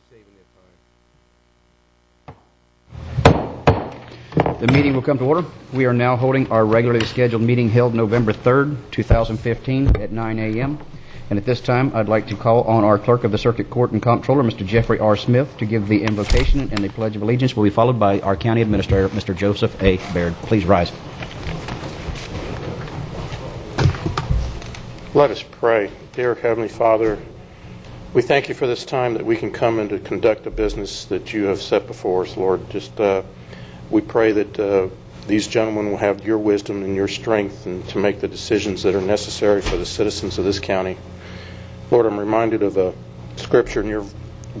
saving their time. The meeting will come to order. We are now holding our regularly scheduled meeting held November 3rd, 2015 at 9 a.m. And at this time, I'd like to call on our Clerk of the Circuit Court and Comptroller, Mr. Jeffrey R. Smith, to give the invocation, and the Pledge of Allegiance will be followed by our County Administrator, Mr. Joseph A. Baird. Please rise. Let us pray. Dear Heavenly Father, we thank you for this time that we can come and to conduct the business that you have set before us, Lord. We pray that these gentlemen will have your wisdom and your strength and to make the decisions that are necessary for the citizens of this county. Lord, I'm reminded of a scripture in your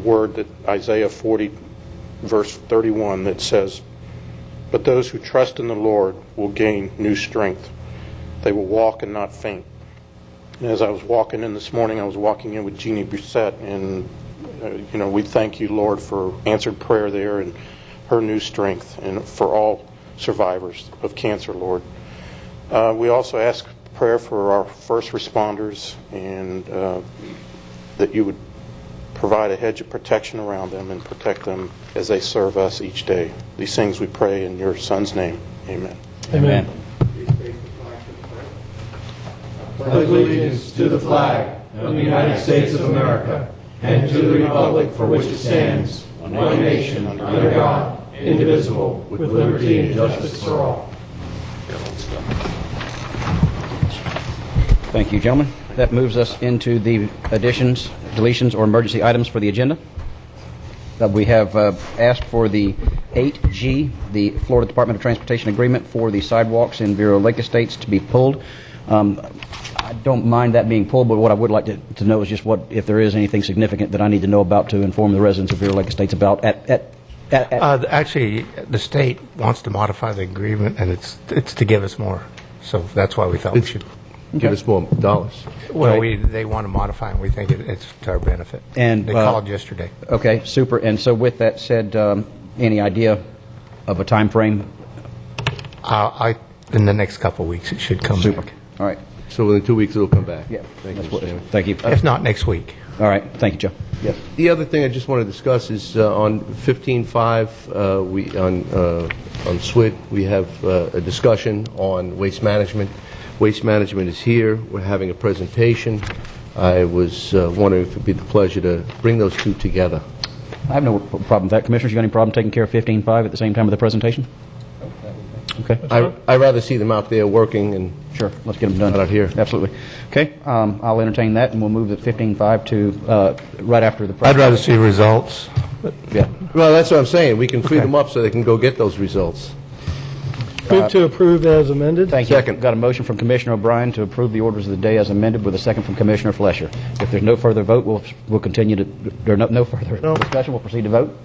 word, that Isaiah 40, verse 31, that says, "But those who trust in the Lord will gain new strength. They will walk and not faint." And as I was walking in this morning, I was walking in with Jeannie Brissette, and we thank you, Lord, for answered prayer there and her new strength, and for all survivors of cancer, Lord. We also ask prayer for our first responders, and that you would provide a hedge of protection around them and protect them as they serve us each day. These things we pray in your Son's name. Amen. Amen. Pledge allegiance to the flag of the United States of America and to the republic for which it stands, one nation, under God, indivisible, with liberty and justice for all. Thank you, gentlemen. That moves us into the additions, deletions, or emergency items for the agenda. We have asked for the 8G, the Florida Department of Transportation agreement for the sidewalks in Vero Lake Estates, to be pulled. I don't mind that being pulled, but what I would like to know is just if there is anything significant that I need to know about to inform the residents of Vero Lake Estates about. Actually, the state wants to modify the agreement, and it's to give us more. So that's why we thought we should give us more dollars. Well, they want to modify, and we think it's to our benefit. And they called yesterday. Okay, super. And so, with that said, any idea of a time frame? In the next couple of weeks, it should come super. back. All right. So within 2 weeks, it'll come back. Yeah. Thank you. If not next week. All right. Thank you, Joe. Yes. The other thing I just want to discuss is on 15.5, on SWIT, we have a discussion on waste management. Waste management is here. We're having a presentation. I was wondering if it would be the pleasure to bring those two together. I have no problem with that. Commissioners, you got any problem taking care of 15.5 at the same time of the presentation? Okay. I'd rather see them out there working, and sure, let's get them done. Not out here. Absolutely. Okay, I'll entertain that, and we'll move the 15.5 to right after the presentation. I'd rather see results. Yeah. Well, that's what I'm saying. We can free them up so they can go get those results. Move to approve as amended. Thank you. Second. Got a motion from Commissioner O'Brien to approve the orders of the day as amended, with a second from Commissioner Flesher. If there's no further vote, we'll continue to. There's no further discussion. We'll proceed to vote.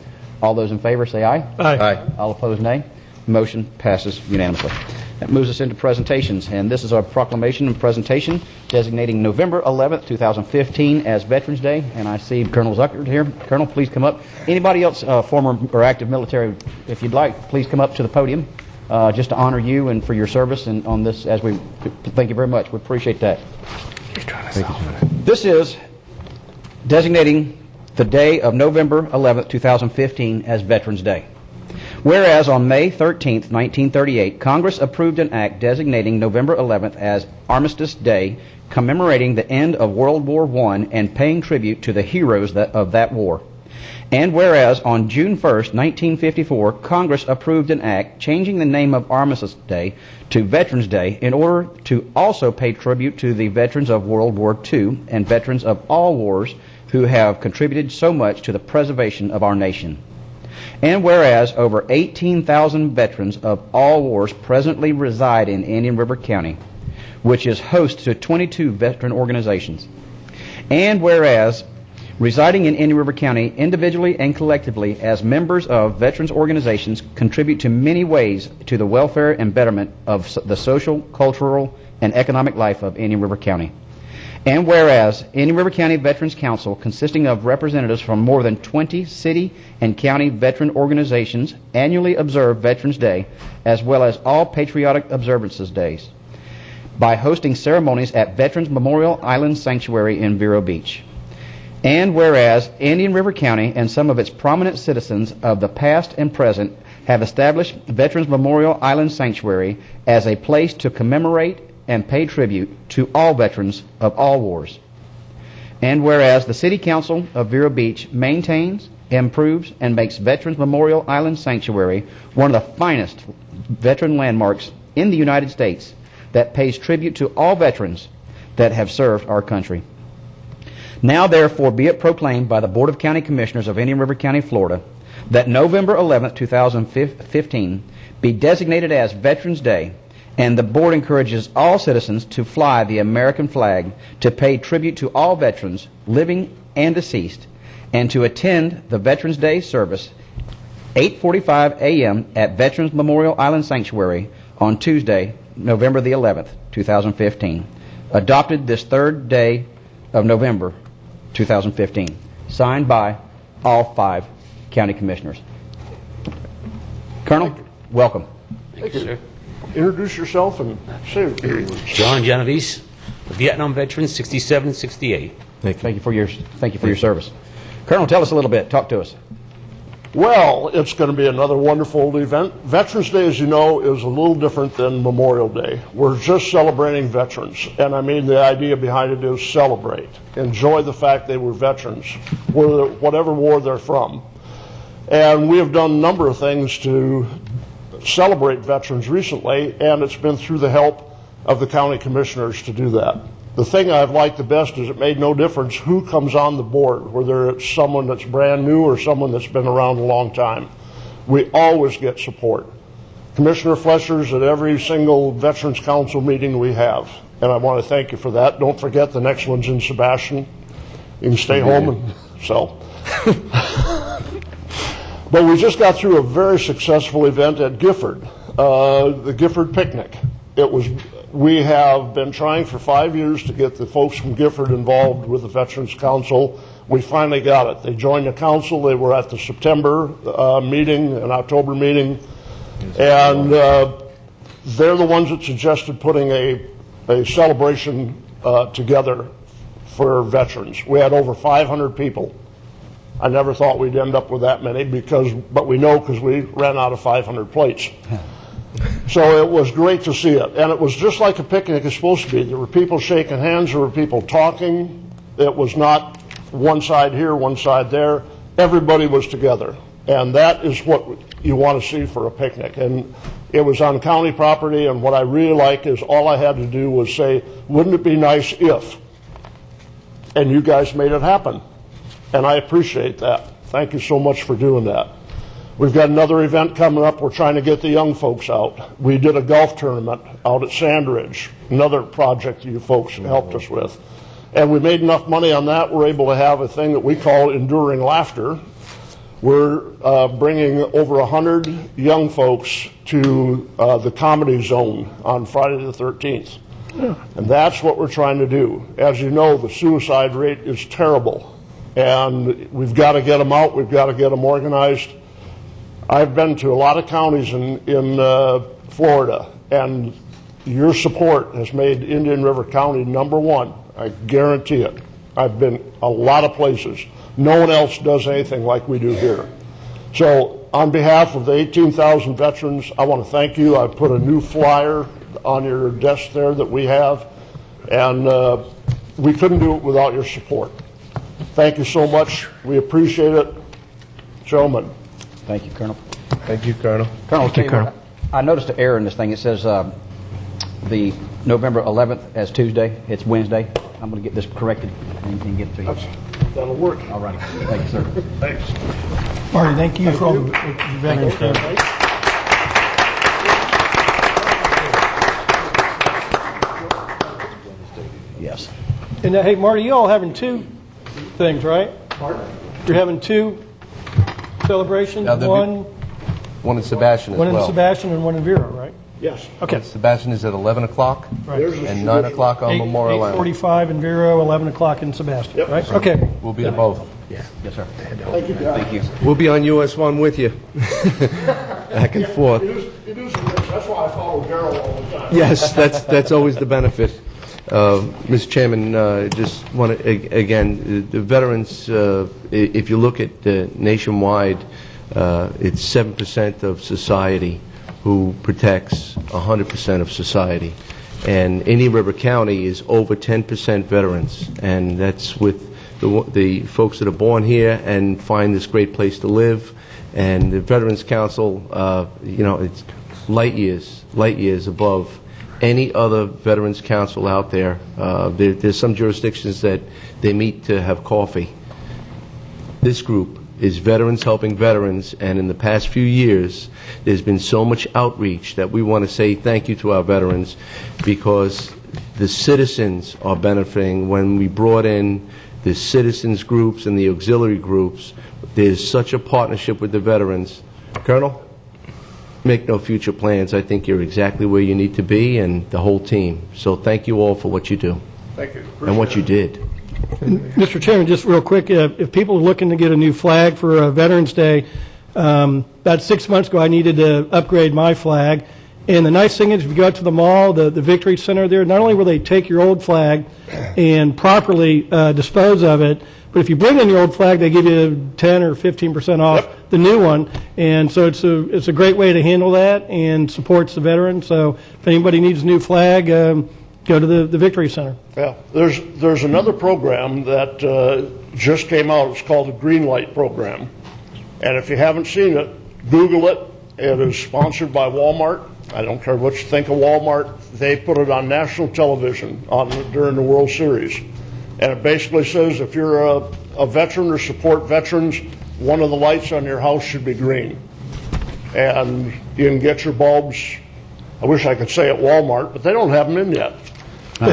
All those in favor say aye. Aye. All opposed, nay. Motion passes unanimously. That moves us into presentations, and this is our proclamation and presentation designating November 11th, 2015 as Veterans Day, and I see Colonel Zucker here. Colonel, please come up. Anybody else former or active military, if you'd like, please come up to the podium just to honor you and for your service and on this. As we thank you very much. We appreciate that. This is designating the day of November 11th, 2015 as Veterans Day. Whereas on May 13th, 1938, Congress approved an act designating November 11th as Armistice Day, commemorating the end of World War I and paying tribute to the heroes of that war. And whereas on June 1st, 1954, Congress approved an act changing the name of Armistice Day to Veterans Day in order to also pay tribute to the veterans of World War II and veterans of all wars who have contributed so much to the preservation of our nation. And whereas over 18,000 veterans of all wars presently reside in Indian River County, which is host to 22 veteran organizations. And whereas residing in Indian River County individually and collectively as members of veterans organizations contribute to many ways to the welfare and betterment of the social, cultural, and economic life of Indian River County. And whereas Indian River County Veterans Council, consisting of representatives from more than 20 city and county veteran organizations, annually observe Veterans Day, as well as all patriotic observances days, by hosting ceremonies at Veterans Memorial Island Sanctuary in Vero Beach. And whereas Indian River County and some of its prominent citizens of the past and present have established Veterans Memorial Island Sanctuary as a place to commemorate and pay tribute to all veterans of all wars. And whereas the City Council of Vero Beach maintains, improves, and makes Veterans Memorial Island Sanctuary one of the finest veteran landmarks in the United States that pays tribute to all veterans that have served our country. Now, therefore, be it proclaimed by the Board of County Commissioners of Indian River County, Florida, that November 11th, 2015 be designated as Veterans Day, and the Board encourages all citizens to fly the American flag to pay tribute to all veterans, living and deceased, and to attend the Veterans Day service 8:45 a.m. at Veterans Memorial Island Sanctuary on Tuesday, November the 11th, 2015. Adopted this third day of November 2015. Signed by all 5 county commissioners. Colonel, welcome. Thank you, sir. Introduce yourself and say it. John Genovese, a Vietnam veteran, 67-68. Thank you for your service. Colonel, tell us a little bit. Talk to us. Well, it's going to be another wonderful event. Veterans Day, as you know, is a little different than Memorial Day. We're just celebrating veterans. And I mean, the idea behind it is celebrate. Enjoy the fact they were veterans, whatever war they're from. And we have done a number of things to celebrate veterans recently, and it's been through the help of the county commissioners to do that. The thing I've liked the best is it made no difference who comes on the board, whether it's someone that's brand new or someone that's been around a long time. We always get support. Commissioner Flesher's at every single Veterans Council meeting we have, and I want to thank you for that. Don't forget the next one's in Sebastian. You can stay home and so. But we just got through a very successful event at Gifford, the Gifford Picnic. We have been trying for 5 years to get the folks from Gifford involved with the Veterans Council. We finally got it. They joined the council. They were at the September meeting, an October meeting, and they're the ones that suggested putting a celebration together for veterans. We had over 500 people. I never thought we'd end up with that many, but we know because we ran out of 500 plates. So it was great to see it. And it was just like a picnic is supposed to be. There were people shaking hands, there were people talking. It was not one side here, one side there. Everybody was together. And that is what you want to see for a picnic. And it was on county property, and what I really like is all I had to do was say, wouldn't it be nice if? And you guys made it happen. And I appreciate that. Thank you so much for doing that. We've got another event coming up. We're trying to get the young folks out. We did a golf tournament out at Sandridge, another project you folks helped us with. And we made enough money on that, we're able to have a thing that we call Enduring Laughter. We're bringing over 100 young folks to the Comedy Zone on Friday the 13th. And that's what we're trying to do. As you know, the suicide rate is terrible. And we've got to get them out. We've got to get them organized. I've been to a lot of counties in Florida, and your support has made Indian River County #1. I guarantee it. I've been a lot of places. No one else does anything like we do here. So on behalf of the 18,000 veterans, I want to thank you. I put a new flyer on your desk there that we have, and we couldn't do it without your support. Thank you so much. We appreciate it. Gentlemen. Thank you, Colonel. Thank you, Colonel. Colonel, I noticed an error in this thing. It says the November 11th as Tuesday. It's Wednesday. I'm going to get this corrected and get it to you. That'll work. All right. Thank you, sir. Thanks. Marty, thank you for all the veterans stuff. Yes. And hey, Marty, you all having 2 things, right? You're having 2 celebrations, Now, one in Sebastian as well. one in Sebastian and one in Vero, right? Yes. Okay. Sebastian is at 11 o'clock Right. and 9 o'clock on Memorial Island. 8:45 in Vero, 11 o'clock in Sebastian, Yep. right? Okay. We'll be at both. Yes, sir. Thank you, guys. Thank you. We'll be on US 1 with you. Back and forth. You do some things. That's why I follow Daryl all the time. Yes, that's always the benefit. Mr. Chairman, just want to, again, the veterans, if you look at nationwide, it's 7% of society who protects 100% of society. And Indian River County is over 10% veterans, and that's with the folks that are born here and find this great place to live. And the Veterans Council, it's light years above any other Veterans Council out there. There's some jurisdictions that they meet to have coffee. This group is Veterans Helping Veterans, and in the past few years, there's been so much outreach that we want to say thank you to our veterans, because the citizens are benefiting. When we brought in the citizens groups and the auxiliary groups, there's such a partnership with the veterans. Colonel, make no future plans. I think you're exactly where you need to be, and the whole team. So thank you all for what you do. Thank you. And what you did. Mr. Chairman, just real quick, if people are looking to get a new flag for Veterans Day, about 6 months ago I needed to upgrade my flag. And the nice thing is, if you go out to the mall, the Victory Center there, not only will they take your old flag and properly dispose of it, but if you bring in your old flag, they give you 10 or 15% off the new one. And so it's a great way to handle that and supports the veterans. So if anybody needs a new flag, go to the Victory Center. Yeah, there's another program that just came out. It's called the Green Light Program. And if you haven't seen it, Google it. It is sponsored by Walmart. I don't care what you think of Walmart. They put it on national television during the World Series. And it basically says if you're a veteran or support veterans, one of the lights on your house should be green. And you can get your bulbs, I wish I could say at Walmart, but they don't have them in yet. How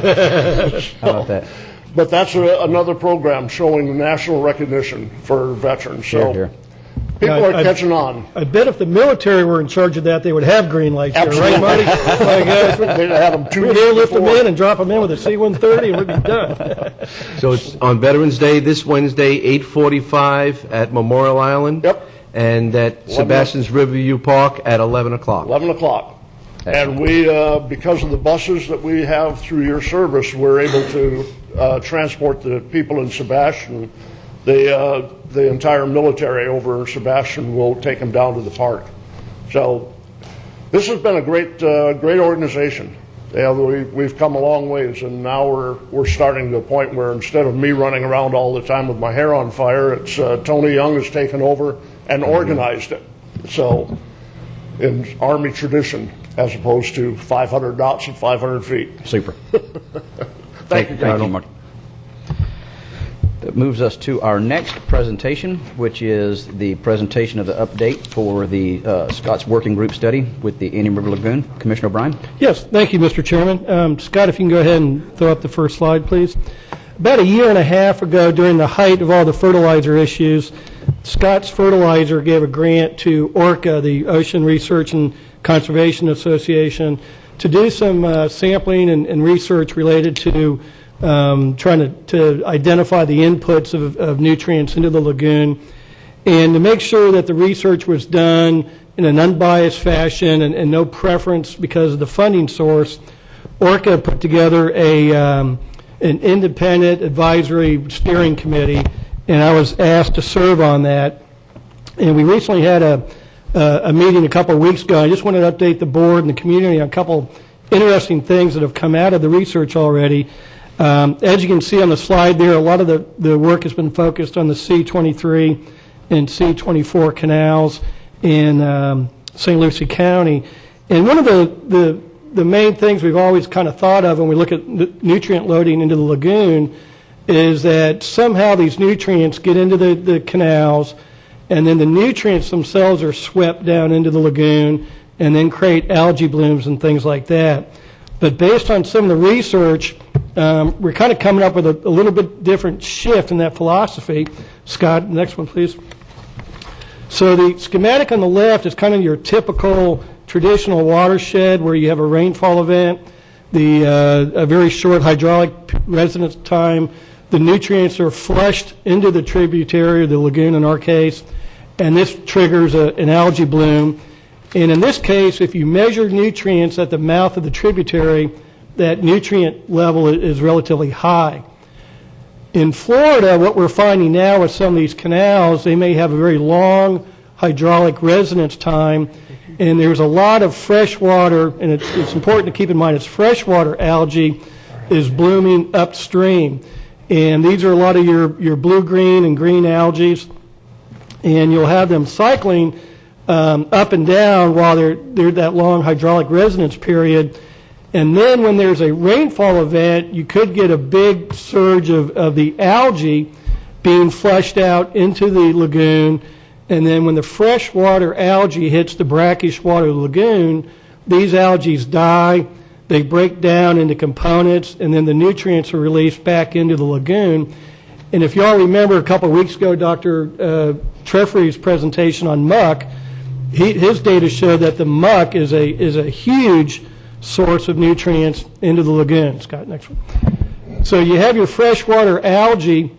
about that? But that's another program showing national recognition for veterans. So Here. people are catching on. I bet if the military were in charge of that, they would have green lights here, Absolutely. right, Marty? My gosh, They'd have them 2 we'd years airlift them before. in and drop them in with a C-130 and we'd be done. So it's on Veterans Day this Wednesday, 8:45 at Memorial Island. Yep. And at Sebastian's Riverview Park at 11 o'clock. 11 o'clock. And we, because of the buses that we have through your service, we're able to transport the people in Sebastian. The entire military over in Sebastian will take them down to the park. So this has been a great organization. Yeah, we've come a long ways, and now we're starting to a point where instead of me running around all the time with my hair on fire, it's Tony Young has taken over and organized it. So in Army tradition, as opposed to 500 knots and 500 feet. Super. Thank you, Thank you, Mark. That moves us to our next presentation, which is the presentation of the update for the Scott's Working Group study with the Indian River Lagoon. Commissioner O'Brien? Yes, thank you, Mr. Chairman. Scott, if you can go ahead and throw up the first slide, please. About a year and a half ago, during the height of all the fertilizer issues, Scott's Fertilizer gave a grant to ORCA, the Ocean Research and Conservation Association, to do some sampling and research related to trying to identify the inputs of nutrients into the lagoon, and to make sure that the research was done in an unbiased fashion and no preference because of the funding source. ORCA put together an independent advisory steering committee, and I was asked to serve on that. And we recently had a meeting a couple of weeks ago. I just wanted to update the board and the community on a couple interesting things that have come out of the research already. As you can see on the slide there, a lot of the work has been focused on the C-23 and C-24 canals in St. Lucie County. And one of the main things we've always kind of thought of when we look at nutrient loading into the lagoon is that somehow these nutrients get into the canals, and then the nutrients themselves are swept down into the lagoon and then create algae blooms and things like that. But based on some of the research, we're kind of coming up with a little bit different shift in that philosophy. Scott, next one, please. So the schematic on the left is kind of your typical traditional watershed where you have a rainfall event, a very short hydraulic residence time. The nutrients are flushed into the tributary, or the lagoon in our case, and this triggers an algae bloom. And in this case, if you measure nutrients at the mouth of the tributary, that nutrient level is relatively high. In Florida, what we're finding now with some of these canals, they may have a very long hydraulic residence time, and there's a lot of freshwater, and it's important to keep in mind it's freshwater algae is blooming upstream. And these are a lot of your blue-green and green algae, and you'll have them cycling up and down while they're that long hydraulic residence period. And then when there's a rainfall event, you could get a big surge of the algae being flushed out into the lagoon. And then when the freshwater algae hits the brackish water lagoon, these algae die, they break down into components, and then the nutrients are released back into the lagoon. And if you all remember a couple of weeks ago, Dr. Treffery's presentation on muck, his data showed that the muck is a huge source of nutrients into the lagoon. Scott, next one. So you have your freshwater algae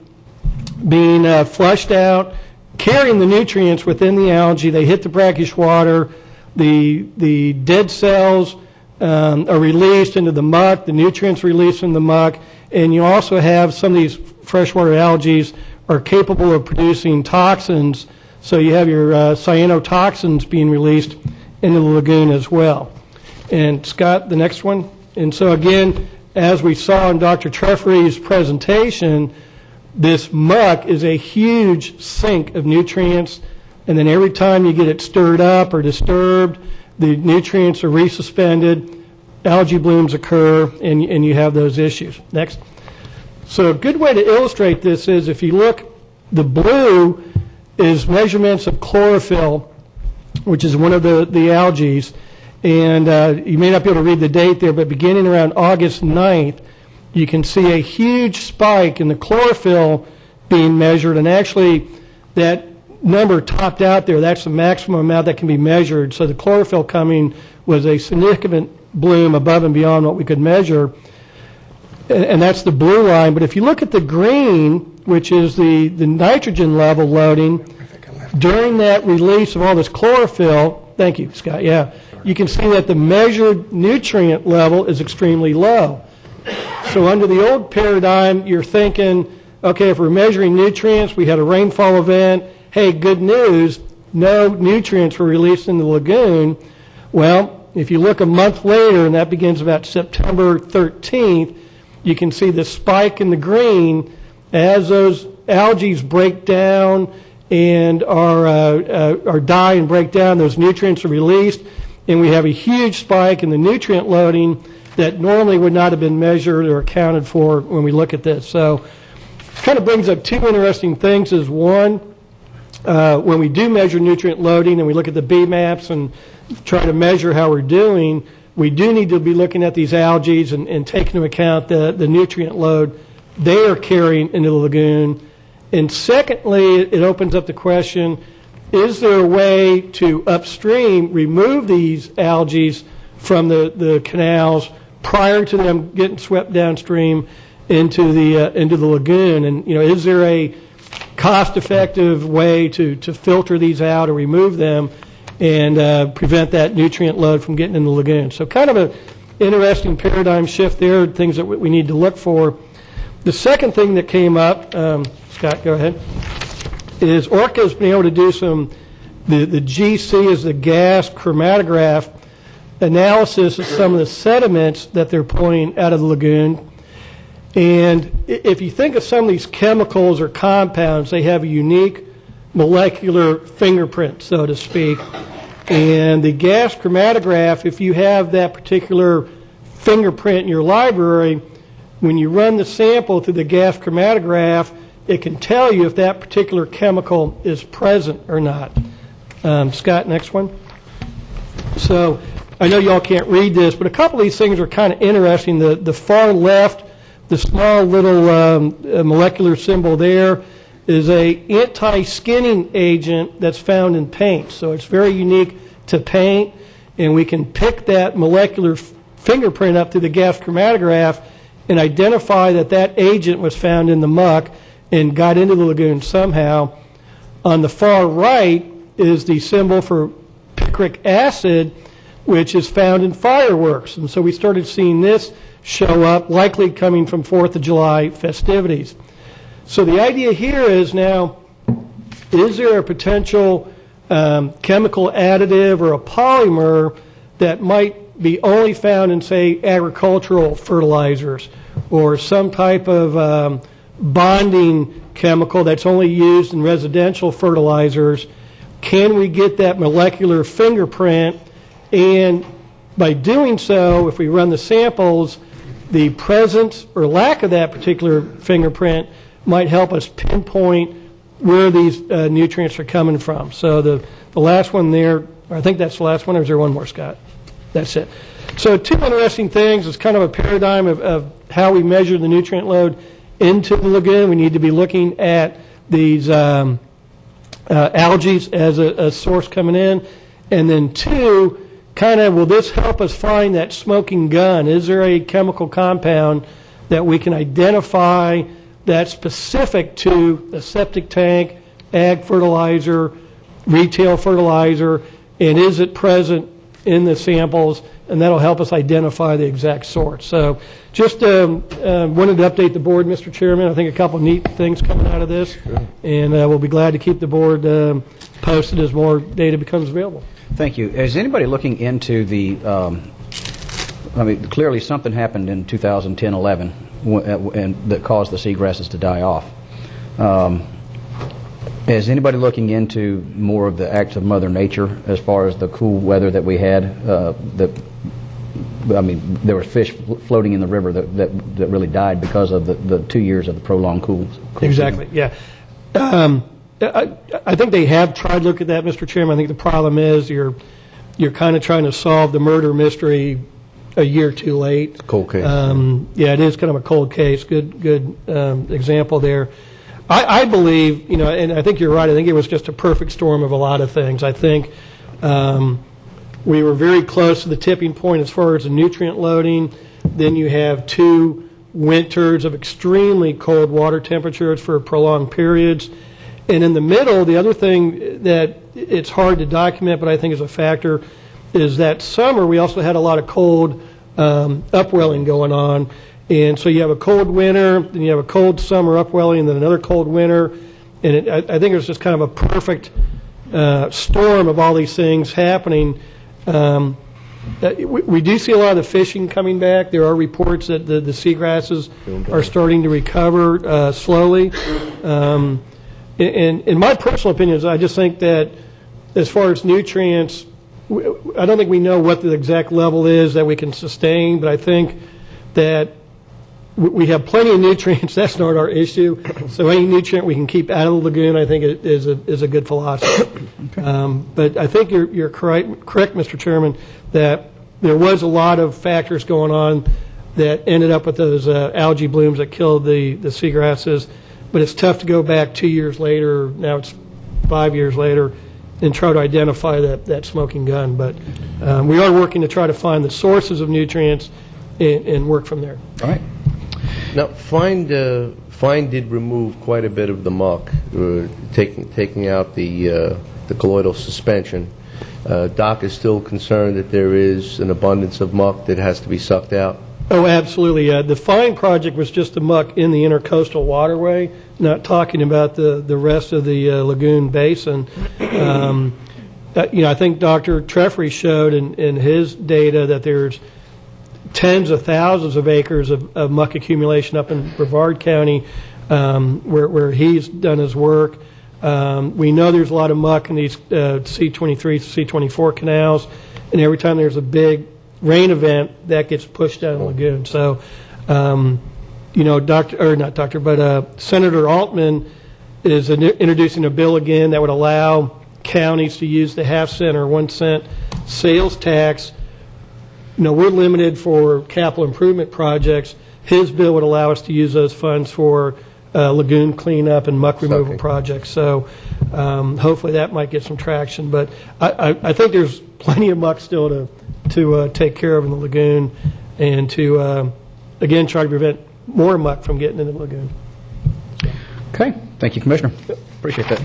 being flushed out, carrying the nutrients within the algae. They hit the brackish water. The dead cells are released into the muck. The nutrients released in the muck. And you also have some of these freshwater algae are capable of producing toxins. So you have your cyanotoxins being released into the lagoon as well. And Scott, the next one. And so again, as we saw in Dr. Treffery's presentation, this muck is a huge sink of nutrients, and then every time you get it stirred up or disturbed, the nutrients are resuspended, algae blooms occur, and you have those issues. Next. So a good way to illustrate this is if you look, the blue is measurements of chlorophyll, which is one of the algae, and you may not be able to read the date there, but beginning around August 9th, you can see a huge spike in the chlorophyll being measured, and actually that number topped out there. That's the maximum amount that can be measured. So the chlorophyll coming was a significant bloom above and beyond what we could measure, and that's the blue line. But if you look at the green, which is the nitrogen level loading, during that release of all this chlorophyll, thank you, Scott, yeah, you can see that the measured nutrient level is extremely low. So under the old paradigm, you're thinking, okay, if we're measuring nutrients, we had a rainfall event, hey, good news, no nutrients were released in the lagoon. Well, if you look a month later, and that begins about September 13th, you can see the spike in the green as those algae break down and are die and break down, those nutrients are released, and we have a huge spike in the nutrient loading that normally would not have been measured or accounted for when we look at this. So it kind of brings up two interesting things. Is one, when we do measure nutrient loading and we look at the B maps and try to measure how we're doing, we do need to be looking at these algae and taking into account the nutrient load they are carrying into the lagoon. And secondly, it opens up the question, is there a way to upstream remove these algae from the canals prior to them getting swept downstream into the lagoon? And is there a cost-effective way to filter these out or remove them and prevent that nutrient load from getting in the lagoon? So kind of an interesting paradigm shift there, things that we need to look for. The second thing that came up, Scott, go ahead, is Orca's been able to do the GC is the gas chromatograph analysis of some of the sediments that they're pulling out of the lagoon. And if you think of some of these chemicals or compounds, they have a unique molecular fingerprint, so to speak. And the gas chromatograph, if you have that particular fingerprint in your library, when you run the sample through the gas chromatograph, it can tell you if that particular chemical is present or not. Scott, next one. So I know you all can't read this, but a couple of these things are kind of interesting. The far left, the small little molecular symbol there is a anti-skinning agent that's found in paint. So it's very unique to paint, and we can pick that molecular fingerprint up through the gas chromatograph and identify that agent was found in the muck and got into the lagoon somehow. On the far right is the symbol for picric acid. which is found in fireworks. And so we started seeing this show up, likely coming from 4th of July festivities. So the idea here is now, is there a potential chemical additive or a polymer that might be only found in, say, agricultural fertilizers, or some type of bonding chemical that's only used in residential fertilizers? Can we get that molecular fingerprint? And by doing so, if we run the samples, the presence or lack of that particular fingerprint might help us pinpoint where these nutrients are coming from. So the last one there, I think that's the last one, or is there one more, Scott? That's it. So two interesting things. It's kind of a paradigm of how we measure the nutrient load into the lagoon. We need to be looking at these algae as a source coming in. And then two, kind of, will this help us find that smoking gun? Is there a chemical compound that we can identify that's specific to a septic tank, ag fertilizer, retail fertilizer, and is it present in the samples? And that'll help us identify the exact source. So just wanted to update the board, Mr. Chairman. I think a couple of neat things coming out of this. Sure. And we'll be glad to keep the board posted as more data becomes available. Thank you. Is anybody looking into the, I mean, clearly something happened in 2010-11 and that caused the seagrasses to die off. Is anybody looking into more of the acts of Mother Nature as far as the cool weather that we had? I mean, there were fish floating in the river that really died because of the 2 years of the prolonged cool exactly, season. Yeah. I think they have tried to look at that, Mr. Chairman. I think the problem is you're kind of trying to solve the murder mystery a year too late. Cold case. Yeah, it is kind of a cold case. Good example there. I believe, and I think you're right. I think it was just a perfect storm of a lot of things. I think we were very close to the tipping point as far as the nutrient loading. Then you have 2 winters of extremely cold water temperatures for prolonged periods. And in the middle, the other thing that it's hard to document, but I think is a factor, is that summer we also had a lot of cold upwelling going on. And so you have a cold winter, then you have a cold summer upwelling, and then another cold winter. And I think it was just kind of a perfect storm of all these things happening. We do see a lot of the fishing coming back. There are reports that the seagrasses are starting to recover slowly. And in my personal opinion is I just think that as far as nutrients, I don't think we know what the exact level is that we can sustain, but I think that we have plenty of nutrients. That's not our issue. So any nutrient we can keep out of the lagoon, I think is a good philosophy. Okay. But I think you're correct, Mr. Chairman, that there was a lot of factors going on that ended up with those algae blooms that killed the seagrasses. But it's tough to go back 2 years later, now it's 5 years later, and try to identify that smoking gun. But we are working to try to find the sources of nutrients and work from there. All right. Now, Fine did remove quite a bit of the muck, taking out the colloidal suspension. Doc is still concerned that there is an abundance of muck that has to be sucked out. Oh, absolutely. The Fine project was just the muck in the intercoastal waterway, not talking about the rest of the lagoon basin. I think Dr. Treffery showed in his data that there's tens of thousands of acres of muck accumulation up in Brevard County where he's done his work. We know there's a lot of muck in these C23, C24 canals, and every time there's a big rain event, that gets pushed down the lagoon. So, Senator Altman is introducing a bill again that would allow counties to use the half-cent or 1 cent sales tax. We're limited for capital improvement projects. His bill would allow us to use those funds for lagoon cleanup and muck removal projects. So hopefully that might get some traction. But I think there's plenty of muck still to take care of in the lagoon and to, again, try to prevent more muck from getting in the lagoon. Okay. Thank you, Commissioner. Appreciate that.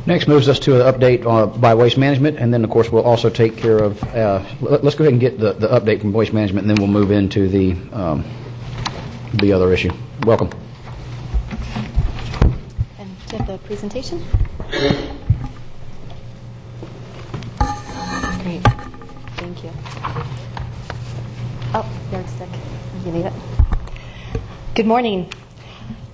Next moves us to an update by Waste Management, and then, of course, we'll also take care of, let's go ahead and get the update from Waste Management, and then we'll move into the other issue. Welcome. And do you have the presentation? Great. Thank you. Oh, yardstick. You need it. Good morning,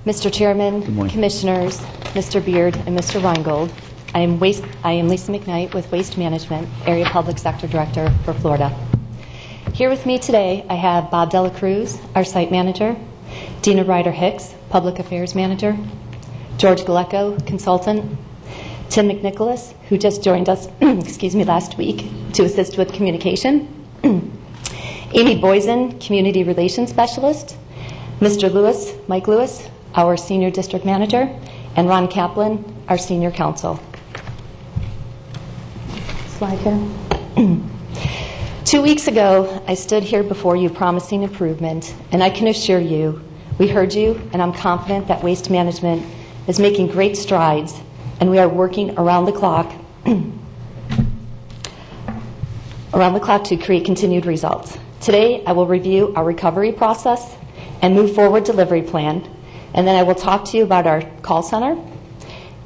Mr. Chairman, Good morning. Commissioners, Mr. Beard, and Mr. Reingold. I am Lisa McKnight with Waste Management, Area Public Sector Director for Florida. Here with me today, I have Bob Dela Cruz, our Site Manager, Dina Ryder-Hicks, Public Affairs Manager, George Galecko, Consultant, Tim McNicholas, who just joined us last week to assist with communication, Amy Boysen, Community Relations Specialist, Mr. Lewis, Mike Lewis, our Senior District Manager, and Ron Kaplan, our Senior Counsel. Slide here. 2 weeks ago, I stood here before you promising improvement, and I can assure you, we heard you, and I'm confident that Waste Management is making great strides, and we are working around the clock to create continued results. Today, I will review our recovery process and move forward delivery plan, and then I will talk to you about our call center.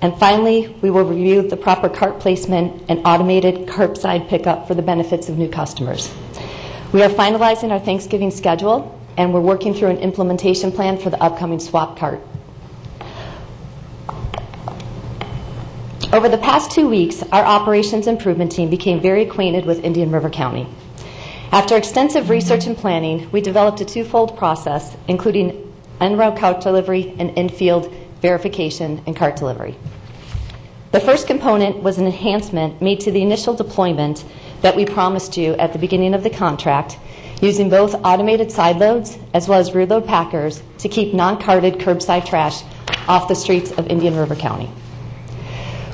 And finally, we will review the proper cart placement and automated curbside pickup for the benefits of new customers. We are finalizing our Thanksgiving schedule, and we're working through an implementation plan for the upcoming swap cart. Over the past 2 weeks, our operations improvement team became very acquainted with Indian River County. After extensive research and planning, we developed a twofold process, including en-route cart delivery and in-field verification and cart delivery. The first component was an enhancement made to the initial deployment that we promised you at the beginning of the contract, using both automated side loads as well as rear load packers to keep non-carted curbside trash off the streets of Indian River County.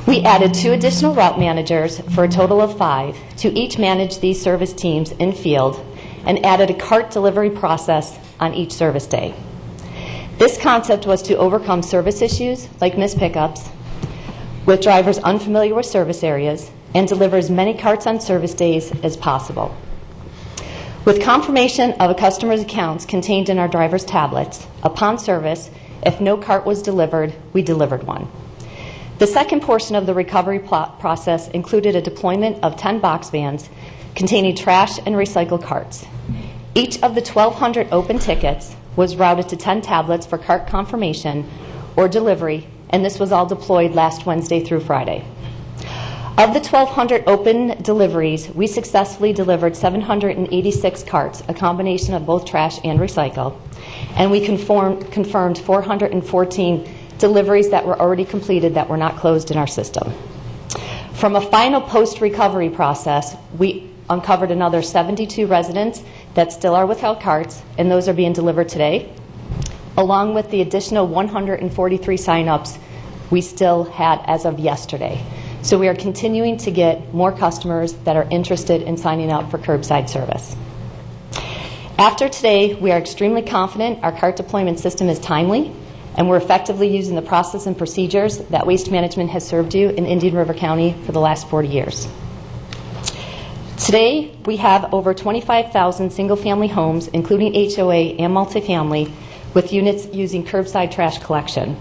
We added 2 additional route managers for a total of 5 to each manage these service teams in field, and added a cart delivery process on each service day. This concept was to overcome service issues like missed pickups with drivers unfamiliar with service areas and deliver as many carts on service days as possible. With confirmation of a customer's accounts contained in our driver's tablets, upon service, if no cart was delivered, we delivered one. The second portion of the recovery process included a deployment of 10 box vans containing trash and recycle carts. Each of the 1,200 open tickets was routed to 10 tablets for cart confirmation or delivery, and this was all deployed last Wednesday through Friday. Of the 1,200 open deliveries, we successfully delivered 786 carts, a combination of both trash and recycle, and we confirmed 414 deliveries that were already completed that were not closed in our system. From a final post-recovery process, we uncovered another 72 residents that still are without carts, and those are being delivered today, along with the additional 143 sign-ups we still had as of yesterday. So we are continuing to get more customers that are interested in signing up for curbside service. After today, we are extremely confident our cart deployment system is timely, and we're effectively using the process and procedures that Waste Management has served you in Indian River County for the last 40 years. Today, we have over 25,000 single-family homes, including HOA and multifamily, with units using curbside trash collection.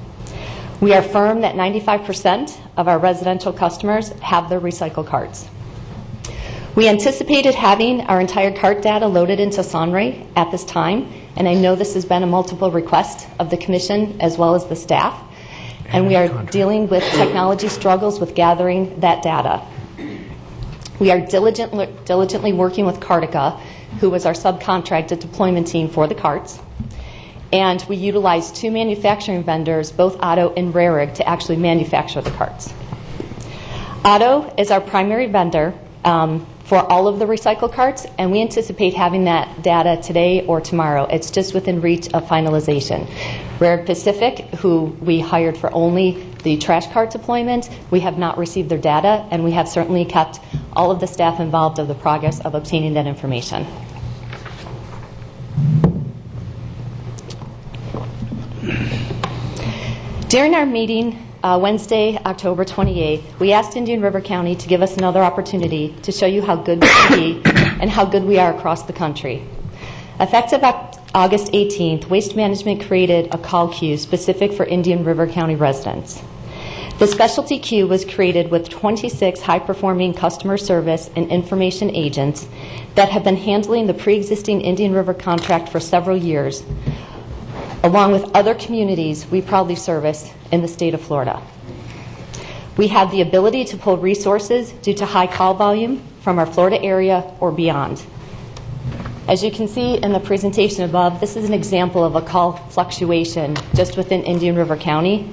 We are firm that 95% of our residential customers have their recycle carts. We anticipated having our entire cart data loaded into Sonray at this time, and I know this has been a multiple request of the Commission as well as the staff, and we are dealing with technology struggles with gathering that data. We are diligently working with Cartica, who was our subcontracted deployment team for the carts, and we utilized 2 manufacturing vendors, both Otto and Rarig, to actually manufacture the carts. Otto is our primary vendor for all of the recycle carts, and we anticipate having that data today or tomorrow. It's just within reach of finalization. Rarig Pacific, who we hired for only the trash cart deployment, we have not received their data, and we have certainly kept all of the staff involved of the progress of obtaining that information. During our meeting Wednesday, October 28th, we asked Indian River County to give us another opportunity to show you how good we can be and how good we are across the country. Effective August 18th, Waste Management created a call queue specific for Indian River County residents. The specialty queue was created with 26 high-performing customer service and information agents that have been handling the pre-existing Indian River contract for several years, along with other communities we proudly service in the state of Florida. We have the ability to pull resources due to high call volume from our Florida area or beyond. As you can see in the presentation above, this is an example of a call fluctuation just within Indian River County.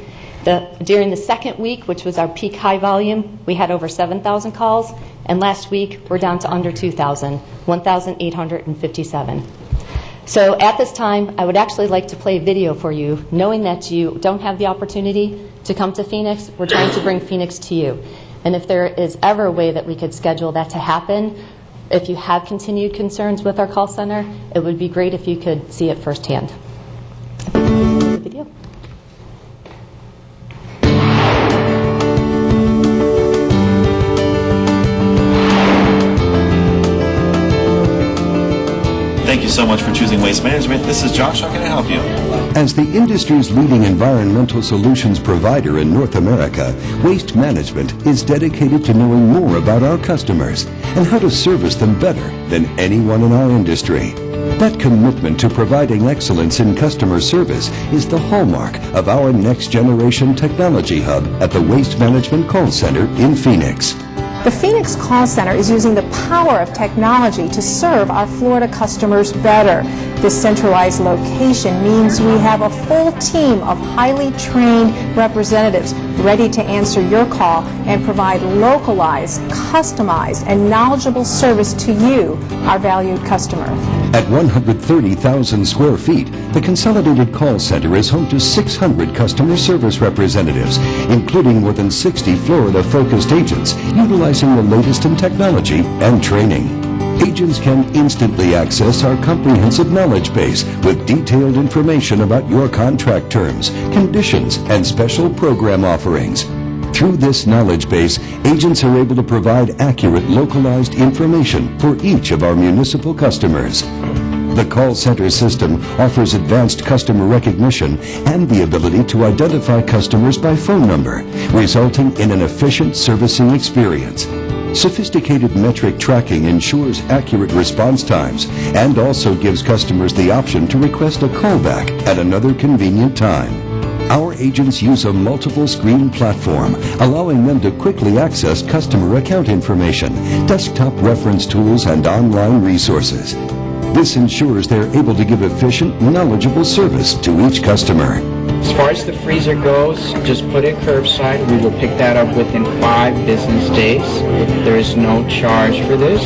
During the second week, which was our peak high volume, we had over 7,000 calls, and last week we're down to under 2,000, 1,857. So at this time, I would actually like to play a video for you, knowing that you don't have the opportunity to come to Phoenix. We're trying to bring Phoenix to you. And if there is ever a way that we could schedule that to happen, if you have continued concerns with our call center, it would be great if you could see it firsthand. The video. Thank you so much for choosing Waste Management. This is Josh. How can I help you? As the industry's leading environmental solutions provider in North America, Waste Management is dedicated to knowing more about our customers and how to service them better than anyone in our industry. That commitment to providing excellence in customer service is the hallmark of our next generation technology hub at the Waste Management Call Center in Phoenix. The Phoenix Call Center is using the power of technology to serve our Florida customers better. This centralized location means we have a full team of highly trained representatives ready to answer your call and provide localized, customized, and knowledgeable service to you, our valued customer. At 130,000 square feet, the Consolidated Call Center is home to 600 customer service representatives, including more than 60 Florida-focused agents utilizing the latest in technology and training. Agents can instantly access our comprehensive knowledge base with detailed information about your contract terms, conditions, and special program offerings. Through this knowledge base, agents are able to provide accurate, localized information for each of our municipal customers. The call center system offers advanced customer recognition and the ability to identify customers by phone number, resulting in an efficient servicing experience. Sophisticated metric tracking ensures accurate response times and also gives customers the option to request a callback at another convenient time. Our agents use a multiple screen platform, allowing them to quickly access customer account information, desktop reference tools, and online resources. This ensures they're able to give efficient, knowledgeable service to each customer. As far as the freezer goes, just put it curbside. We will pick that up within 5 business days. There is no charge for this,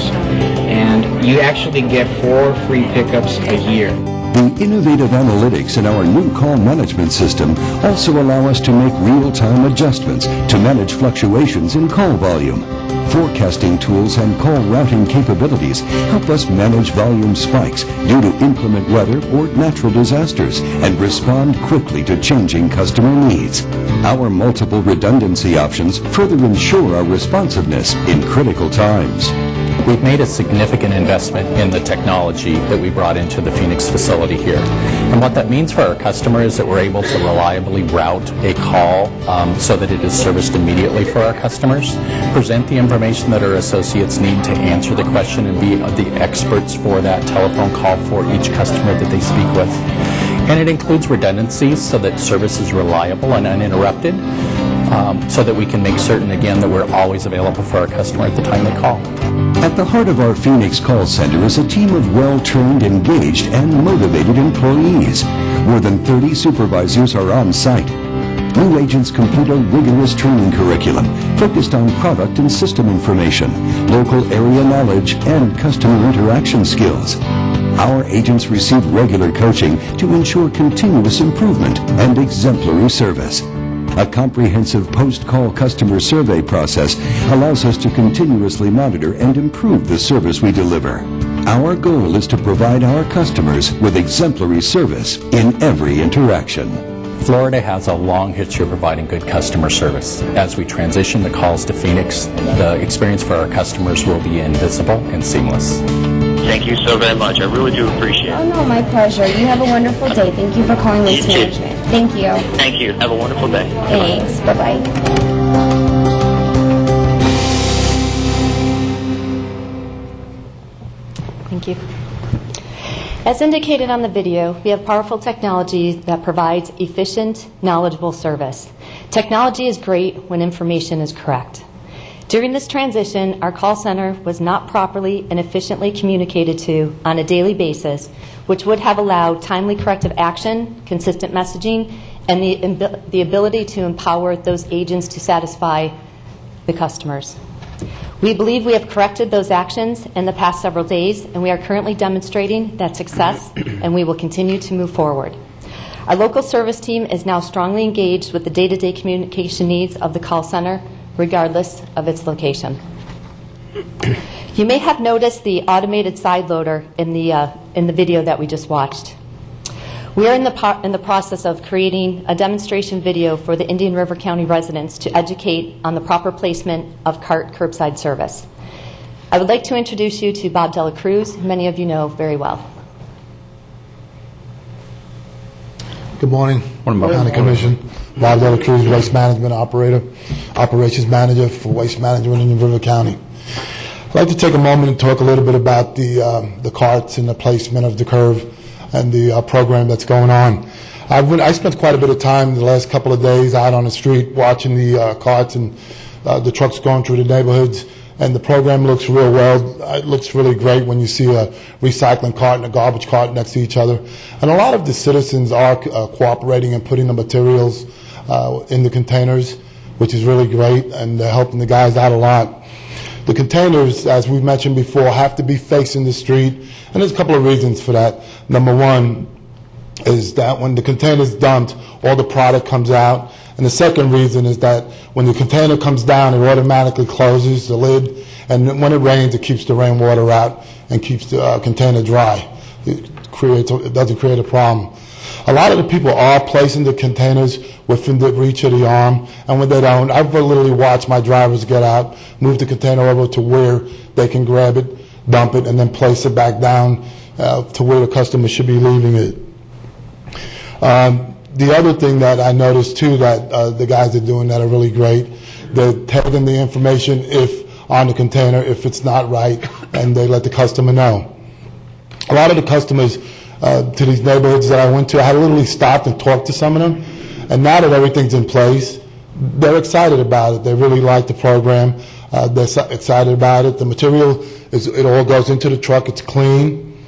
and you actually get 4 free pickups a year. The innovative analytics in our new call management system also allow us to make real-time adjustments to manage fluctuations in call volume. Forecasting tools and call routing capabilities help us manage volume spikes due to inclement weather or natural disasters and respond quickly to changing customer needs. Our multiple redundancy options further ensure our responsiveness in critical times. We've made a significant investment in the technology that we brought into the Phoenix facility here. And what that means for our customer is that we're able to reliably route a call so that it is serviced immediately for our customers, present the information that our associates need to answer the question and be the experts for that telephone call for each customer that they speak with. And it includes redundancies so that service is reliable and uninterrupted, so that we can make certain, again, that we're always available for our customer at the time they call. At the heart of our Phoenix call center is a team of well-trained, engaged, and motivated employees. More than 30 supervisors are on site. New agents complete a rigorous training curriculum focused on product and system information, local area knowledge, and customer interaction skills. Our agents receive regular coaching to ensure continuous improvement and exemplary service. A comprehensive post-call customer survey process allows us to continuously monitor and improve the service we deliver. Our goal is to provide our customers with exemplary service in every interaction. Florida has a long history of providing good customer service. As we transition the calls to Phoenix, the experience for our customers will be invisible and seamless. Thank you so very much. I really do appreciate it. Oh, no, my pleasure. You have a wonderful day. Thank you for calling Waste Management. Thank you. Thank you. Have a wonderful day. Thanks. Bye-bye. Thank you. As indicated on the video, we have powerful technology that provides efficient, knowledgeable service. Technology is great when information is correct. During this transition, our call center was not properly and efficiently communicated to on a daily basis, which would have allowed timely corrective action, consistent messaging, and the ability to empower those agents to satisfy the customers. We believe we have corrected those actions in the past several days, and we are currently demonstrating that success, and we will continue to move forward. Our local service team is now strongly engaged with the day-to-day communication needs of the call center, regardless of its location. You may have noticed the automated side loader in the video that we just watched. We are in the process of creating a demonstration video for the Indian River County residents to educate on the proper placement of cart curbside service. I would like to introduce you to Bob Dela Cruz, who many of you know very well. Good morning. Morning, Bob. County Commission. Bob Dela Cruz, Waste Management Operator, Operations Manager for Waste Management in Indian River County. I'd like to take a moment and talk a little bit about the carts and the placement of the curve and the program that's going on. I spent quite a bit of time the last couple of days out on the street watching the carts and the trucks going through the neighborhoods, and the program looks real well. It looks really great when you see a recycling cart and a garbage cart next to each other. And a lot of the citizens are cooperating and putting the materials in the containers, which is really great, and they're helping the guys out a lot. The containers, as we've mentioned before, have to be facing the street, and there's a couple of reasons for that. Number one is that when the container's dumped, all the product comes out. And the second reason is that when the container comes down, it automatically closes the lid, and when it rains, it keeps the rainwater out and keeps the container dry. It doesn't create a problem. A lot of the people are placing the containers within the reach of the arm, and when they don't, I've literally watched my drivers get out, move the container over to where they can grab it, dump it, and then place it back down to where the customer should be leaving it. The other thing that I noticed too that the guys are doing that are really great, they're tagging the information on the container if it's not right, and they let the customer know. A lot of the customers to these neighborhoods that I went to, I literally stopped and talked to some of them, and now that everything's in place, they're excited about it. They really like the program. They're excited about it. The material, it all goes into the truck. It's clean,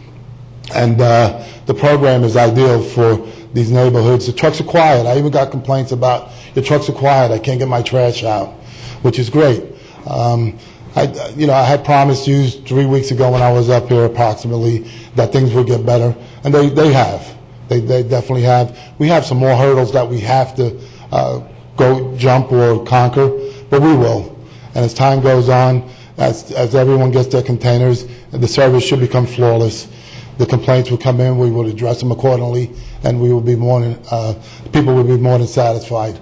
and the program is ideal for these neighborhoods. The trucks are quiet. I even got complaints about, your trucks are quiet, I can't get my trash out, which is great. I had promised you 3 weeks ago when I was up here approximately that things would get better, and they have. They definitely have. We have some more hurdles that we have to go jump or conquer, but we will. And as time goes on, as everyone gets their containers, the service should become flawless. The complaints will come in, we will address them accordingly, and we will be people will be more than satisfied.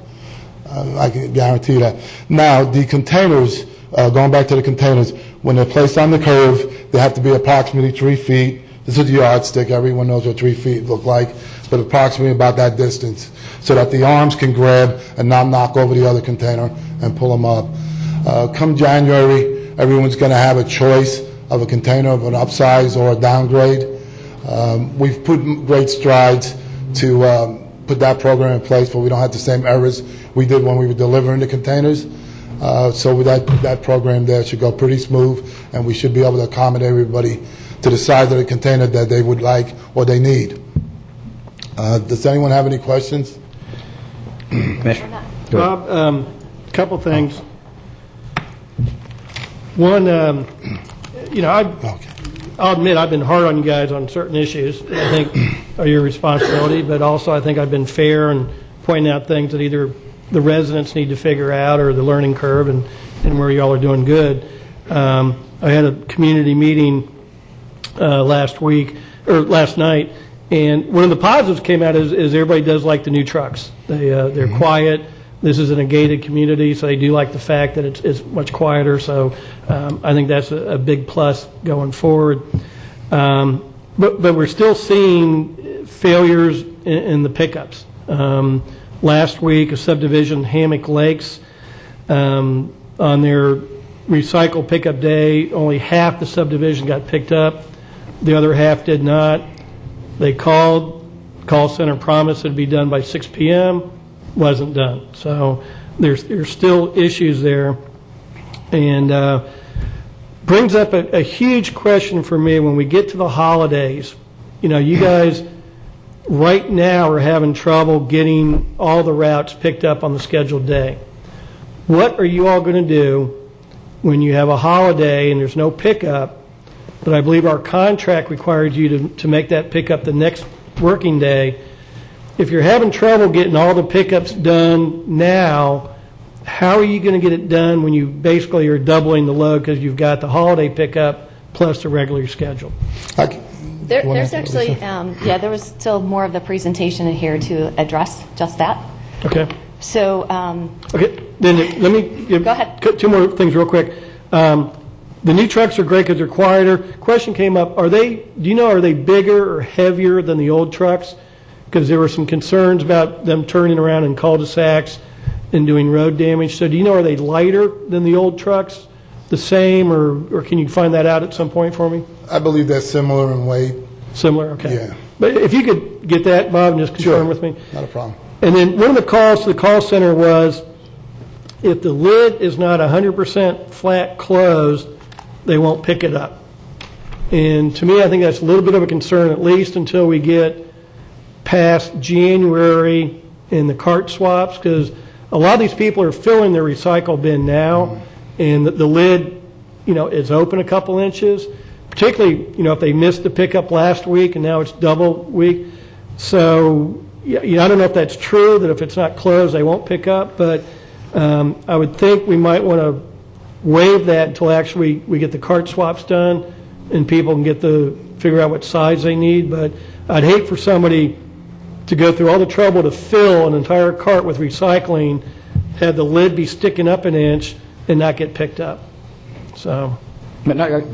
I can guarantee that. Now, the containers, going back to the containers, when they're placed on the curve, they have to be approximately 3 feet. This is a yardstick. Everyone knows what 3 feet look like, but approximately about that distance, so that the arms can grab and not knock over the other container and pull them up. Come January, everyone's going to have a choice of a container of an upsize or a downgrade. We've put great strides to put that program in place, but we don't have the same errors we did when we were delivering the containers. So with that program there should go pretty smooth, and we should be able to accommodate everybody to the size of the container that they would like or they need. Does anyone have any questions? Commissioner. Bob, a couple things. One, I'll admit I've been hard on you guys on certain issues that I think are your responsibility, but also I think I've been fair and pointing out things that either the residents need to figure out or the learning curve, and where y'all are doing good. I had a community meeting last night, And one of the positives came out is everybody does like the new trucks. They're quiet. This is in a gated community, so they do like the fact that it's much quieter. So I think that's a big plus going forward. But we're still seeing failures in the pickups. Last week, a subdivision, Hammock Lakes, on their recycle pickup day, only half the subdivision got picked up. The other half did not. They called. Call center promised it'd be done by 6 p.m. Wasn't done. So there's still issues there. And brings up a huge question for me when we get to the holidays. You guys right now are having trouble getting all the routes picked up on the scheduled day. What are you all going to do when you have a holiday and there's no pickup, but I believe our contract requires you to make that pickup the next working day? If you're having trouble getting all the pickups done now, how are you going to get it done when you basically are doubling the load because you've got the holiday pickup plus the regular schedule? There's actually, there was still more of the presentation in here to address just that. Okay. So. Okay, then let me give Go ahead. Two more things real quick. The new trucks are great because they're quieter. Question came up: are they bigger or heavier than the old trucks? Because there were some concerns about them turning around in cul-de-sacs and doing road damage. So do you know, are they lighter than the old trucks? The same, or can you find that out at some point for me? I believe they're similar in weight. Similar, okay. Yeah. But if you could get that, Bob, and just confirm with me. Not a problem. And then one of the calls to the call center was, if the lid is not 100% flat closed, they won't pick it up. And to me, I think that's a little bit of a concern, at least until we get past January in the cart swaps, because a lot of these people are filling their recycle bin now, and the lid, is open a couple inches, particularly, if they missed the pickup last week and now it's double week. So, I don't know if that's true, that if it's not closed, they won't pick up, but I would think we might want to waive that until actually we get the cart swaps done and people can figure out what size they need. But I'd hate for somebody to go through all the trouble to fill an entire cart with recycling, have the lid be sticking up an inch, and not get picked up. So, whenever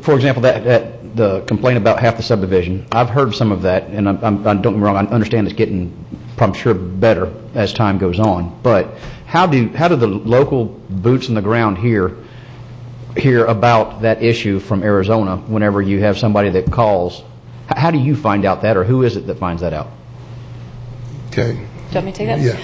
for example, that the complaint about half the subdivision, I've heard some of that, and don't get me wrong, I understand it's getting, I'm sure, better as time goes on. But how do the local boots on the ground hear about that issue from Arizona whenever you have somebody that calls? How do you find out that, or who is it that finds that out? Okay. Do you want me to take that? Yeah.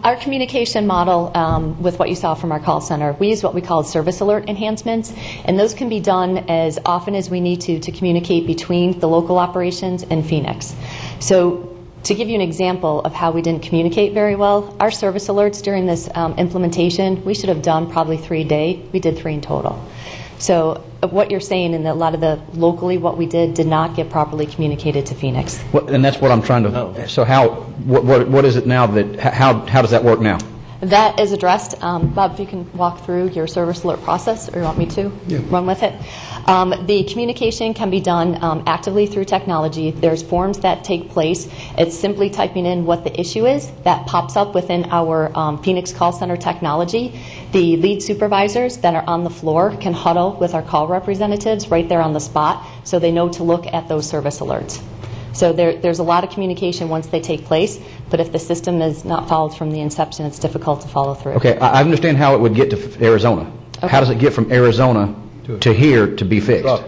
Our communication model with what you saw from our call center, we use what we call service alert enhancements, and those can be done as often as we need to communicate between the local operations and Phoenix. So to give you an example of how we didn't communicate very well, our service alerts during this implementation, we should have done probably 3 a day. We did 3 in total. So what you're saying, and a lot of the locally what we did not get properly communicated to Phoenix. And that's what I'm trying to. So what is it now that how does that work now? That is addressed. Bob, if you can walk through your service alert process, or you want me to run with it? The communication can be done actively through technology. There's forms that take place. It's simply typing in what the issue is. That pops up within our Phoenix call center technology. The lead supervisors that are on the floor can huddle with our call representatives right there on the spot, so they know to look at those service alerts. So there's a lot of communication once they take place, but if the system is not followed from the inception, it's difficult to follow through. Okay, I understand how it would get to Arizona. Okay. How does it get from Arizona to here to be fixed?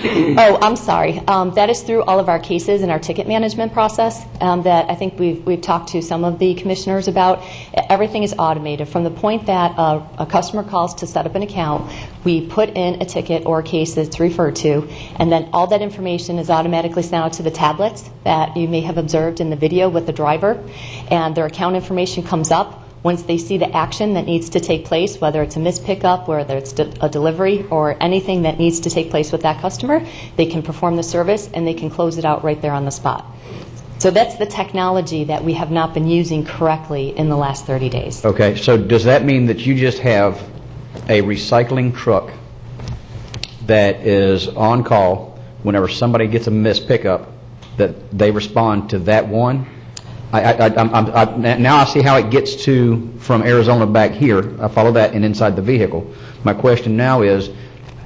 Oh, I'm sorry. That is through all of our cases and our ticket management process that I think we've talked to some of the commissioners about. Everything is automated. From the point that a customer calls to set up an account, we put in a ticket or a case that's referred to, and then all that information is automatically sent out to the tablets that you may have observed in the video with the driver, and their account information comes up. Once they see the action that needs to take place, whether it's a missed pickup, whether it's a delivery, or anything that needs to take place with that customer, they can perform the service and they can close it out right there on the spot. So that's the technology that we have not been using correctly in the last 30 days. Okay, so does that mean that you just have a recycling truck that is on call whenever somebody gets a missed pickup, that they respond to that one? Now I see how it gets to from Arizona back here. I follow that and inside the vehicle. My question now is,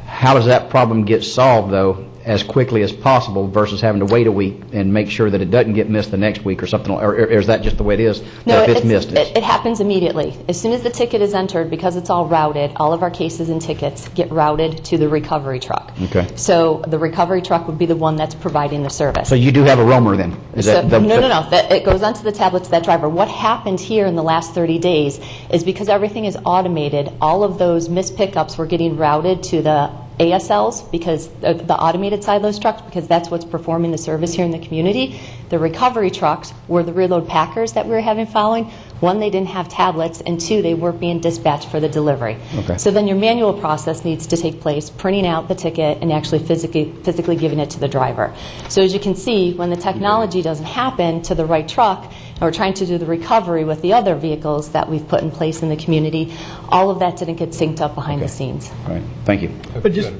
how does that problem get solved, though, as quickly as possible versus having to wait a week and make sure that it doesn't get missed the next week or something? Or is that just the way it is? No, if it's missed, it happens immediately. As soon as the ticket is entered, because it's all routed, all of our cases and tickets get routed to the recovery truck. Okay. So the recovery truck would be the one that's providing the service. So you do have a roamer then? No. It goes onto the tablet to that driver. What happened here in the last 30 days is because everything is automated, all of those missed pickups were getting routed to the ASLs, because the automated side of those trucks, because that's what's performing the service here in the community. The recovery trucks were the rear load packers that we were having following. One, they didn't have tablets, and two, they weren't being dispatched for the delivery. Okay. So then your manual process needs to take place, printing out the ticket and actually physically giving it to the driver. So as you can see, when the technology doesn't happen to the right truck, and we're trying to do the recovery with the other vehicles that we've put in place in the community, all of that didn't get synced up behind the scenes. All right. Thank you. But just,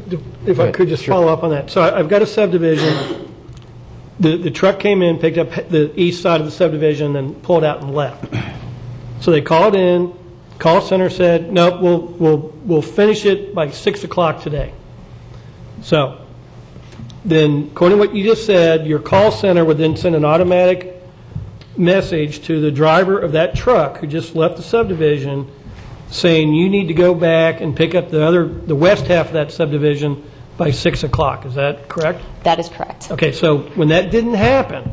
if I could just follow up on that. So I've got a subdivision. The truck came in, picked up the east side of the subdivision, then pulled out and left. So they called in. Call center said, nope, we'll finish it by 6 o'clock today. So then, according to what you just said, your call center would then send an automatic message to the driver of that truck who just left the subdivision saying you need to go back and pick up the west half of that subdivision by 6 o'clock. Is that correct? That is correct. Okay, so when that didn't happen,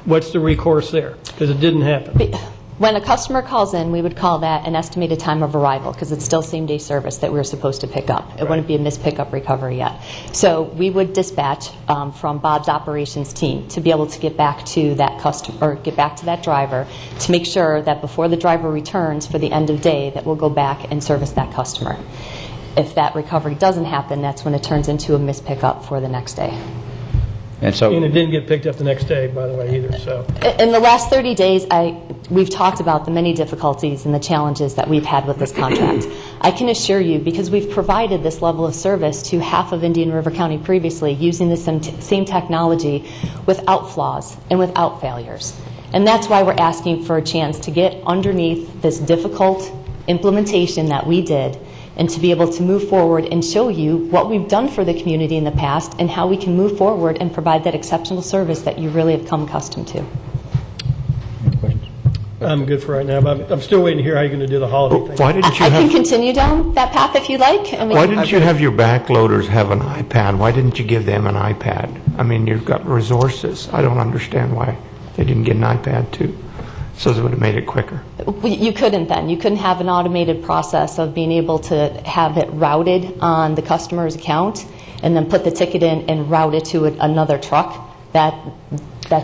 what's the recourse there? Because it didn't happen. When a customer calls in, we would call that an estimated time of arrival, because it's still same-day service that we're supposed to pick up. It wouldn't be a missed pickup recovery yet. So we would dispatch from Bob's operations team to be able to get back to that customer, or get back to that driver, to make sure that before the driver returns for the end of day, that we'll go back and service that customer. If that recovery doesn't happen, that's when it turns into a missed pickup for the next day. And it didn't get picked up the next day, by the way, either. So in the last 30 days, we've talked about the many difficulties and the challenges that we've had with this contract. I can assure you, because we've provided this level of service to half of Indian River County previously using the same technology without flaws and without failures. And that's why we're asking for a chance to get underneath this difficult implementation that we did, and to be able to move forward and show you what we've done for the community in the past and how we can move forward and provide that exceptional service that you really have come accustomed to. I'm good for right now, but I'm still waiting to hear how you're going to do the holiday thing. Why didn't you I can continue down that path if you like. And why didn't you have your backloaders have an iPad? Why didn't you give them an iPad? I mean, you've got resources. I don't understand why they didn't get an iPad too. So it would have made it quicker. You couldn't then. You couldn't have an automated process of being able to have it routed on the customer's account and then put the ticket in and route it to another truck. That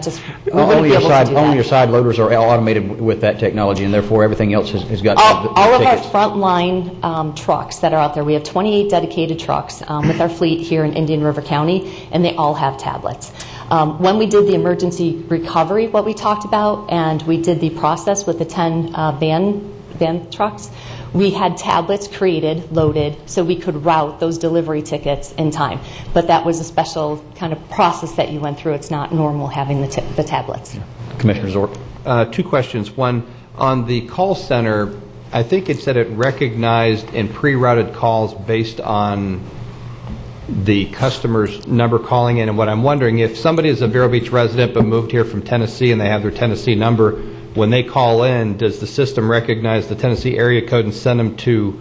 just only your side loaders are automated with that technology, and therefore everything else has got all of our frontline trucks that are out there. We have 28 dedicated trucks with our fleet here in Indian River County, and they all have tablets. When we did the emergency recovery, what we talked about, and we did the process with the 10 van trucks, we had tablets created, loaded, so we could route those delivery tickets in time. But that was a special kind of process that you went through. It's not normal having the tablets. Yeah. Commissioner Zork. Two questions. One, on the call center, I think it said it recognized and pre-routed calls based on the customer's number calling in. And what I'm wondering, if somebody is a Vero Beach resident but moved here from Tennessee and they have their Tennessee number, when they call in, does the system recognize the Tennessee area code and send them to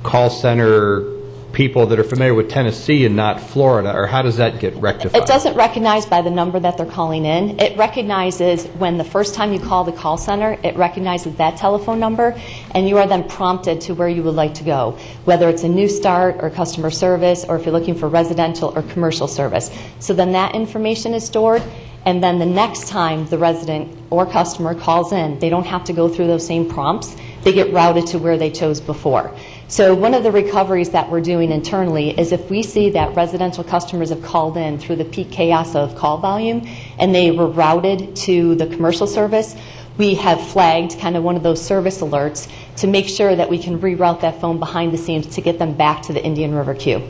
call center people that are familiar with Tennessee and not Florida? Or how does that get rectified? It doesn't recognize by the number that they're calling in. It recognizes when the first time you call the call center, it recognizes that telephone number, and you are then prompted to where you would like to go, whether it's a new start or customer service, or if you're looking for residential or commercial service. So then that information is stored, and then the next time the resident or customer calls in, they don't have to go through those same prompts. They get routed to where they chose before. So one of the recoveries that we're doing internally is if we see that residential customers have called in through the peak chaos of call volume and they were routed to the commercial service, we have flagged kind of one of those service alerts to make sure that we can reroute that phone behind the scenes to get them back to the Indian River queue.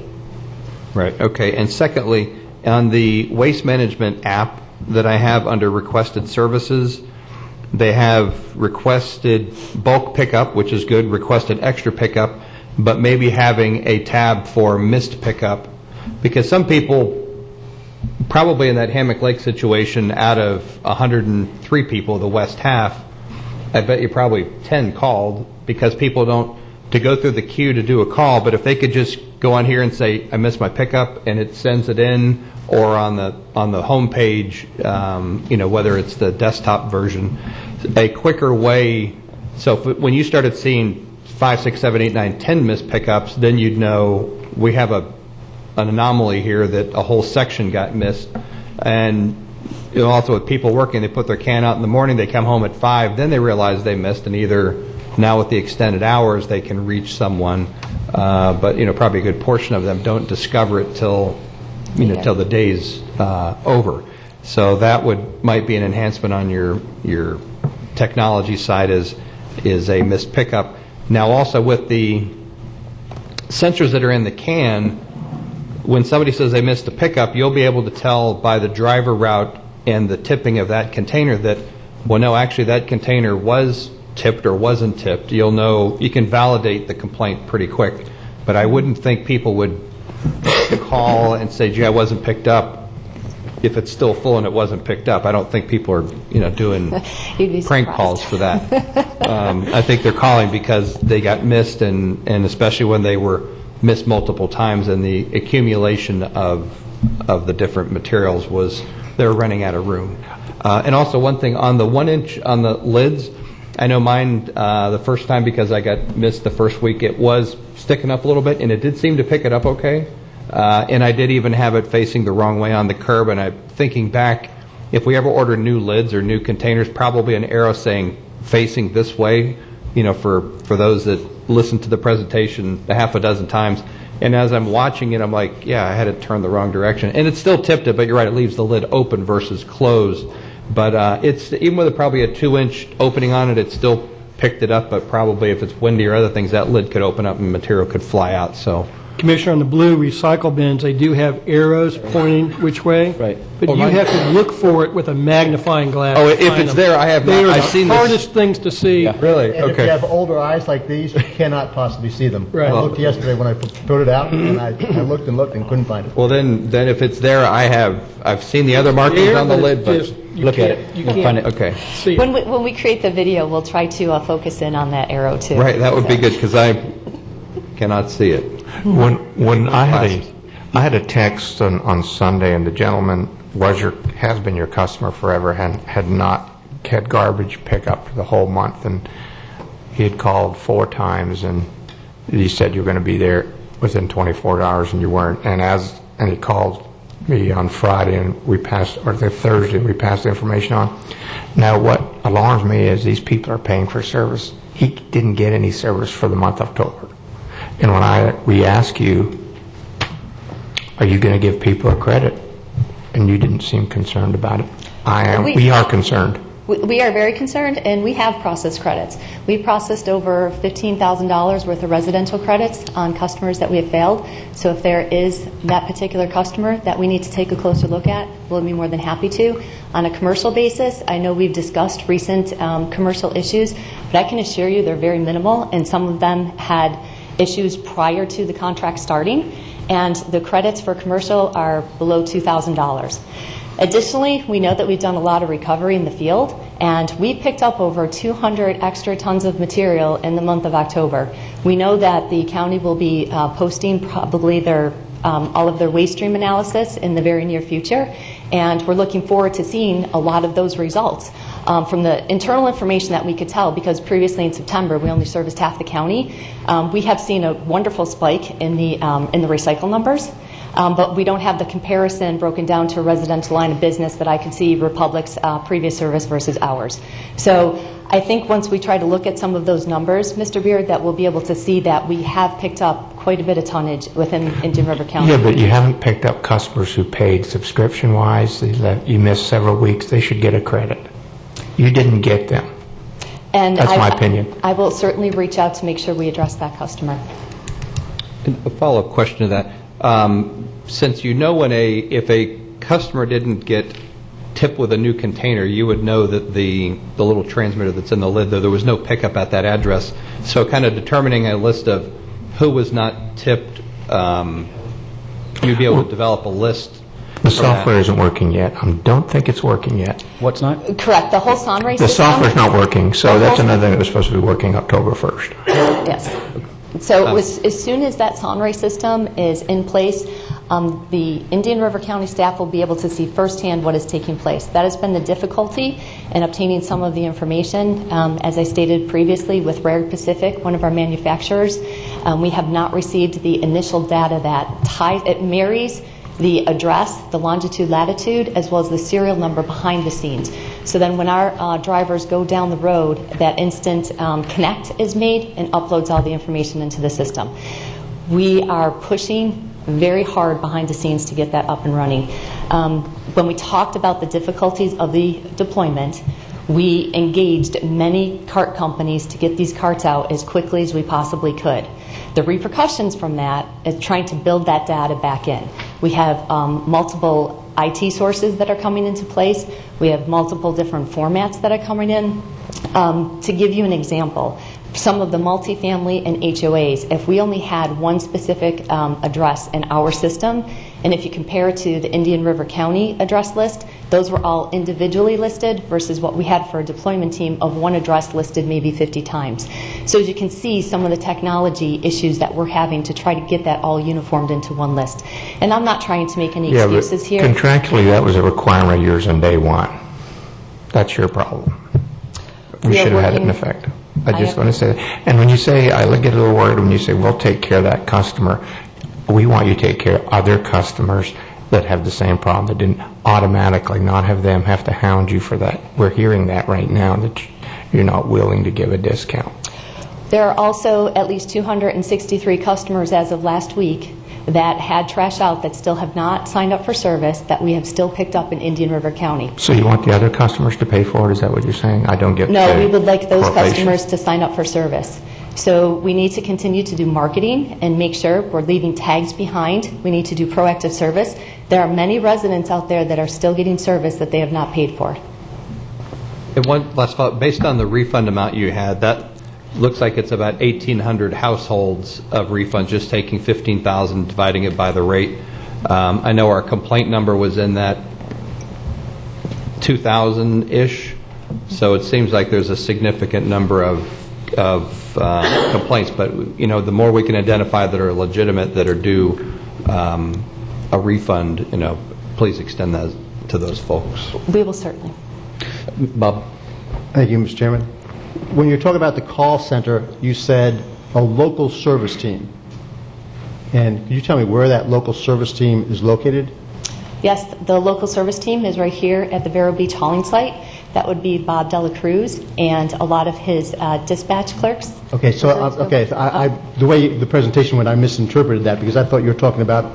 Right, okay. And secondly, on the waste management app that I have under requested services, they have requested bulk pickup, which is good, requested extra pickup, but maybe having a tab for missed pickup. Because some people, probably in that Hammock Lake situation, out of 103 people, the west half, I bet you probably 10 called because people don't, to go through the queue to do a call, but if they could just go on here and say, I missed my pickup, and it sends it in, or on the home page, whether it's the desktop version, a quicker way. So when you started seeing 5, 6, 7, 8, 9, 10 missed pickups, then you'd know we have an anomaly here that a whole section got missed. And also with people working, they put their can out in the morning, they come home at 5, then they realize they missed, and either now with the extended hours they can reach someone, but probably a good portion of them don't discover it till the day's over. So that might be an enhancement on your technology side is a missed pickup. Now also with the sensors that are in the can, when somebody says they missed a pickup, you'll be able to tell by the driver route and the tipping of that container that, well, no, actually that container was tipped or wasn't tipped. You'll know, you can validate the complaint pretty quick. But I wouldn't think people would call and say, gee, I wasn't picked up, if it's still full and it wasn't picked up. I don't think people are, doing prank calls for that. I think they're calling because they got missed, and especially when they were missed multiple times, and the accumulation of the different materials was they were running out of room. And also one thing on the 1-inch on the lids, I know mine the first time, because I got missed the first week, it was sticking up a little bit, and it did seem to pick it up okay. And I did even have it facing the wrong way on the curb, and I'm thinking back, if we ever order new lids or new containers, probably an arrow saying facing this way, for those that listened to the presentation a half a dozen times. And as I'm watching it, I'm like, yeah, I had it turned the wrong direction. And it still tipped it, but you're right, it leaves the lid open versus closed. But it's, even with probably a 2-inch opening on it, it still picked it up, but probably if it's windy or other things, that lid could open up and material could fly out. So, Commissioner, on the blue recycle bins, they do have arrows pointing which way. Right. But you have to look for it with a magnifying glass. Oh, if it's there, I have not. I've seen the hardest things to see. Yeah. Really? And if you have older eyes like these, you cannot possibly see them. Right. I looked yesterday when I put it out, and I looked and looked and couldn't find it. Well, then if it's there, I've seen the other markings on the lid, but look at it. You can't find it. Okay. See when we create the video, we'll try to focus in on that arrow too. Right, that would be good, because I cannot see it. When I had a text on Sunday, and the gentleman has been your customer forever, and had garbage pickup for the whole month, and he had called 4 times, and he said you were going to be there within 24 hours, and you weren't. And he called me on Friday, and Thursday, we passed the information on. Now, what alarms me is these people are paying for service. He didn't get any service for the month of October. And when we ask you, are you going to give people a credit? And you didn't seem concerned about it. I am. We are concerned. We are very concerned, and we have processed credits. We processed over $15,000 worth of residential credits on customers that we have failed. So if there is that particular customer that we need to take a closer look at, we'll be more than happy to. On a commercial basis, I know we've discussed recent commercial issues, but I can assure you they're very minimal, and some of them had issues prior to the contract starting, and the credits for commercial are below $2,000. Additionally, we know that we've done a lot of recovery in the field, and we picked up over 200 extra tons of material in the month of October. We know that the county will be posting probably all of their waste stream analysis in the very near future, and we're looking forward to seeing a lot of those results. From the internal information that we could tell, because previously in September we only serviced half the county, we have seen a wonderful spike in the recycle numbers. But we don't have the comparison broken down to a residential line of business that I can see Republic's previous service versus ours. So I think once we try to look at some of those numbers, Mr. Beard, that we'll be able to see that we have picked up quite a bit of tonnage within Indian River County. Yeah, but you haven't picked up customers who paid subscription-wise. You missed several weeks. They should get a credit. You didn't get them. And that's my opinion. I will certainly reach out to make sure we address that customer. And a follow-up question to that. Since you know if a customer didn't get tipped with a new container, you would know that the little transmitter that's in the lid, there was no pickup at that address. So kind of determining a list of who was not tipped, you'd be able to develop a list. The software isn't working yet. I don't think it's working yet. What's not? Correct. The whole Sonray system. The software's not working, so that's another thing that was supposed to be working October 1st. Yes. So as soon as that Sonray system is in place, the Indian River County staff will be able to see firsthand what is taking place. That has been the difficulty in obtaining some of the information. As I stated previously, with Rare Pacific, one of our manufacturers, we have not received the initial data that it marries the address, the longitude, latitude, as well as the serial number behind the scenes. So then when our drivers go down the road, that instant connect is made and uploads all the information into the system. We are pushing very hard behind the scenes to get that up and running. When we talked about the difficulties of the deployment, we engaged many cart companies to get these carts out as quickly as we possibly could. The repercussions from that is trying to build that data back in. We have multiple IT sources that are coming into place. We have multiple different formats that are coming in. To give you an example, some of the multifamily and HOAs, if we only had one specific address in our system, and if you compare it to the Indian River County address list, those were all individually listed versus what we had for a deployment team of one address listed maybe 50 times. So as you can see, some of the technology issues that we're having to try to get that all uniformed into one list. And I'm not trying to make any excuses here. Contractually, that was a requirement of yours on day one. That's your problem. We should have had it in effect. I just want to say that. And when you say, I get a little worried when you say, we'll take care of that customer, we want you to take care of other customers that have the same problem, that didn't automatically not have them have to hound you for that. We're hearing that right now, that you're not willing to give a discount. There are also at least 263 customers as of last week that had trash out that still have not signed up for service that we have still picked up in Indian River County. So you want the other customers to pay for it? Is that what you're saying? I don't get No, we would like those customers to sign up for service. So we need to continue to do marketing and make sure we're leaving tags behind. We need to do proactive service. There are many residents out there that are still getting service that they have not paid for. And one last thought, based on the refund amount you had, that looks like it's about 1,800 households of refunds, just taking 15,000, dividing it by the rate. I know our complaint number was in that 2,000-ish, so it seems like there's a significant number of complaints. But you know, the more we can identify that are legitimate, that are due a refund, you know, please extend that to those folks. We will certainly. Bob. Thank you, Mr. Chairman. When you're talking about the call center, you said a local service team. And could you tell me where that local service team is located? Yes, the local service team is right here at the Vero Beach hauling site. That would be Bob Dela Cruz and a lot of his dispatch clerks. Okay, so the way the presentation went, I misinterpreted that because I thought you were talking about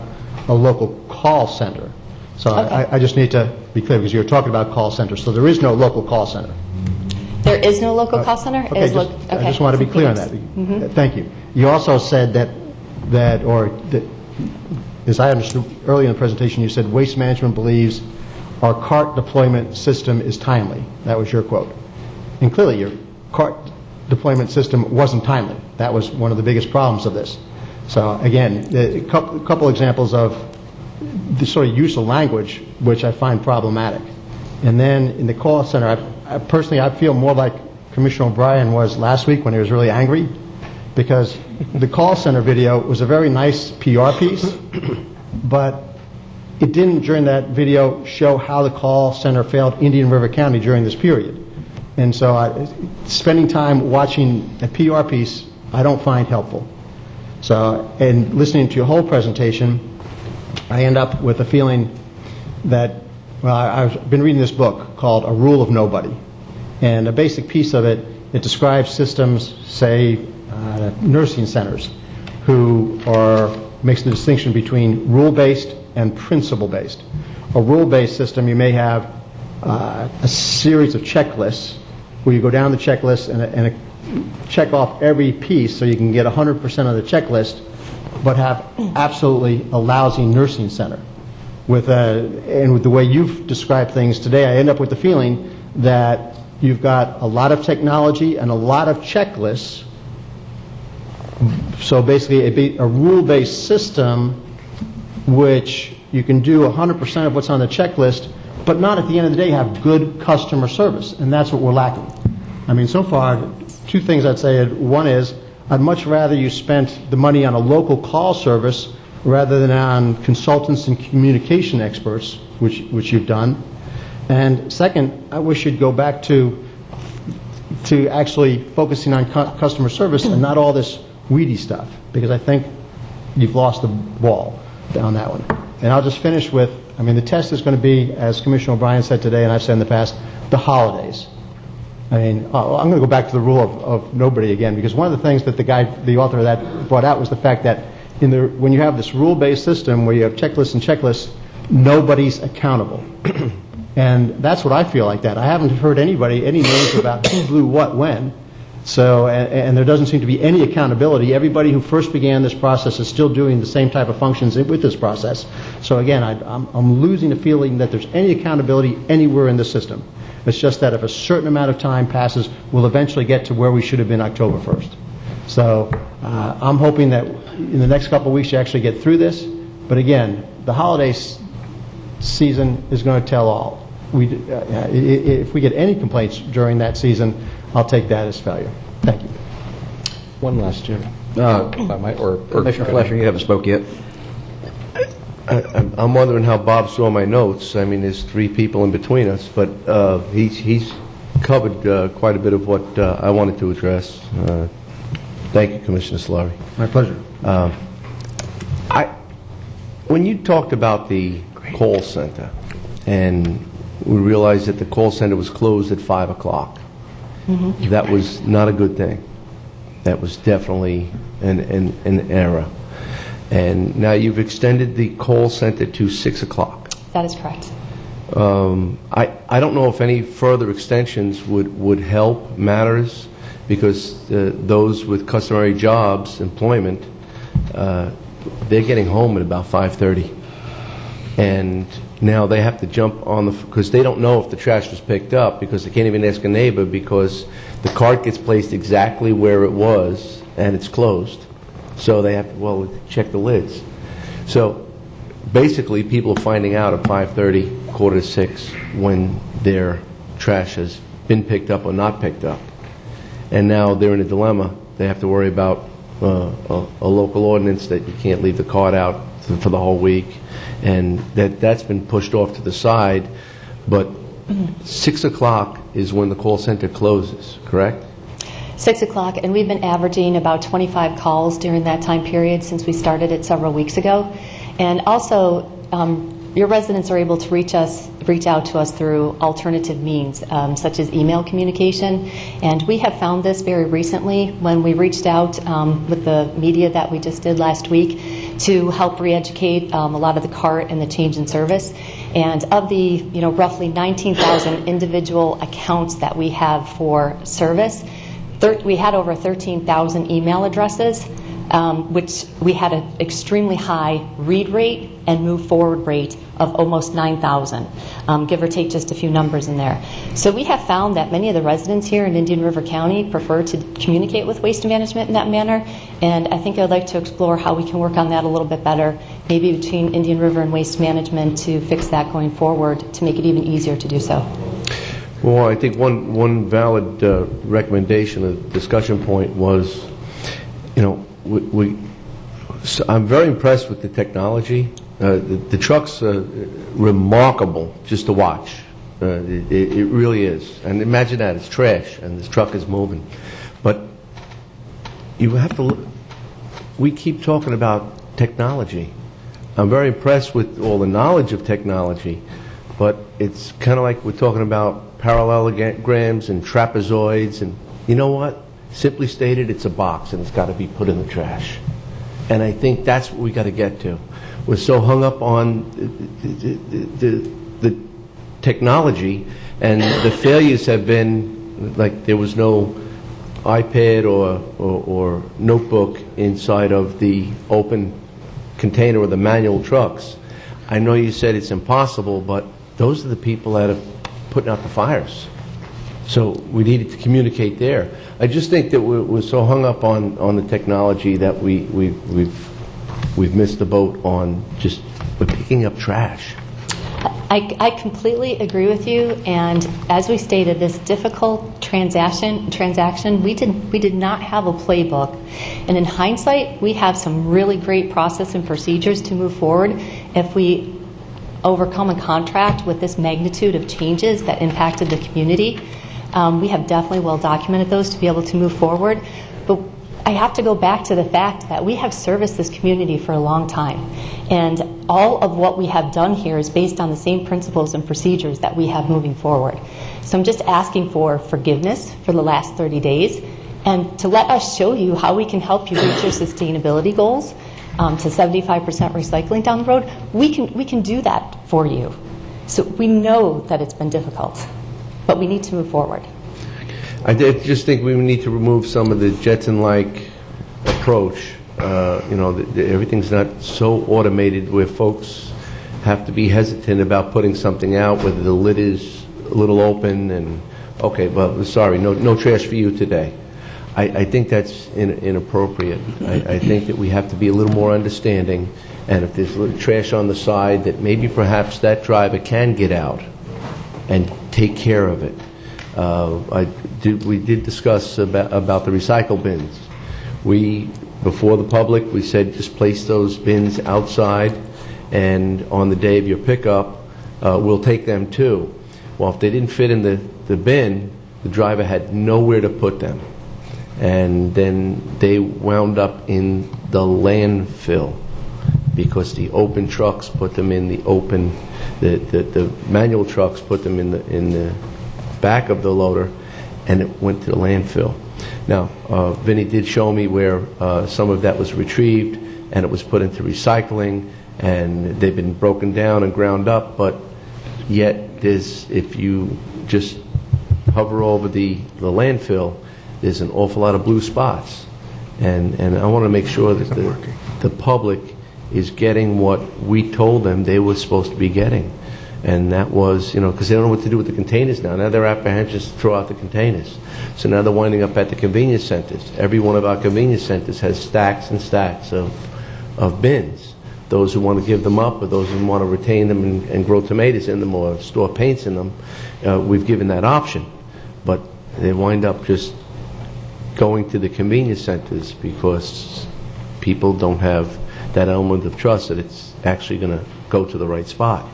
a local call center. So okay. I just need to be clear because you were talking about call center. So there is no local call center. There is no local call center? Okay, I just want to be clear on that. Mm-hmm. Thank you. You also said that as I understood earlier in the presentation, you said Waste Management believes our cart deployment system is timely. That was your quote. And clearly your cart deployment system wasn't timely. That was one of the biggest problems of this. So again, a couple examples of the sort of use of language which I find problematic. And then in the call center, I feel more like Commissioner O'Brien was last week when he was really angry, because the call center video was a very nice PR piece, but it didn't during that video show how the call center failed Indian River County during this period. And so spending time watching a PR piece I don't find helpful. So, and listening to your whole presentation, I end up with a feeling that, well, I've been reading this book called A Rule of Nobody. And a basic piece of it, it describes systems, say, nursing centers, who makes the distinction between rule-based and principle-based. A rule-based system, you may have a series of checklists where you go down the checklist and check off every piece so you can get 100% of the checklist but have absolutely a lousy nursing center. And with the way you've described things today, I end up with the feeling that you've got a lot of technology and a lot of checklists. So basically a rule-based system which you can do 100% of what's on the checklist, but not at the end of the day have good customer service, and that's what we're lacking. I mean, so far, two things I'd say. One is, I'd much rather you spent the money on a local call service rather than on consultants and communication experts, which you've done. And second, I wish you'd go back to actually focusing on customer service and not all this weedy stuff, because I think you've lost the ball on that one. And I'll just finish with, I mean, the test is going to be, as Commissioner O'Brien said today, and I've said in the past, the holidays. I mean, I'm going to go back to the rule of nobody again, because one of the things that the author of that brought out was the fact that when you have this rule-based system where you have checklists, nobody's accountable. And that's what I feel like that. I haven't heard any names about who blew what when. So, and there doesn't seem to be any accountability. Everybody who first began this process is still doing the same type of functions with this process. So again, I'm losing the feeling that there's any accountability anywhere in the system. It's just that if a certain amount of time passes, we'll eventually get to where we should have been October 1st. So I'm hoping that in the next couple of weeks you actually get through this. But again, the holiday season is going to tell all. If we get any complaints during that season, I'll take that as failure. Thank you. One last, Jim. Commissioner Fletcher, you haven't spoke yet. I'm wondering how Bob saw my notes. I mean, there's three people in between us, but he's covered quite a bit of what I wanted to address. Thank you, Commissioner Solari. My pleasure. When you talked about the call center, and we realized that the call center was closed at 5 o'clock, that was not a good thing. That was definitely an error. And now you've extended the call center to 6 o'clock. That is correct. I don't know if any further extensions would help matters, because those with customary jobs, employment, they're getting home at about 5:30. And now they have to jump on because they don't know if the trash was picked up, because they can't even ask a neighbor, because the cart gets placed exactly where it was and it's closed. So they have to, check the lids. So basically people are finding out at 5:30, 5:45 when their trash has been picked up or not picked up. And now they're in a dilemma. They have to worry about a local ordinance that you can't leave the cart out for the whole week. And that's been pushed off to the side. But 6 o'clock is when the call center closes, correct? 6 o'clock, and we've been averaging about 25 calls during that time period since we started it several weeks ago. And also, your residents are able to reach out to us through alternative means, such as email communication. And we have found this very recently when we reached out with the media that we just did last week to help re-educate a lot of the cart and the change in service. And of the roughly 19,000 individual accounts that we have for service, we had over 13,000 email addresses, which we had an extremely high read rate and move forward rate of almost 9,000, give or take just a few numbers in there. So we have found that many of the residents here in Indian River County prefer to communicate with Waste Management in that manner, and I think I'd like to explore how we can work on that a little bit better, maybe between Indian River and Waste Management, to fix that going forward, to make it even easier to do so. Well, I think one valid recommendation, a discussion point was, I'm very impressed with the technology. The truck's remarkable just to watch. It really is. And imagine that, it's trash, and this truck is moving. But you have to look. We keep talking about technology. I'm very impressed with all the knowledge of technology, but it's kind of like we're talking about parallelograms and trapezoids, and you know what? Simply stated, it's a box, and it's got to be put in the trash. And I think that's what we got to get to. We're so hung up on the technology, and the failures have been like there was no iPad or notebook inside of the open container of the manual trucks. I know you said it's impossible, but those are the people that are putting out the fires. So we needed to communicate there. I just think that we're so hung up on the technology that we've missed the boat on just picking up trash. I completely agree with you, and as we stated, this difficult transaction, we did not have a playbook, and in hindsight, we have some really great process and procedures to move forward. If we overcome a contract with this magnitude of changes that impacted the community, we have definitely well documented those to be able to move forward. But I have to go back to the fact that we have serviced this community for a long time, and all of what we have done here is based on the same principles and procedures that we have moving forward. So I'm just asking for forgiveness for the last 30 days and to let us show you how we can help you reach your sustainability goals to 75% recycling down the road. We can do that for you. So we know that it's been difficult, but we need to move forward. I just think we need to remove some of the Jetson-like approach. Everything's not so automated where folks have to be hesitant about putting something out, whether the lid is a little open and, okay, well, sorry, no trash for you today. I think that's inappropriate. I think that we have to be a little more understanding, and if there's a little trash on the side, that maybe perhaps that driver can get out and take care of it. We did discuss about the recycle bins. Before the public, we said just place those bins outside, and on the day of your pickup, we'll take them too. Well, if they didn't fit in the bin, the driver had nowhere to put them. And then they wound up in the landfill because the open trucks put them in the open, the manual trucks put them in the back of the loader, and it went to the landfill. Now, Vinny did show me where some of that was retrieved and it was put into recycling, and they've been broken down and ground up, but yet if you just hover over the landfill, there's an awful lot of blue spots. And I want to make sure that the public is getting what we told them they were supposed to be getting. And that was, because they don't know what to do with the containers now. Now they're apprehensive to throw out the containers. So now they're winding up at the convenience centers. Every one of our convenience centers has stacks and stacks of bins. Those who want to give them up, or those who want to retain them and grow tomatoes in them or store paints in them, we've given that option. But they wind up just going to the convenience centers because people don't have that element of trust that it's actually going to go to the right spot.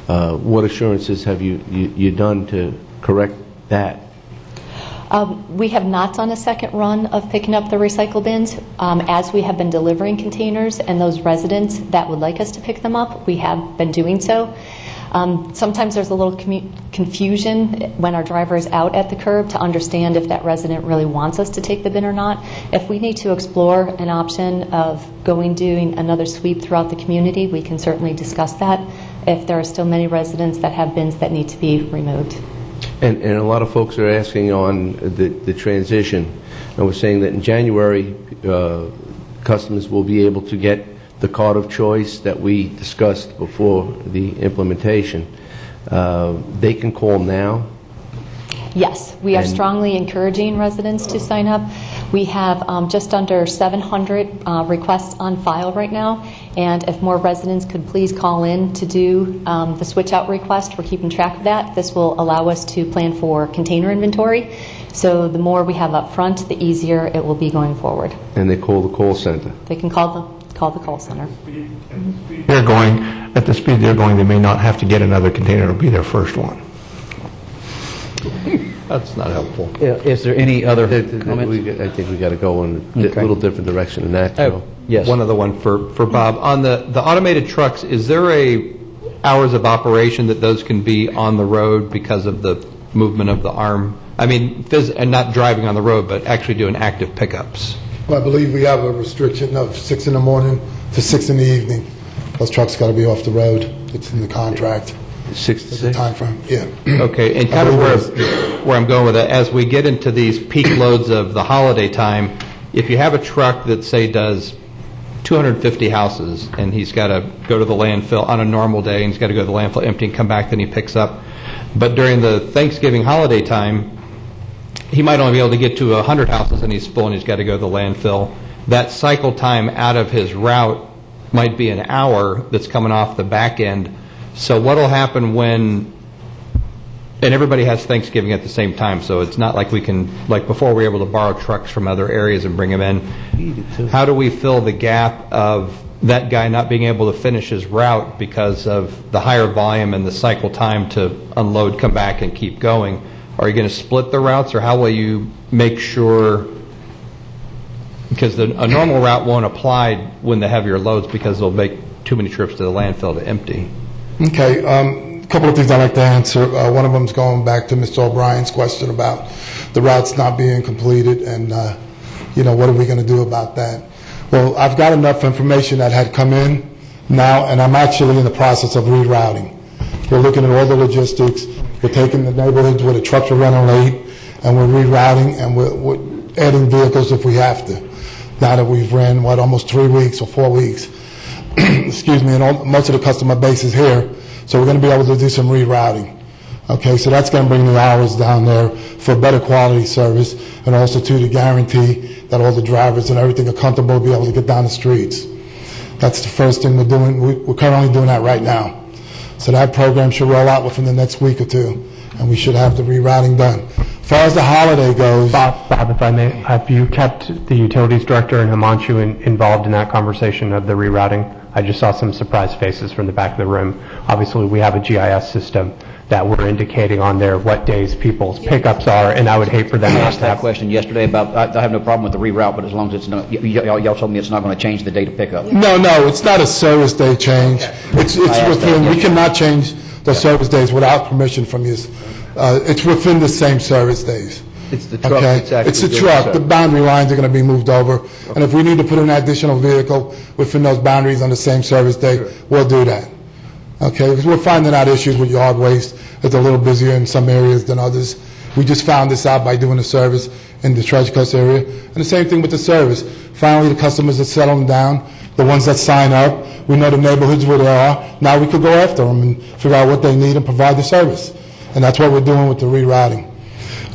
What assurances have you done to correct that? We have not done a second run of picking up the recycle bins. As we have been delivering containers, and those residents that would like us to pick them up, we have been doing so. Sometimes there's a little confusion when our driver is out at the curb to understand if that resident really wants us to take the bin or not. If we need to explore an option of doing another sweep throughout the community, we can certainly discuss that if there are still many residents that have bins that need to be removed. And a lot of folks are asking on the transition. And we're saying that in January, customers will be able to get the card of choice that we discussed before the implementation. They can call now. Yes, we are strongly encouraging residents to sign up. We have just under 700 requests on file right now, and if more residents could please call in to do the switch out request, we're keeping track of that. This will allow us to plan for container inventory, so the more we have up front, the easier it will be going forward. And they call the call center. They can call the call center. They're going, at the speed they're going, they may not have to get another container. It'll be their first one. That's not helpful. Is there any other comments? I think we got to go in a little different direction than that. Yes. One other one for Bob. On the automated trucks, is there a hours of operation that those can be on the road because of the movement of the arm? I mean, and not driving on the road, but actually doing active pickups. Well, I believe we have a restriction of 6 in the morning to 6 in the evening. Those trucks got to be off the road. It's in the contract. 6 to the 6? time frame. Yeah. Okay, and kind of where I'm going with it, as we get into these peak loads of the holiday time, if you have a truck that, say, does 250 houses, and he's got to go to the landfill on a normal day, and he's got to go to the landfill empty and come back, then he picks up. But during the Thanksgiving holiday time, he might only be able to get to 100 houses, and he's full, and he's got to go to the landfill. That cycle time out of his route might be an hour that's coming off the back end. So what will happen when, and everybody has Thanksgiving at the same time, so it's not like we can, like before we were able to borrow trucks from other areas and bring them in. How do we fill the gap of that guy not being able to finish his route because of the higher volume and the cycle time to unload, come back, and keep going? Are you going to split the routes, or how will you make sure, because a normal route won't apply when the heavier loads because they'll make too many trips to the landfill to empty? Okay, a couple of things I'd like to answer. One of them is going back to Mr. O'Brien's question about the routes not being completed, and what are we going to do about that? Well, I've got enough information that had come in now, and I'm actually in the process of rerouting. We're looking at all the logistics. We're taking the neighborhoods where the trucks are running late, and we're rerouting, and we're adding vehicles if we have to. Now that we've ran, almost 3 weeks or 4 weeks, excuse me, and most of the customer base is here, so we're going to be able to do some rerouting. Okay, so that's going to bring the hours down there for better quality service, and also to guarantee that all the drivers and everything are comfortable to be able to get down the streets. That's the first thing we're doing. We're currently doing that right now. So that program should roll out within the next week or two, and we should have the rerouting done. As far as the holiday goes... Bob, if I may, have you kept the utilities director and Himanshu involved in that conversation of the rerouting? I just saw some surprised faces from the back of the room. Obviously, we have a GIS system that we're indicating on there what days people's pickups are, and I would hate for them I not asked to that have... question yesterday about, I have no problem with the reroute, but as long as it's not, y'all told me it's not going to change the date of pickup. No, it's not a service day change. It's within, we cannot change the service days without permission from you. It's within the same service days. It's the truck that's actually It's the doing truck. so. The boundary lines are going to be moved over. And if we need to put an additional vehicle within those boundaries on the same service day, we'll do that. Okay, because we're finding out issues with yard waste. It's a little busier in some areas than others. We just found this out by doing the service in the Treasure Coast area. And the same thing with the service. Finally, the customers are settling down. The ones that sign up, we know the neighborhoods where they are. Now we could go after them and figure out what they need and provide the service. And that's what we're doing with the rerouting.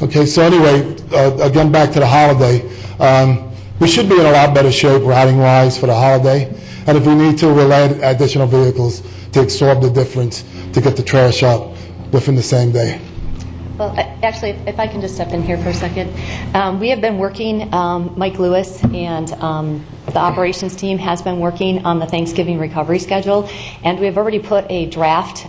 Okay, so anyway, again, back to the holiday. We should be in a lot better shape routing-wise for the holiday. And if we need to, we'll add additional vehicles to absorb the difference to get the trash up within the same day. Well, actually, if I can just step in here for a second. We have been working, Mike Lewis and the operations team has been working on the Thanksgiving recovery schedule, and we have already put a draft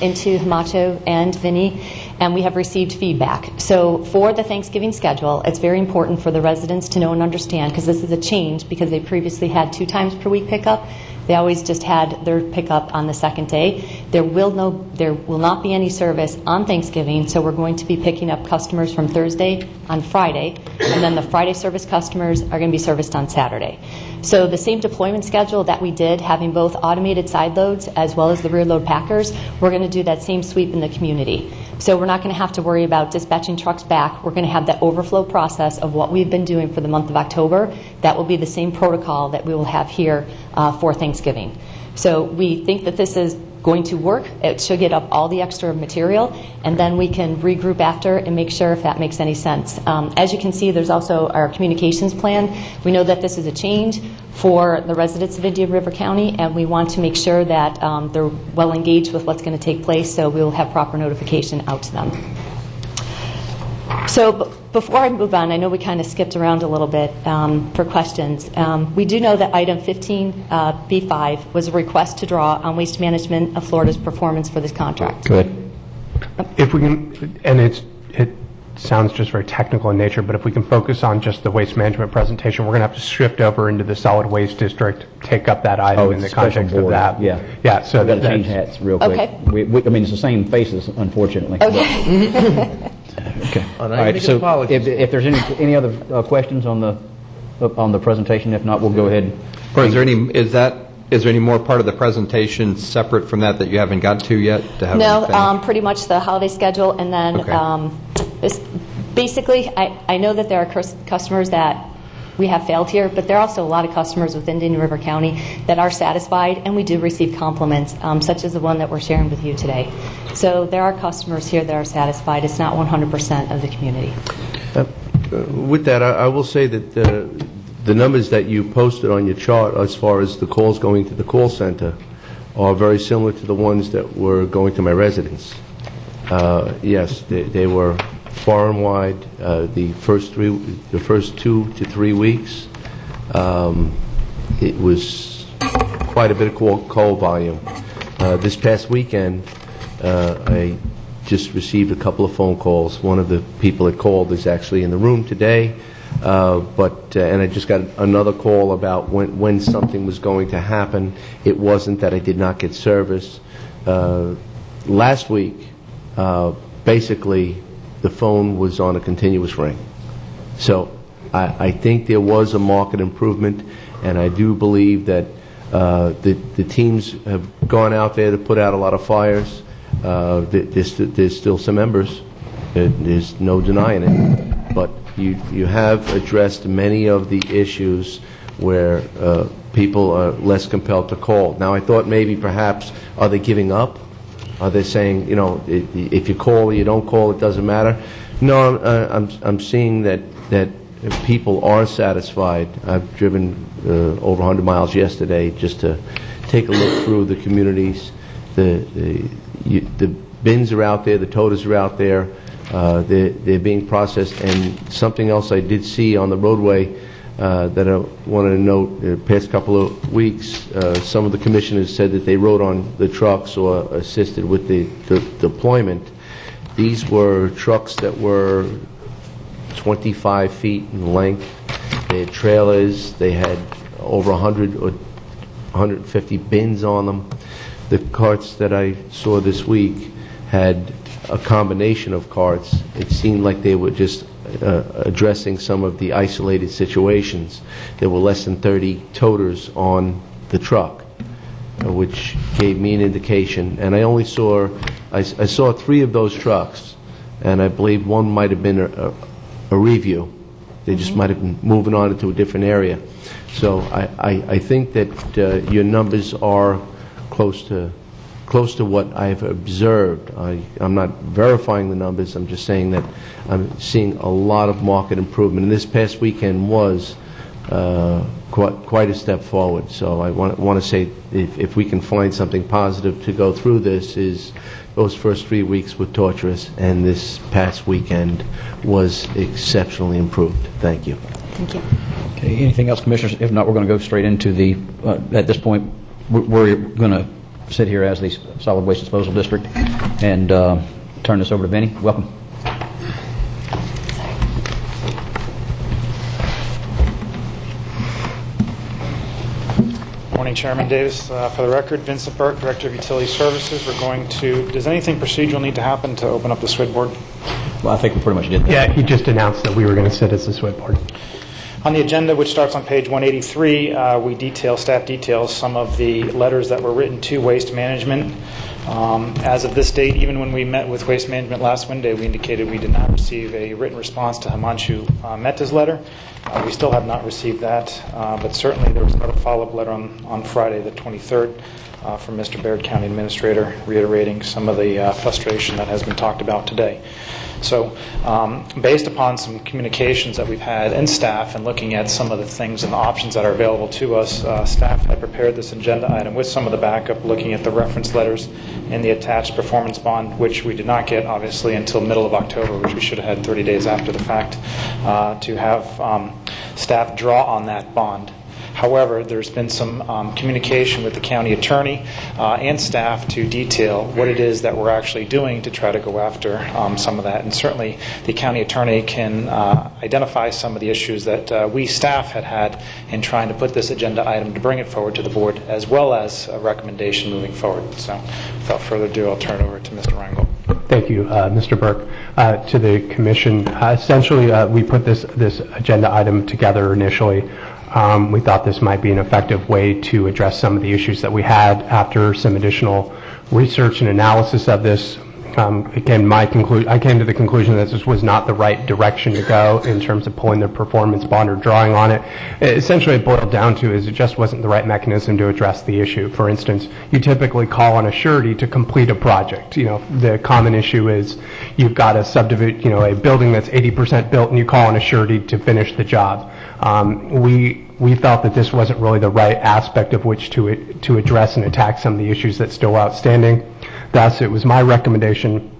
into Hamacho and Vinny, and we have received feedback. So for the Thanksgiving schedule, it's very important for the residents to know and understand, because this is a change, because they previously had 2 times per week pickup. They always just had their pickup on the second day. There will not be any service on Thanksgiving, so we're going to be picking up customers from Thursday on Friday, and then the Friday service customers are going to be serviced on Saturday. So the same deployment schedule that we did, having both automated side loads as well as the rear load packers, we're going to do that same sweep in the community. So we're not going to have to worry about dispatching trucks back. We're going to have that overflow process of what we've been doing for the month of October. That will be the same protocol that we will have here for Thanksgiving. So we think that this is going to work. It should get up all the extra material, and then we can regroup after and make sure if that makes any sense. As you can see, there's also our communications plan. We know that this is a change for the residents of Indian River County, and we want to make sure that they're well engaged with what's going to take place, so we will have proper notification out to them. So before I move on, I know we kind of skipped around a little bit for questions. We do know that item 15B5 was a request to draw on Waste Management of Florida's performance for this contract. Good. If we can, and it sounds just very technical in nature, but if we can focus on just the waste management presentation, we're going to have to shift over into the solid waste district, take up that item in the context of that. Yeah. So I've got to change hats real quick. Okay. I mean, it's the same faces, unfortunately. Okay. Okay. All right. So if there's any other questions on the presentation, if not, we'll go ahead. Or is there any? Is that Is there any more part of the presentation separate from that you haven't got to yet? No, pretty much the holiday schedule, and then basically, I know that there are customers that we have failed here, but there are also a lot of customers within Indian River County that are satisfied, and we do receive compliments, such as the one that we're sharing with you today. So there are customers here that are satisfied. It's not 100% of the community. With that, I will say that the numbers that you posted on your chart as far as the calls going to the call center are very similar to the ones that were going to my residence. Yes, they were far and wide. The first 2 to 3 weeks, it was quite a bit of call volume. This past weekend, I just received a couple of phone calls. One of the people that called is actually in the room today, and I just got another call about when something was going to happen. It wasn't that I did not get service. Last week, basically, the phone was on a continuous ring. So I think there was a market improvement, and I do believe that the teams have gone out there to put out a lot of fires. There's still some embers. There's no denying it. But you have addressed many of the issues where people are less compelled to call. Now, I thought maybe perhaps, are they giving up? Are they saying, if you call or you don't call, it doesn't matter? No, I'm seeing that people are satisfied. I've driven over 100 miles yesterday just to take a look through the communities. The bins are out there, the toters are out there. They're being processed. And something else I did see on the roadway that I wanted to note, the past couple of weeks, some of the commissioners said that they rode on the trucks or assisted with the deployment. These were trucks that were 25 feet in length. They had trailers. They had over 100 or 150 bins on them. The carts that I saw this week had a combination of carts. It seemed like they were just addressing some of the isolated situations. There were less than 30 toters on the truck, which gave me an indication. And I saw 3 of those trucks, and I believe one might have been a review. They just might have been moving on into a different area. So I think that your numbers are close to what I've observed. I'm not verifying the numbers. I'm just saying that I'm seeing a lot of market improvement. And this past weekend was quite a step forward. So I want to say if we can find something positive to go through this, is those first 3 weeks were torturous, and this past weekend was exceptionally improved. Thank you. Thank you. Okay. Anything else, Commissioners? If not, we're going to go straight into the, at this point, we're going to sit here as the Solid Waste Disposal District and turn this over to Benny. Welcome. Morning, Chairman Davis. For the record, Vincent Burke, Director of Utility Services. We're going to, does anything procedural need to happen to open up the switchboard? Well, I think we pretty much did that. Yeah, he just announced that we were going to sit as the switchboard. On the agenda, which starts on page 183, staff details some of the letters that were written to Waste Management. As of this date, even when we met with Waste Management last Monday, we indicated we did not receive a written response to Himanshu Mehta's letter. We still have not received that, but certainly there was another follow-up letter on Friday, the 23rd, from Mr. Baird, County Administrator, reiterating some of the frustration that has been talked about today. So based upon some communications that we've had in staff and looking at some of the things and the options that are available to us, staff had prepared this agenda item with some of the backup, looking at the reference letters and the attached performance bond, which we did not get, obviously, until middle of October, which we should have had 30 days after the fact, to have staff draw on that bond. However, there's been some communication with the county attorney and staff to detail what it is that we're actually doing to try to go after some of that. And certainly the county attorney can identify some of the issues that we staff had in trying to put this agenda item to bring it forward to the board, as well as a recommendation moving forward. So without further ado, I'll turn it over to Mr. Rangel. Thank you, Mr. Burke. To the Commission, essentially we put this agenda item together initially We thought this might be an effective way to address some of the issues that we had. After some additional research and analysis of this, again, I came to the conclusion that this was not the right direction to go in terms of pulling the performance bond or drawing on it. Essentially, it boiled down to is it just wasn't the right mechanism to address the issue. For instance, you typically call on a surety to complete a project. The common issue is you've got a subdivision, a building that's 80% built, and you call on a surety to finish the job. We felt that this wasn't really the right aspect of which to address and attack some of the issues that's still outstanding. Thus, it was my recommendation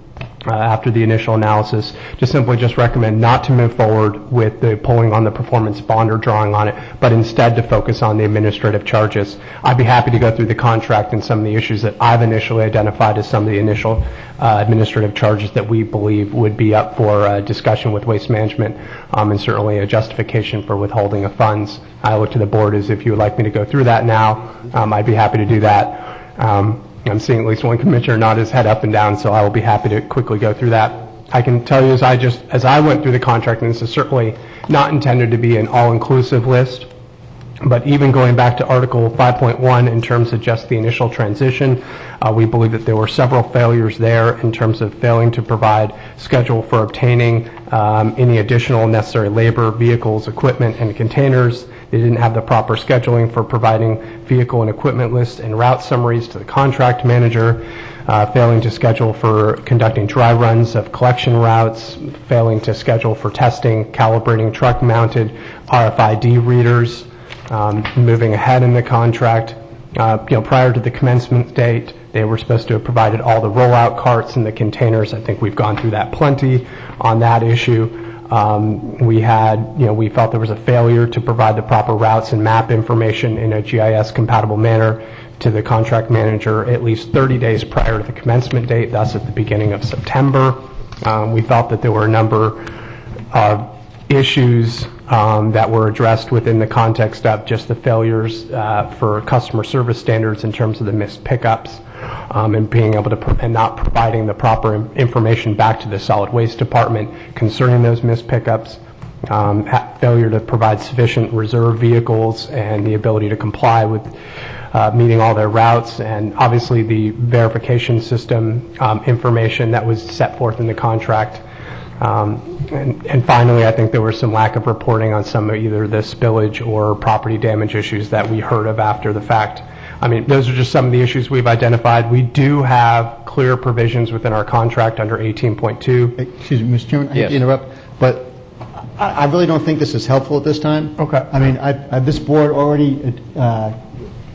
after the initial analysis to simply just recommend not to move forward with the pulling on the performance bond or drawing on it, but instead to focus on the administrative charges. I'd be happy to go through the contract and some of the issues that I've initially identified as some of the initial administrative charges that we believe would be up for discussion with Waste Management, and certainly a justification for withholding of funds. I look to the board as if you would like me to go through that now. I'd be happy to do that. I'm seeing at least one commissioner nod his head up and down, so I will be happy to quickly go through that. I can tell you as I went through the contract, and this is certainly not intended to be an all-inclusive list, but even going back to Article 5.1 in terms of just the initial transition, we believe that there were several failures there in terms of failing to provide schedule for obtaining any additional necessary labor, vehicles, equipment, and containers. They didn't have the proper scheduling for providing vehicle and equipment lists and route summaries to the contract manager, failing to schedule for conducting dry runs of collection routes, failing to schedule for testing, calibrating truck-mounted RFID readers, moving ahead in the contract. Prior to the commencement date, they were supposed to have provided all the rollout carts and the containers. I think we've gone through that plenty on that issue. We felt there was a failure to provide the proper routes and map information in a GIS compatible manner to the contract manager at least 30 days prior to the commencement date, thus at the beginning of September. We felt that there were a number of issues that were addressed within the context of just the failures for customer service standards in terms of the missed pickups, and being able to and not providing the proper information back to the solid waste department concerning those missed pickups, failure to provide sufficient reserve vehicles and the ability to comply with meeting all their routes, and obviously the verification system information that was set forth in the contract. And finally, I think there was some lack of reporting on some of either the spillage or property damage issues that we heard of after the fact. I mean, those are just some of the issues we've identified. We do have clear provisions within our contract under 18.2. Excuse me, Mr. Chairman, I hate to interrupt, but I really don't think this is helpful at this time. Okay. I mean, this board already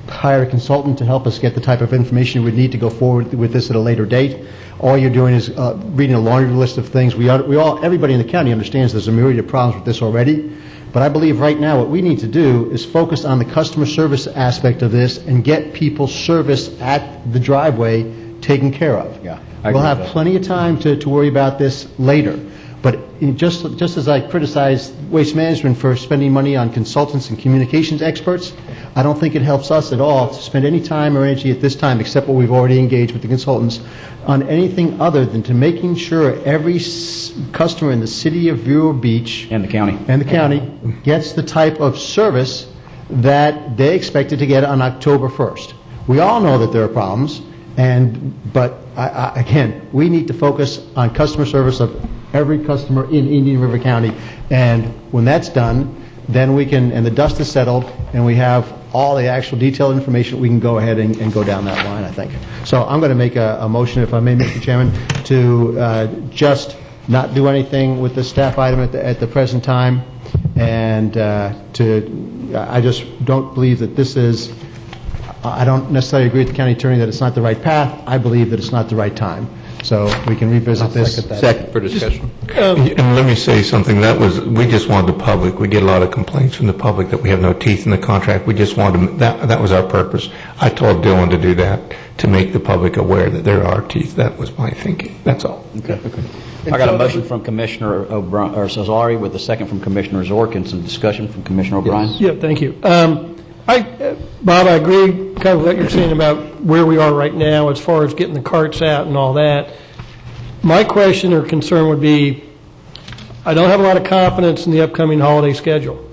hired a consultant to help us get the type of information we need to go forward with this at a later date. All you're doing is reading a laundry list of things. Everybody in the county understands there's a myriad of problems with this already. But I believe right now what we need to do is focus on the customer service aspect of this and get people's service at the driveway taken care of. Yeah, we'll have plenty of time to worry about this later. But just as I criticize Waste Management for spending money on consultants and communications experts, I don't think it helps us at all to spend any time or energy at this time, except what we've already engaged with the consultants, on anything other than to making sure every customer in the city of Vero Beach and the county gets the type of service that they expected to get on October 1st. We all know that there are problems, but again, we need to focus on customer service of every customer in Indian River County, and when that's done, then we can, and the dust is settled, and we have all the actual detailed information, we can go ahead and go down that line, I think. So I'm going to make a motion, if I may, Mr. Chairman, to just not do anything with the staff item at the present time, and I just don't believe that this is, I don't necessarily agree with the county attorney that it's not the right path. I believe that it's not the right time. So we can revisit this. Second for discussion. And let me say something. We just wanted the public. We get a lot of complaints from the public that we have no teeth in the contract. We just wanted that was our purpose. I told Dylan to do that, to make the public aware that there are teeth. That was my thinking. That's all. Okay. I got a motion from Commissioner Cesari with a second from Commissioner Zork and some discussion from Commissioner O'Brien. Yeah, thank you. Bob, I agree kind of what you're saying about where we are right now as far as getting the carts out and all that. My question or concern would be, I don't have a lot of confidence in the upcoming holiday schedule.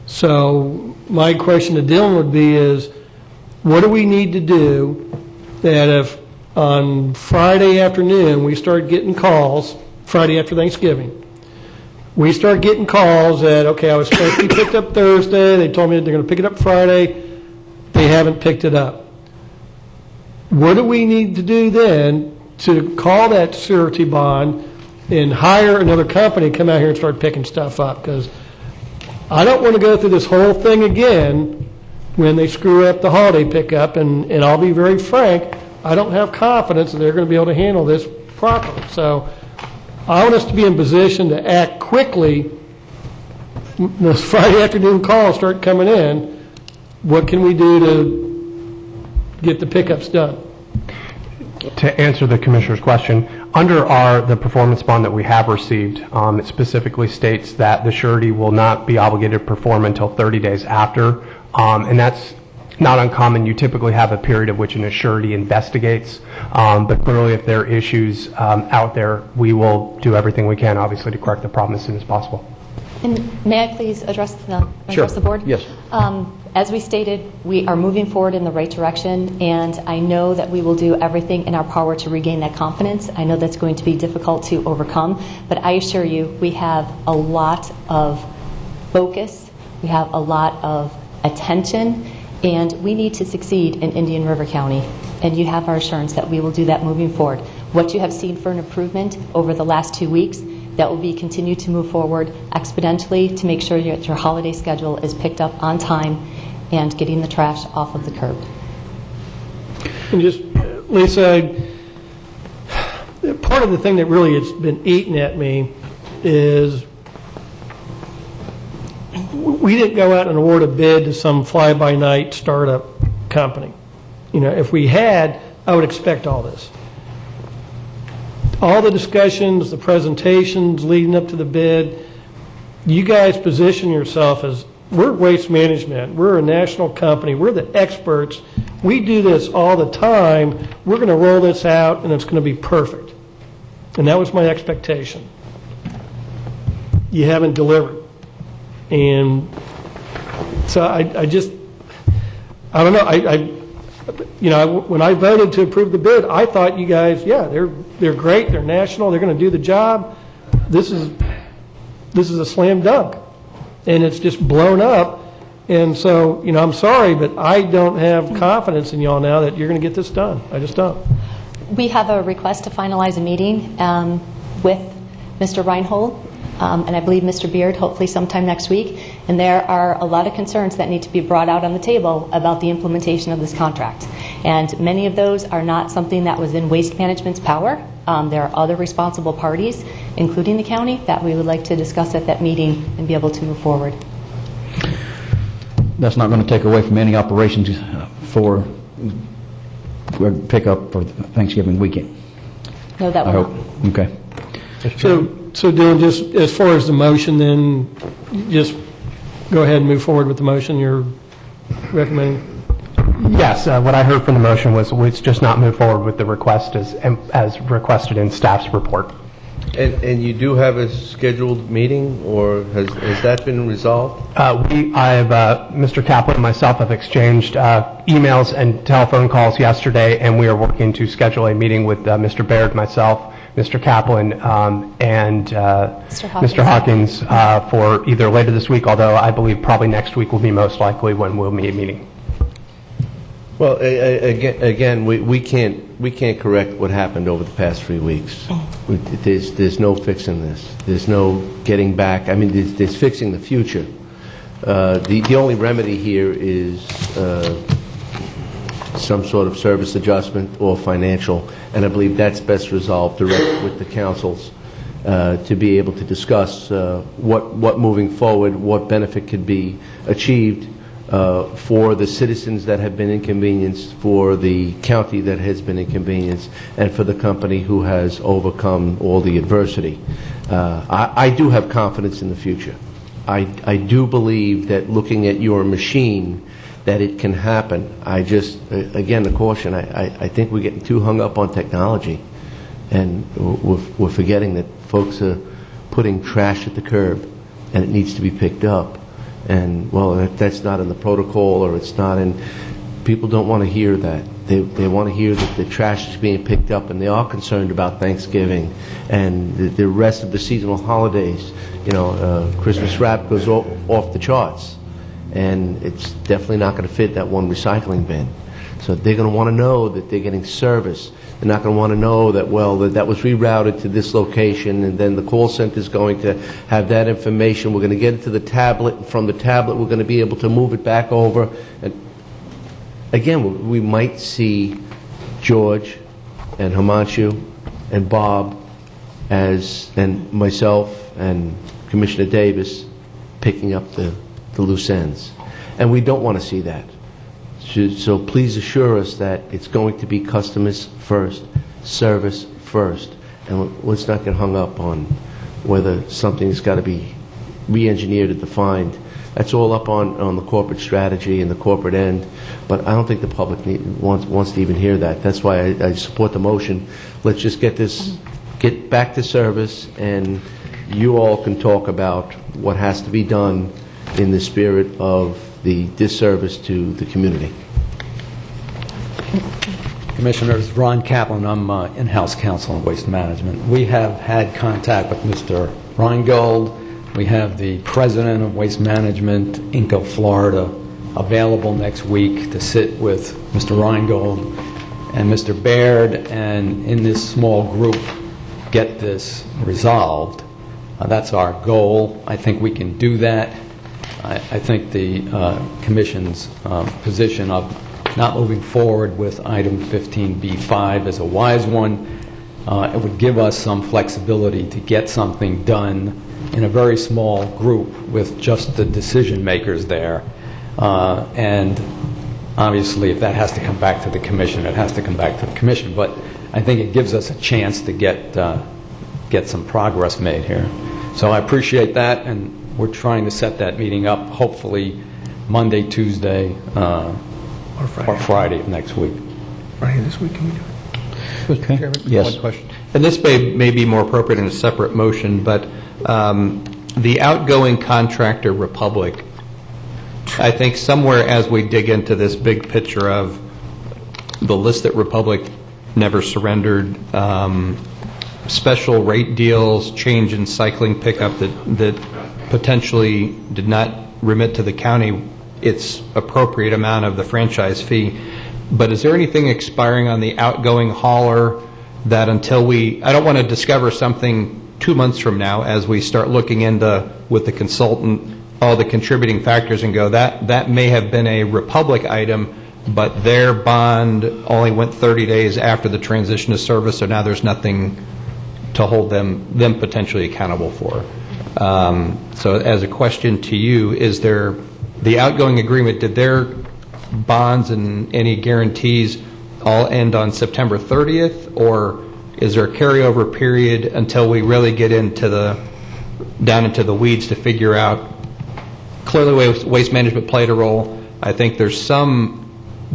So my question to Dylan would be is, what do we need to do that if on Friday afternoon we start getting calls, Friday after Thanksgiving, we start getting calls that, okay, I was supposed to be picked up Thursday, they told me that they're going to pick it up Friday, they haven't picked it up. What do we need to do then to call that surety bond and hire another company to come out here and start picking stuff up? Because I don't want to go through this whole thing again when they screw up the holiday pickup, and I'll be very frank, I don't have confidence that they're going to be able to handle this properly. So I want us to be in position to act quickly. Those Friday afternoon calls start coming in. What can we do to get the pickups done? To answer the Commissioner's question, under the performance bond that we have received, it specifically states that the surety will not be obligated to perform until 30 days after, and that's not uncommon. You typically have a period of which an surety investigates, but clearly if there are issues out there, we will do everything we can, obviously, to correct the problem as soon as possible. And may I please address the board? Yes. As we stated, we are moving forward in the right direction, and I know that we will do everything in our power to regain that confidence. I know that's going to be difficult to overcome, but I assure you we have a lot of focus, we have a lot of attention, and we need to succeed in Indian River County, and you have our assurance that we will do that moving forward. What you have seen for an improvement over the last 2 weeks, that will be continued to move forward exponentially to make sure that your holiday schedule is picked up on time and getting the trash off of the curb. And just, Lisa, part of the thing that really has been eating at me is we didn't go out and award a bid to some fly-by-night startup company. You know, if we had, I would expect all this. All the discussions, the presentations leading up to the bid, you guys position yourself as, we're Waste Management, we're a national company, we're the experts, we do this all the time, we're going to roll this out and it's going to be perfect. And that was my expectation. You haven't delivered. And so I don't know, you know, when I voted to approve the bid, I thought you guys, yeah, they're great, they're national, they're going to do the job. This is a slam dunk, and it's just blown up. And so, you know, I'm sorry, but I don't have confidence in y'all now that you're going to get this done. I just don't. We have a request to finalize a meeting with Mr. Reinhold, and I believe Mr. Beard, hopefully sometime next week. And there are a lot of concerns that need to be brought out on the table about the implementation of this contract. And many of those are not something that was in Waste Management's power. There are other responsible parties, including the county, that we would like to discuss at that meeting and be able to move forward. That's not going to take away from any operations for pickup for Thanksgiving weekend. No, that will not. Okay. So Dylan, just as far as the motion, then just go ahead and move forward with the motion you're recommending. Yes, what I heard from the motion was let's just not move forward with the request as requested in staff's report. And you do have a scheduled meeting, or has that been resolved? Mr. Kaplan and myself have exchanged emails and telephone calls yesterday, and we are working to schedule a meeting with Mr. Baird, myself, Mr. Kaplan, and Mr. Hawkins for either later this week, although I believe probably next week will be most likely when we'll be meeting. Well, again, we can't correct what happened over the past 3 weeks. There's no fixing this. There's no getting back. I mean, there's fixing the future. The only remedy here is some sort of service adjustment or financial, and I believe that's best resolved directly with the councils to be able to discuss what moving forward, what benefit could be achieved for the citizens that have been inconvenienced, for the county that has been inconvenienced, and for the company who has overcome all the adversity. I do have confidence in the future. I do believe that looking at your machine, that it can happen. I just, again, the caution, I think we're getting too hung up on technology, and we're forgetting that folks are putting trash at the curb, and it needs to be picked up. And, well, that's not in the protocol, or it's not in... People don't want to hear that. They want to hear that the trash is being picked up, and they are concerned about Thanksgiving and the rest of the seasonal holidays. Christmas wrap goes off the charts, and it's definitely not going to fit that one recycling bin. So they're going to want to know that they're getting service. They're not going to want to know that, well, that was rerouted to this location, and then the call center is going to have that information. We're going to get it to the tablet, and from the tablet we're going to be able to move it back over. And again, we might see George and Himanshu and Bob and myself and Commissioner Davis picking up the loose ends. And we don't want to see that. So please assure us that it's going to be customers first, service first, and let's not get hung up on whether something's got to be re-engineered or defined. That's all up on the corporate strategy and the corporate end, but I don't think the public wants to even hear that. That's why I support the motion. Let's just get back to service, and you all can talk about what has to be done in the spirit of the disservice to the community. Commissioners, Ron Kaplan. I'm in-house counsel in waste management. We have had contact with Mr. Reingold. We have the president of Waste Management, Inc. of Florida, available next week to sit with Mr. Reingold and Mr. Baird, and in this small group get this resolved. That's our goal. I think we can do that. I think the Commission's position of not moving forward with item 15B5 is a wise one. It would give us some flexibility to get something done in a very small group with just the decision makers there. And obviously, if that has to come back to the Commission, it has to come back to the Commission. But I think it gives us a chance to get some progress made here. So I appreciate that, and we're trying to set that meeting up, hopefully Monday, Tuesday, or Friday of next week. Friday this week, can we do it? Okay. Chairman, Yes. one question. And this may be more appropriate in a separate motion, but the outgoing contractor, Republic, I think somewhere as we dig into this big picture of the list that Republic never surrendered, special rate deals, change in cycling pickup that potentially did not remit to the county its appropriate amount of the franchise fee. But is there anything expiring on the outgoing hauler that until I don't want to discover something 2 months from now as we start looking into, with the consultant, all the contributing factors and go, that may have been a Republic item, but their bond only went 30 days after the transition to service, so now there's nothing to hold them potentially accountable for. So as a question to you, is there the outgoing agreement, did their bonds and any guarantees all end on September 30th, or is there a carryover period until we really get down into the weeds to figure out? Clearly, waste management played a role. I think there's some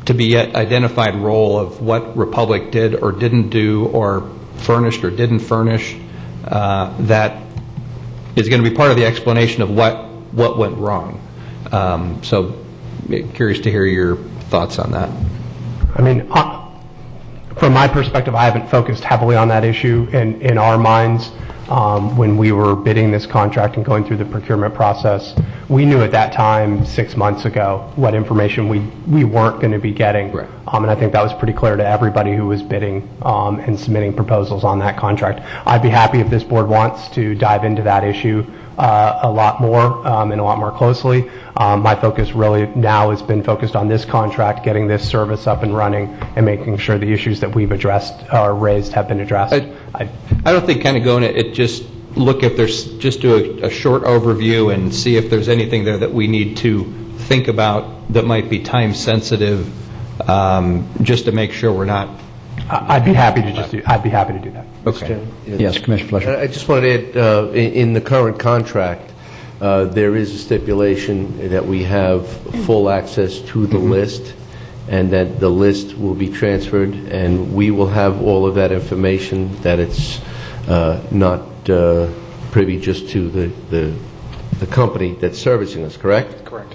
to be yet identified role of what Republic did or didn't do, or furnished or didn't furnish, that is going to be part of the explanation of what went wrong. So curious to hear your thoughts on that. I mean, from my perspective, I haven't focused heavily on that issue in our minds. When we were bidding this contract and going through the procurement process, we knew at that time, 6 months ago, what information we weren't going to be getting. Right. And I think that was pretty clear to everybody who was bidding and submitting proposals on that contract. I'd be happy if this board wants to dive into that issue a lot more and a lot more closely. My focus really now has been focused on this contract, getting this service up and running, and making sure the issues that we've addressed or raised have been addressed. I don't think kind of going it just look if there's just do a short overview and see if there's anything there that we need to think about that might be time sensitive, just to make sure we're not. I'd be happy to do that. Okay. Yes, Commissioner Fletcher. I just wanted to add, in the current contract, there is a stipulation that we have full access to the list, and that the list will be transferred, and we will have all of that information, that it's not privy just to the the company that's servicing us, correct? Correct.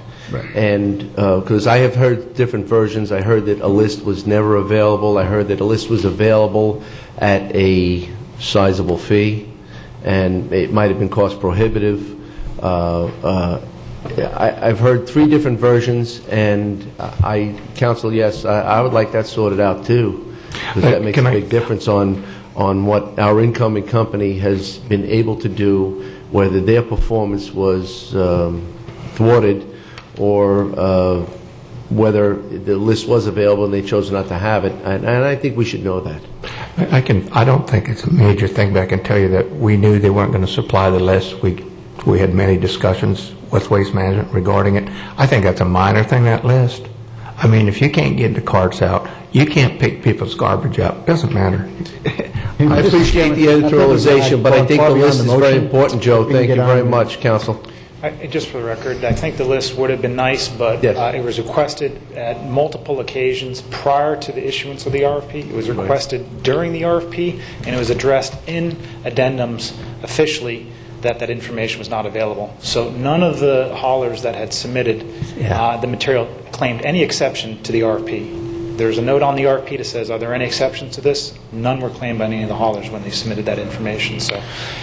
And because I have heard different versions, I heard that a list was never available. I heard that a list was available at a sizable fee, and it might have been cost prohibitive. I've heard 3 different versions, and counsel, yes, I would like that sorted out too, because that makes a big difference on what our incoming company has been able to do, whether their performance was thwarted or whether the list was available and they chose not to have it. And I think we should know that. I don't think it's a major thing, but I can tell you that we knew they weren't going to supply the list. We had many discussions with Waste Management regarding it. I think that's a minor thing, that list. I mean, if you can't get the carts out, you can't pick people's garbage up. Doesn't matter. I appreciate the editorialization, but I think the list is very important, Joe. Thank you very much, counsel. Just for the record, I think the list would have been nice, but it was requested at multiple occasions prior to the issuance of the RFP. It was requested during the RFP, and it was addressed in addendums officially that information was not available. So none of the haulers that had submitted the material claimed any exception to the RFP. There's a note on the RFP that says, are there any exceptions to this? None were claimed by any of the haulers when they submitted that information. So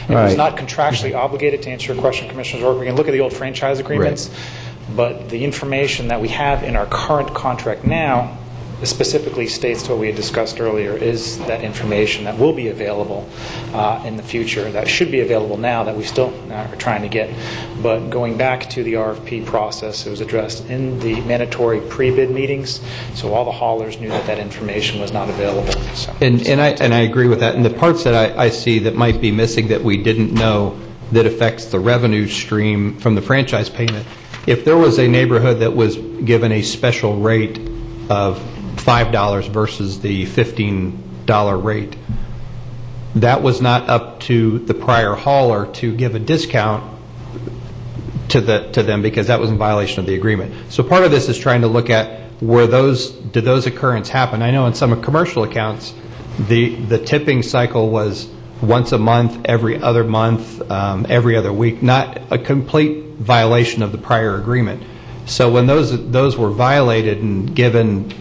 it was not contractually obligated, to answer your question, Commissioner Zork. We can look at the old franchise agreements, but the information that we have in our current contract now specifically states to what we had discussed earlier is that information that will be available in the future, that should be available now, that we still are trying to get. But going back to the RFP process, it was addressed in the mandatory pre-bid meetings, so all the haulers knew that information was not available. So. And I agree with that. And the parts that I see that might be missing that we didn't know that affects the revenue stream from the franchise payment, if there was a neighborhood that was given a special rate of $5 versus the $15 rate, that was not up to the prior hauler to give a discount to them, because that was in violation of the agreement. So part of this is trying to look at did those occurrences happen? I know in some commercial accounts the tipping cycle was once a month, every other month, every other week, not a complete violation of the prior agreement. So when those were violated and given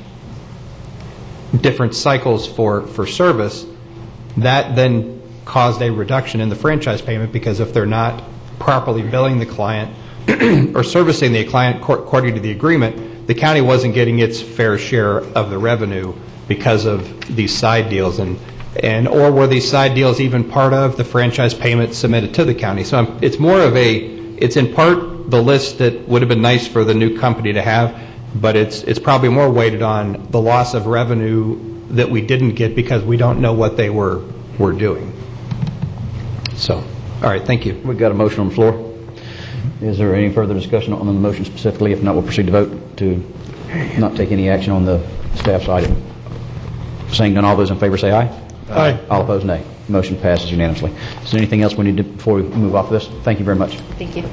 different cycles for service, that then caused a reduction in the franchise payment, because if they're not properly billing the client or servicing the client according to the agreement, the county wasn't getting its fair share of the revenue because of these side deals, or were these side deals even part of the franchise payment submitted to the county? So it's more of it's in part the list that would have been nice for the new company to have, but it's probably more weighted on the loss of revenue that we didn't get because we don't know what they were doing. So, all right, thank you. We've got a motion on the floor. Is there any further discussion on the motion specifically? If not, we'll proceed to vote to not take any action on the staff's item. Seeing none, all those in favor say aye. Aye. All opposed, nay. Motion passes unanimously. Is there anything else we need to before we move off this? Thank you very much. Thank you.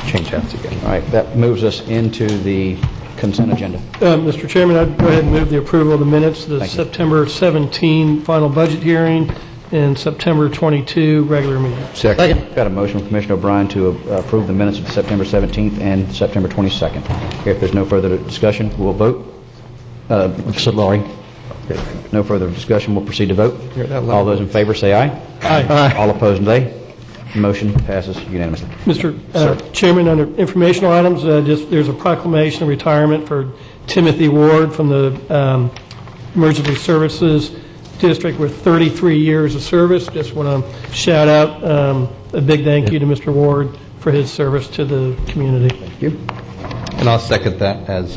Change that again. All right, that moves us into the consent agenda. Mr. Chairman, I'd go ahead and move the approval of the minutes, the September 17 final budget hearing and September 22 regular meeting. Second. Got a motion from Commissioner O'Brien to approve the minutes of September 17th and September 22nd. If there's no further discussion, we'll vote. Laurie. No further discussion, we'll proceed to vote. All those in favor say aye. Aye. All opposed, nay. Motion passes unanimously. Mr. Chairman, under informational items, there's a proclamation of retirement for Timothy Ward from the Emergency Services District with 33 years of service. Just want to shout out a big thank you to Mr. Ward for his service to the community. Thank you. And I'll second that, as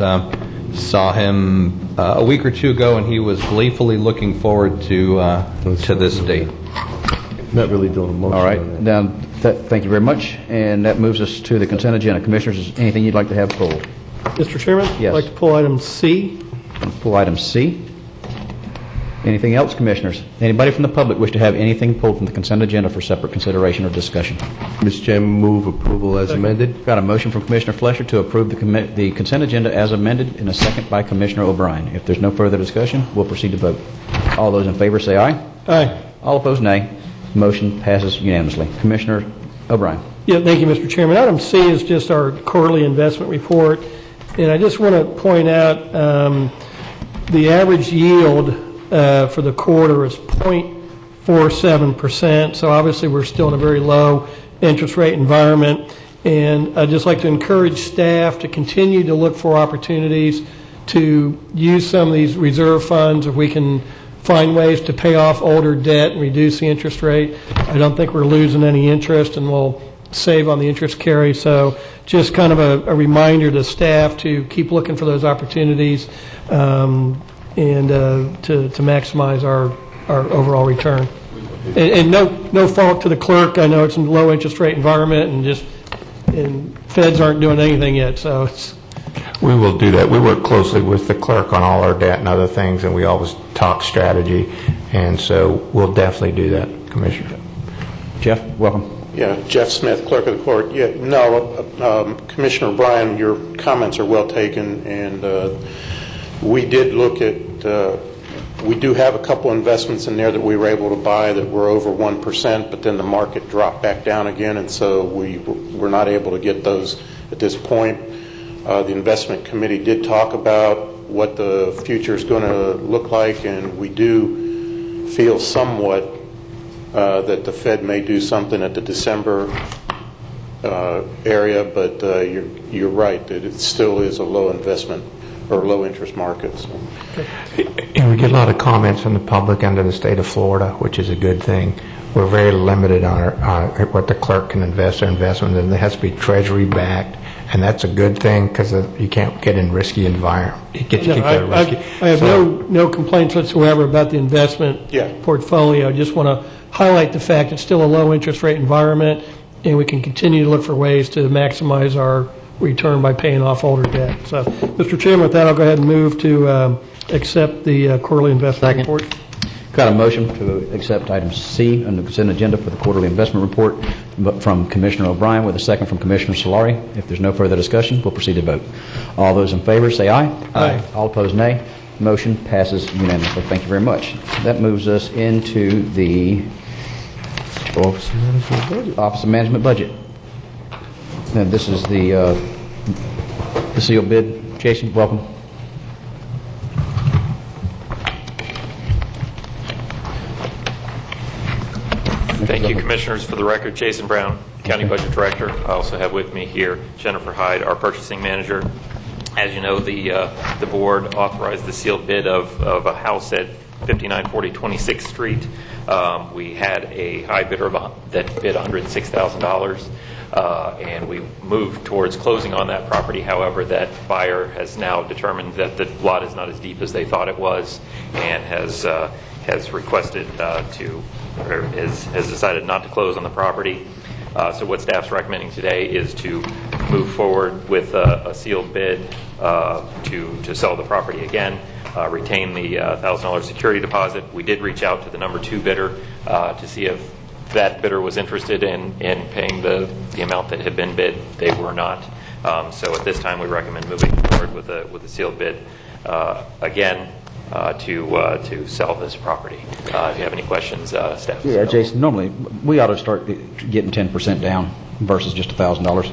saw him a week or two ago, and he was gleefully looking forward to this date. Not really doing a motion. All right. Now, thank you very much. And that moves us to the consent agenda. Commissioners, is anything you'd like to have pulled? Mr. Chairman? Yes. I'd like to pull item C. Pull item C. Anything else, Commissioners? Anybody from the public wish to have anything pulled from the consent agenda for separate consideration or discussion? Mr. Chairman, move approval as amended. Got a motion from Commissioner Flesher to approve the consent agenda as amended, and a second by Commissioner O'Brien. If there's no further discussion, we'll proceed to vote. All those in favor say aye. Aye. All opposed, nay. Motion passes unanimously. Commissioner O'Brien. Yeah, thank you, Mr. Chairman. Item C is just our quarterly investment report. And I just want to point out the average yield for the quarter is 0.47%. So obviously we're still in a very low interest rate environment. And I'd just like to encourage staff to continue to look for opportunities to use some of these reserve funds if we can find ways to pay off older debt and reduce the interest rate. I don't think we're losing any interest, and we'll save on the interest carry. So just kind of a reminder to staff to keep looking for those opportunities and to maximize our overall return. And no fault to the clerk. I know it's a low interest rate environment, and feds aren't doing anything yet. So we will do that. We work closely with the clerk on all our debt and other things, and we always talk strategy, and so we'll definitely do that, Commissioner. Jeff, welcome. Yeah, Jeff Smith, Clerk of the Court. Yeah, no, Commissioner Bryan, your comments are well taken, and we did look at, we do have a couple investments in there that we were able to buy that were over 1%, but then the market dropped back down again, and so we were not able to get those at this point. The investment committee did talk about what the future is going to look like, and we do feel somewhat that the Fed may do something at the December area, but you're right that it still is a low investment or low interest market. So. And we get a lot of comments from the public and the state of Florida, which is a good thing. We're very limited on what the clerk can invest or investment, and it has to be Treasury backed. And that's a good thing because you can't get in risky environment. I have no complaints whatsoever about the investment portfolio. I just want to highlight the fact it's still a low interest rate environment, and we can continue to look for ways to maximize our return by paying off older debt. So, Mr. Chairman, with that, I'll go ahead and move to accept the quarterly investment report. Got a motion to accept item C on the consent agenda for the quarterly investment report from Commissioner O'Brien with a second from Commissioner Solari. If there's no further discussion, we'll proceed to vote. All those in favor say aye. Aye. All opposed, nay. Motion passes unanimously. Thank you very much. That moves us into the Office of Management Budget. And this is the sealed bid. Jason, welcome. Thank you, Commissioners. For the record, Jason Brown, County Budget Director. I also have with me here Jennifer Hyde, our Purchasing Manager. As you know, the board authorized the sealed bid of a house at 5940 26th Street. We had a high bidder that bid $106,000, and we moved towards closing on that property. However, that buyer has now determined that the lot is not as deep as they thought it was, and has requested has decided not to close on the property. So what staff's recommending today is to move forward with a sealed bid to sell the property again, retain the $1,000 security deposit. We did reach out to the number 2 bidder to see if that bidder was interested in paying the amount that had been bid. They were not. So at this time, we recommend moving forward with a sealed bid again. To sell this property. If you have any questions, staff. Yeah, Jason, normally we ought to start getting 10% down versus just $1,000.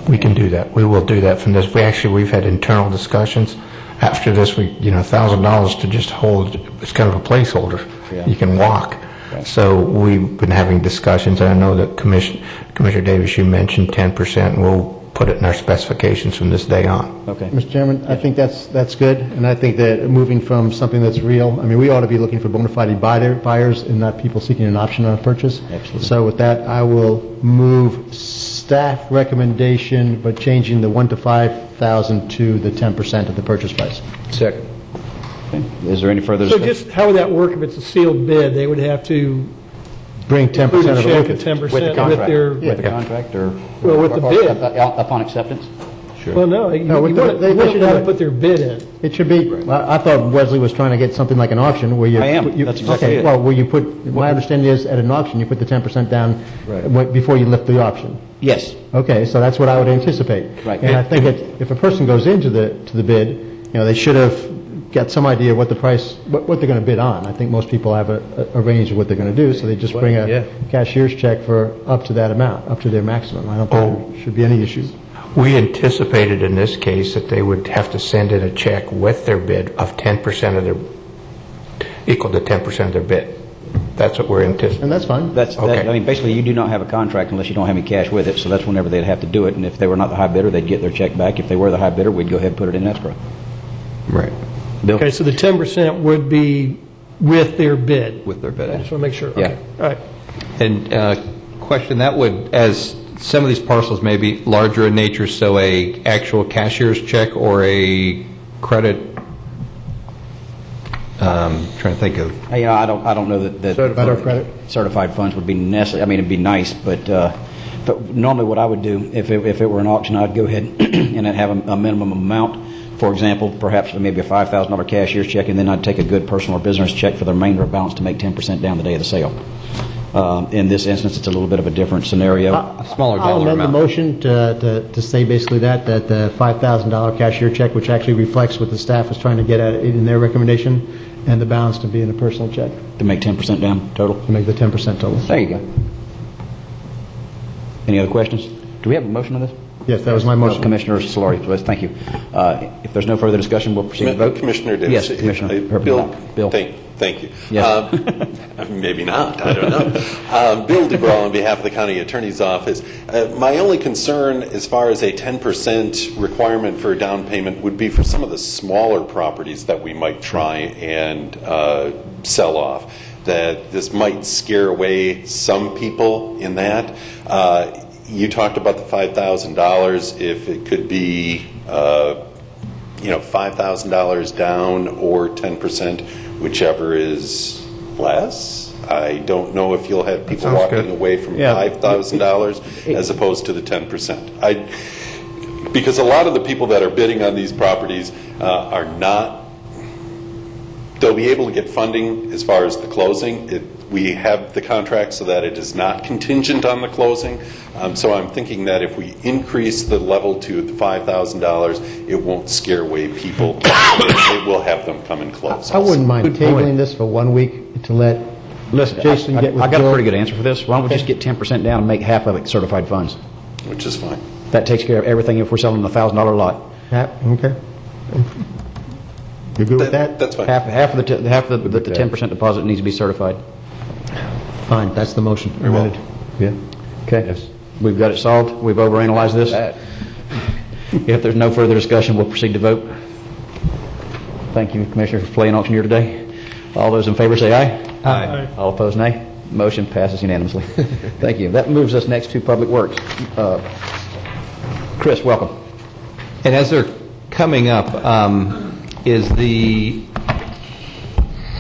We can do that. We will do that from this. We've had internal discussions. After this, $1,000 to just hold, it's kind of a placeholder. Yeah. You can walk. Okay. So we've been having discussions, and I know that Commissioner Davis, you mentioned 10%, and we'll put it in our specifications from this day on. Okay. Mr. Chairman, I think that's good, and I think that moving from something that's real, I mean, we ought to be looking for bona fide buyers and not people seeking an option on a purchase. Absolutely. So with that, I will move staff recommendation, but changing the $1,000 to $5,000 to the 10% of the purchase price. Second. Okay. Is there any further discussion? So just how would that work if it's a sealed bid? They would have to bring 10% of the check at 10% with the contract, with the contract, or with the bid upon acceptance. Sure. Well, no, they should have to put their bid in. It should be. I thought Wesley was trying to get something like an auction where you. I am. That's exactly it. Well, where you put. My understanding is at an auction you put the 10% down before you lift the auction. Yes. Okay, so that's what I would anticipate. Right. And I think if a person goes into the bid, they should have get some idea what the price, what they're going to bid on. I think most people have a range of what they're going to do, so they just bring a cashier's check for up to that amount, up to their maximum. I don't think there should be any issues. We anticipated in this case that they would have to send in a check with their bid of 10% of their, equal to 10% of their bid. That's what we're anticipating. And that's fine. I mean, basically, you do not have a contract unless you don't have any cash with it, so that's whenever they'd have to do it. And if they were not the high bidder, they'd get their check back. If they were the high bidder, we'd go ahead and put it in escrow. Right. Bill? Okay, so the 10% would be with their bid. With their bid. I just want to make sure. Yeah. Okay. All right. And question, that would, as some of these parcels may be larger in nature, so a actual cashier's check or a credit, trying to think of. Hey, I don't know that certified funds would be necessary. I mean, it'd be nice, but normally what I would do if it were an auction, I'd go ahead and I'd have a minimum amount. For example, perhaps maybe a $5,000 cashier's check, and then I'd take a good personal or business check for the remainder of balance to make 10% down the day of the sale. In this instance, it's a little bit of a different scenario. A smaller I'll dollar amend amount. the motion to say basically that the $5,000 cashier check, which actually reflects what the staff was trying to get at in their recommendation, and the balance to be in a personal check. To make 10% down total? To make the 10% total. There you go. Any other questions? Do we have a motion on this? Yes, that was my motion. Commissioner Solari, please. Thank you. If there's no further discussion, we'll proceed to vote. Commissioner Davis. Yes, Commissioner. Bill. Thank you. Yes. Maybe not. I don't know. Bill DeGraw on behalf of the County Attorney's Office. My only concern as far as a 10% requirement for a down payment would be for some of the smaller properties that we might try and sell off. That this might scare away some people in that. You talked about the $5,000. If it could be, $5,000 down or 10%, whichever is less. I don't know if you'll have people walking away from $5,000 as opposed to the 10%. Because a lot of the people that are bidding on these properties are not. They'll be able to get funding as far as the closing. We have the contract so that it is not contingent on the closing. So I'm thinking that if we increase the level to the $5,000, it won't scare away people. It will have them come and close. I wouldn't mind tabling this for 1 week to let Jason get with I got Bill. a pretty good answer for this. Why don't we just get 10% down and make half of it certified funds? Which is fine. That takes care of everything if we're selling a $1,000 lot. Okay. You're good with that? That's fine. Half of the 10% deposit needs to be certified. Fine, that's the motion. Very well. Yeah. Okay. Yes. We've got it solved. We've overanalyzed this. If there's no further discussion, we'll proceed to vote. Thank you, Commissioner, for playing auctioneer today. All those in favor say aye. Aye. All opposed, nay. Motion passes unanimously. Thank you. That moves us next to Public Works. Chris, welcome. And as they're coming up, is the, I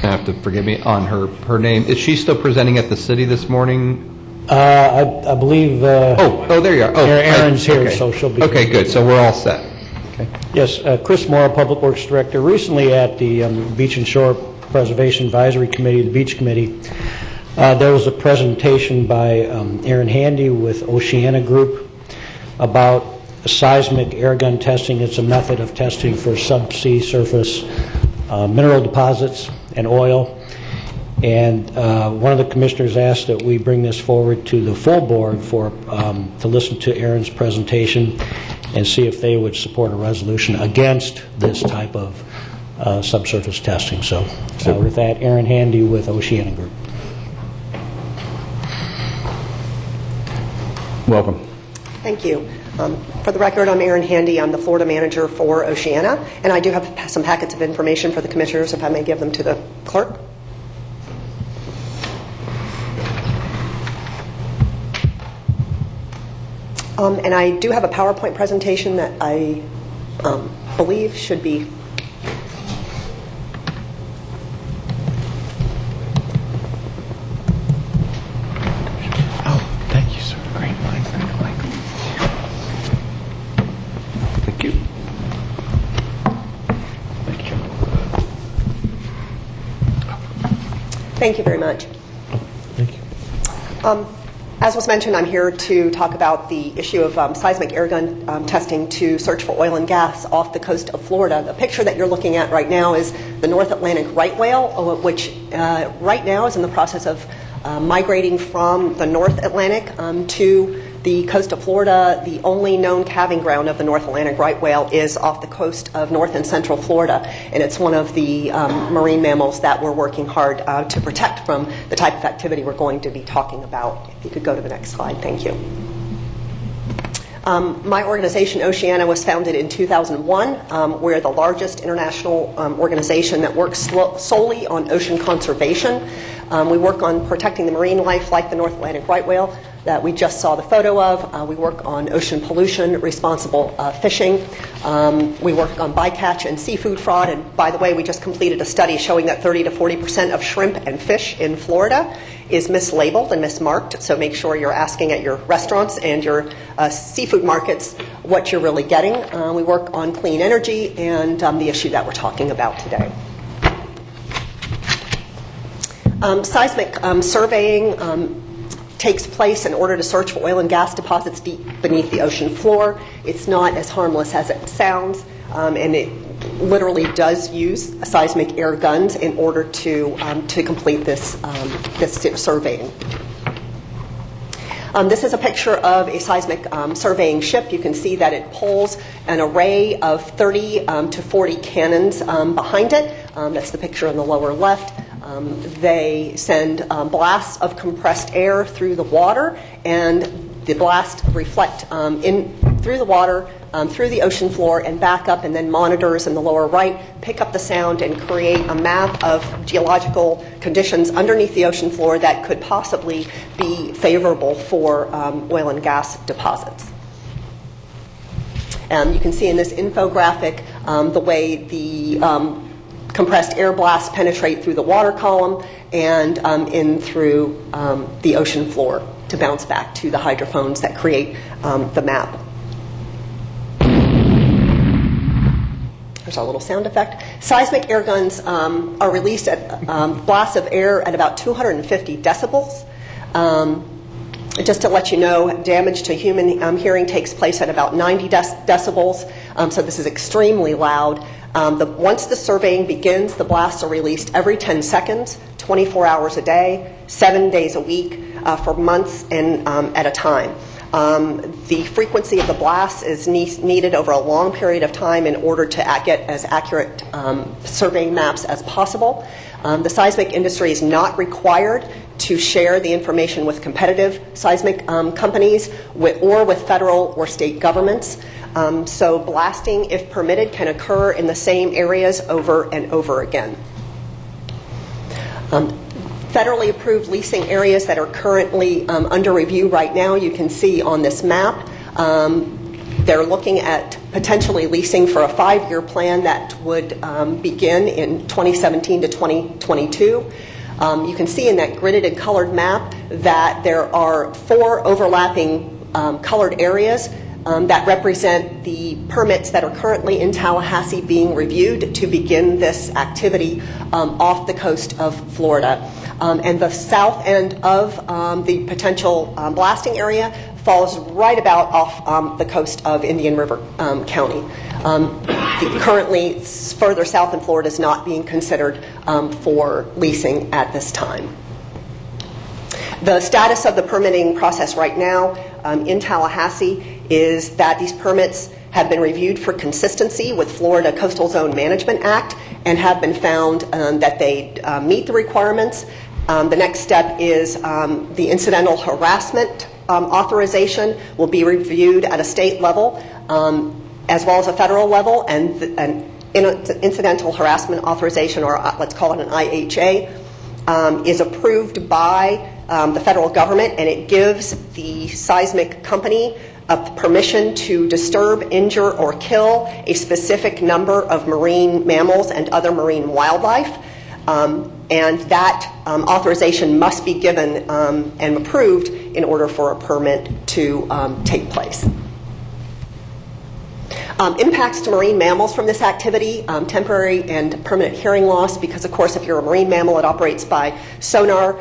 have to forgive me on her name. Is she still presenting at the city this morning? I believe. Oh, there you are. Oh, Erin's here, okay. so she'll be. Okay, good. So we're all set. Okay. Yes, Chris Moore, Public Works Director. Recently at the Beach and Shore Preservation Advisory Committee, the Beach Committee, there was a presentation by Erin Handy with Oceana Group about seismic air gun testing. It's a method of testing for subsea surface mineral deposits and oil. And one of the commissioners asked that we bring this forward to the full board for to listen to Erin's presentation and see if they would support a resolution against this type of subsurface testing. So with that, Erin Handy with Oceana Group. Welcome. Thank you. For the record, I'm Erin Handy. I'm the Florida manager for Oceana, and I do have some packets of information for the commissioners, if I may give them to the clerk. And I do have a PowerPoint presentation that I believe should be. Oh, thank you, sir. Great minds think alike. Thank you. Thank you very much. Thank you. As was mentioned, I'm here to talk about the issue of seismic airgun testing to search for oil and gas off the coast of Florida. The picture that you're looking at right now is the North Atlantic right whale, which right now is in the process of migrating from the North Atlantic to the coast of Florida. The only known calving ground of the North Atlantic right whale is off the coast of North and Central Florida, and it's one of the marine mammals that we're working hard to protect from the type of activity we're going to be talking about. If you could go to the next slide, thank you. My organization, Oceana, was founded in 2001. We're the largest international organization that works solely on ocean conservation. We work on protecting the marine life like the North Atlantic right whale that we just saw the photo of. We work on ocean pollution, responsible fishing. We work on bycatch and seafood fraud. And by the way, we just completed a study showing that 30 to 40% of shrimp and fish in Florida is mislabeled and mismarked. So make sure you're asking at your restaurants and your seafood markets what you're really getting. We work on clean energy and the issue that we're talking about today. Seismic surveying takes place in order to search for oil and gas deposits deep beneath the ocean floor. It's not as harmless as it sounds, and it literally does use seismic air guns in order to complete this surveying. This is a picture of a seismic surveying ship. You can see that it pulls an array of 30 to 40 cannons behind it. That's the picture on the lower left. They send blasts of compressed air through the water, and the blasts reflect through the water, through the ocean floor, and back up, and then monitors in the lower right pick up the sound and create a map of geological conditions underneath the ocean floor that could possibly be favorable for oil and gas deposits. You can see in this infographic the way the compressed air blasts penetrate through the water column and in through the ocean floor to bounce back to the hydrophones that create the map. There's our little sound effect. Seismic air guns are released at blasts of air at about 250 decibels. Just to let you know, damage to human hearing takes place at about 90 decibels, so this is extremely loud. Once the surveying begins, the blasts are released every 10 seconds, 24 hours a day, 7 days a week, for months and at a time. The frequency of the blasts is needed over a long period of time in order to get as accurate surveying maps as possible. The seismic industry is not required to share the information with competitive seismic companies or with federal or state governments. So blasting, if permitted, can occur in the same areas over and over again. Federally approved leasing areas that are currently under review right now, you can see on this map. They're looking at potentially leasing for a 5-year plan that would begin in 2017 to 2022. You can see in that gridded and colored map that there are 4 overlapping colored areas that represent the permits that are currently in Tallahassee being reviewed to begin this activity off the coast of Florida. And the south end of the potential blasting area falls right about off the coast of Indian River County. Currently, further south in Florida is not being considered for leasing at this time. The status of the permitting process right now in Tallahassee is that these permits have been reviewed for consistency with Florida Coastal Zone Management Act and have been found that they meet the requirements. The next step is the incidental harassment authorization will be reviewed at a state level as well as a federal level, and an incidental harassment authorization, or let's call it an IHA, is approved by the federal government, and it gives the seismic company permission to disturb, injure, or kill a specific number of marine mammals and other marine wildlife. And that authorization must be given and approved in order for a permit to take place. Impacts to marine mammals from this activity, temporary and permanent hearing loss, because of course if you're a marine mammal, it operates by sonar.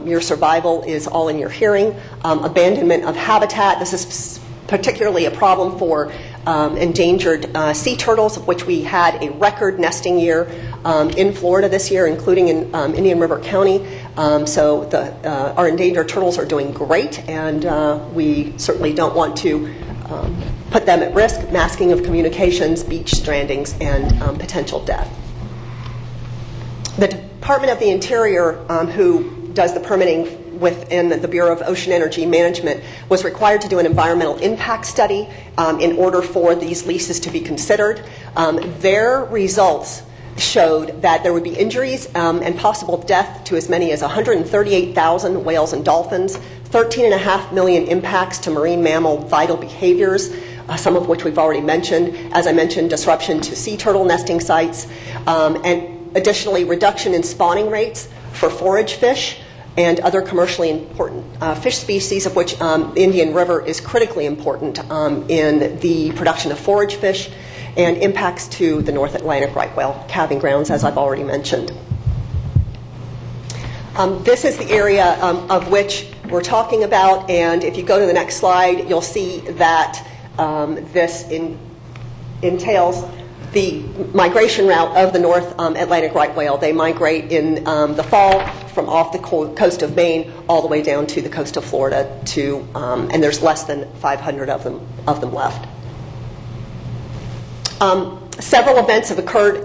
Your survival is all in your hearing. Abandonment of habitat. This is particularly a problem for endangered sea turtles, of which we had a record nesting year in Florida this year, including in Indian River County. So our endangered turtles are doing great, and we certainly don't want to put them at risk. Masking of communications, beach strandings, and potential death. The Department of the Interior, who does the permitting within the Bureau of Ocean Energy Management, was required to do an environmental impact study in order for these leases to be considered. Their results showed that there would be injuries and possible death to as many as 138,000 whales and dolphins, 13.5 million impacts to marine mammal vital behaviors, some of which we've already mentioned. As I mentioned, disruption to sea turtle nesting sites, and additionally reduction in spawning rates for forage fish and other commercially important fish species, of which the Indian River is critically important in the production of forage fish, and impacts to the North Atlantic right whale calving grounds, as I've already mentioned. This is the area of which we're talking about, and if you go to the next slide, you'll see that this entails the migration route of the North Atlantic right whale. They migrate in the fall from off the coast of Maine all the way down to the coast of Florida, and there's less than 500 of them left. Several events have occurred,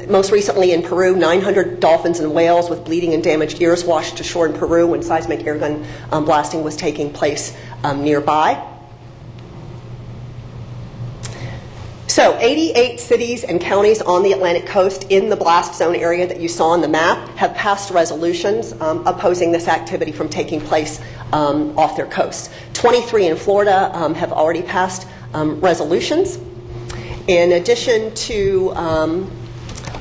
most recently in Peru. 900 dolphins and whales with bleeding and damaged ears washed ashore in Peru when seismic airgun blasting was taking place nearby. So 88 cities and counties on the Atlantic coast in the blast zone area that you saw on the map have passed resolutions opposing this activity from taking place off their coasts. 23 in Florida have already passed resolutions. In addition to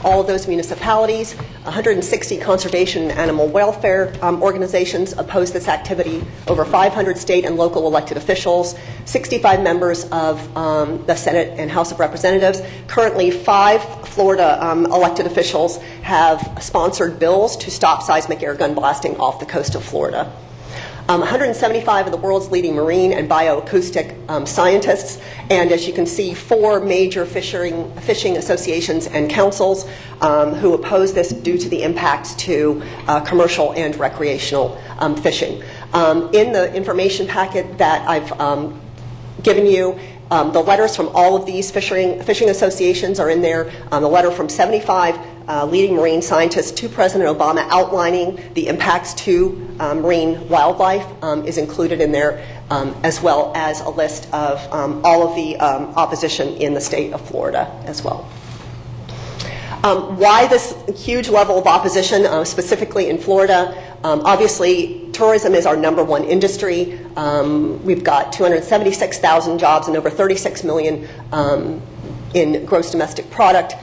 all of those municipalities, 160 conservation and animal welfare organizations oppose this activity, over 500 state and local elected officials, 65 members of the Senate and House of Representatives. Currently, 5 Florida elected officials have sponsored bills to stop seismic airgun blasting off the coast of Florida. 175 of the world's leading marine and bioacoustic scientists, and as you can see, 4 major fishing associations and councils who oppose this due to the impacts to commercial and recreational fishing. In the information packet that I've given you, the letters from all of these fishing associations are in there. The letter from 75 leading marine scientists to President Obama outlining the impacts to marine wildlife is included in there, as well as a list of all of the opposition in the state of Florida as well. Why this huge level of opposition, specifically in Florida? Obviously, tourism is our #1 industry. We've got 276,000 jobs and over 36 million in gross domestic product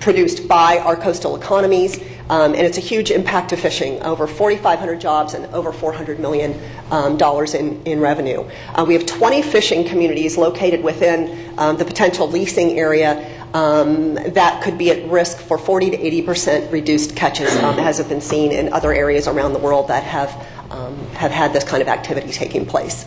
produced by our coastal economies, and it's a huge impact to fishing, over 4,500 jobs and over $400 million in revenue. We have 20 fishing communities located within the potential leasing area that could be at risk for 40 to 80% reduced catches, as have been seen in other areas around the world that have had this kind of activity taking place.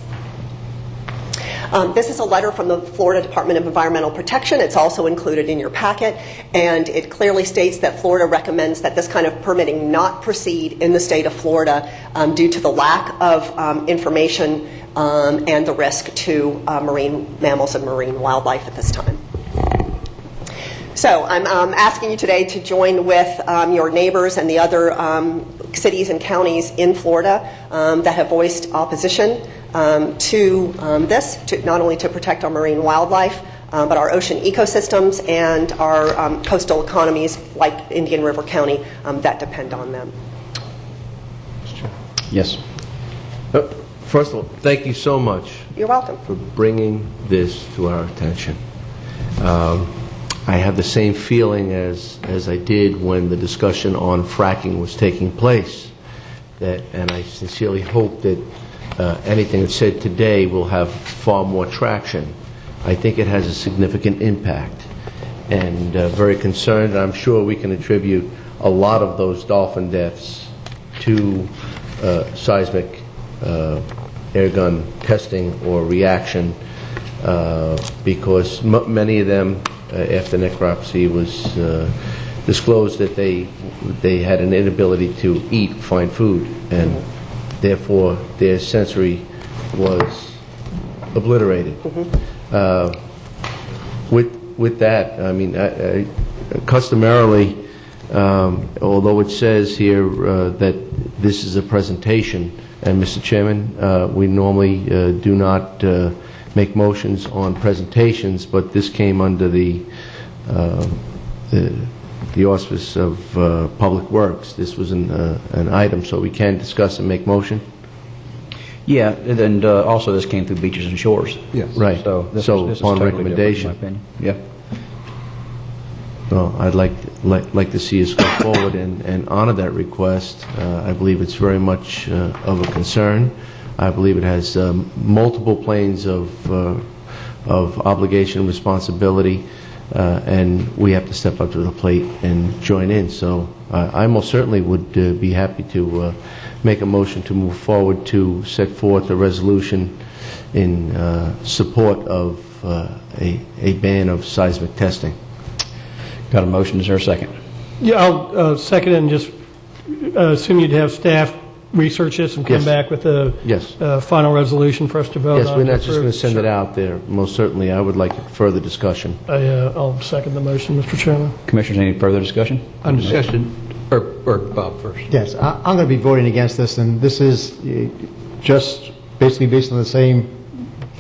This is a letter from the Florida Department of Environmental Protection. It's also included in your packet, and it clearly states that Florida recommends that this kind of permitting not proceed in the state of Florida due to the lack of information and the risk to marine mammals and marine wildlife at this time. So I'm asking you today to join with your neighbors and the other cities and counties in Florida that have voiced opposition to this, not only to protect our marine wildlife, but our ocean ecosystems and our coastal economies like Indian River County that depend on them. Yes. First of all, thank you so much. You're welcome. For bringing this to our attention. I have the same feeling as I did when the discussion on fracking was taking place, and I sincerely hope that anything that's said today will have far more traction I think it has a significant impact, and very concerned. I'm sure we can attribute a lot of those dolphin deaths to seismic airgun testing or reaction, because many of them, after necropsy was disclosed, that they had an inability to eat fine food, and therefore their sensory was obliterated. With that, I mean, customarily, although it says here that this is a presentation, and Mr. Chairman, we normally do not make motions on presentations, but this came under the auspice of Public Works. This was an item, so we can discuss and make motion. Yeah, and also this came through Beaches and Shores. Yes. Right. So this So is upon totally recommendation. different, in my opinion. Well, I'd like to see us go forward and honor that request. I believe it's very much of a concern. I believe it has multiple planes of obligation and responsibility, and we have to step up to the plate and join in. So I most certainly would be happy to make a motion to move forward to set forth a resolution in support of a ban of seismic testing. Got a motion. Is there a second? Yeah, I'll second it and just assume you'd have staff research this and come Yes. back with a Yes. final resolution for us to vote on. Yes, we're not to just going to approve. send it out there. Most certainly, I would like further discussion. I'll second the motion, Mr. Chairman. Commissioners, any further discussion? On discussion, or Bob first. Yes, I'm going to be voting against this, and this is just basically based on the same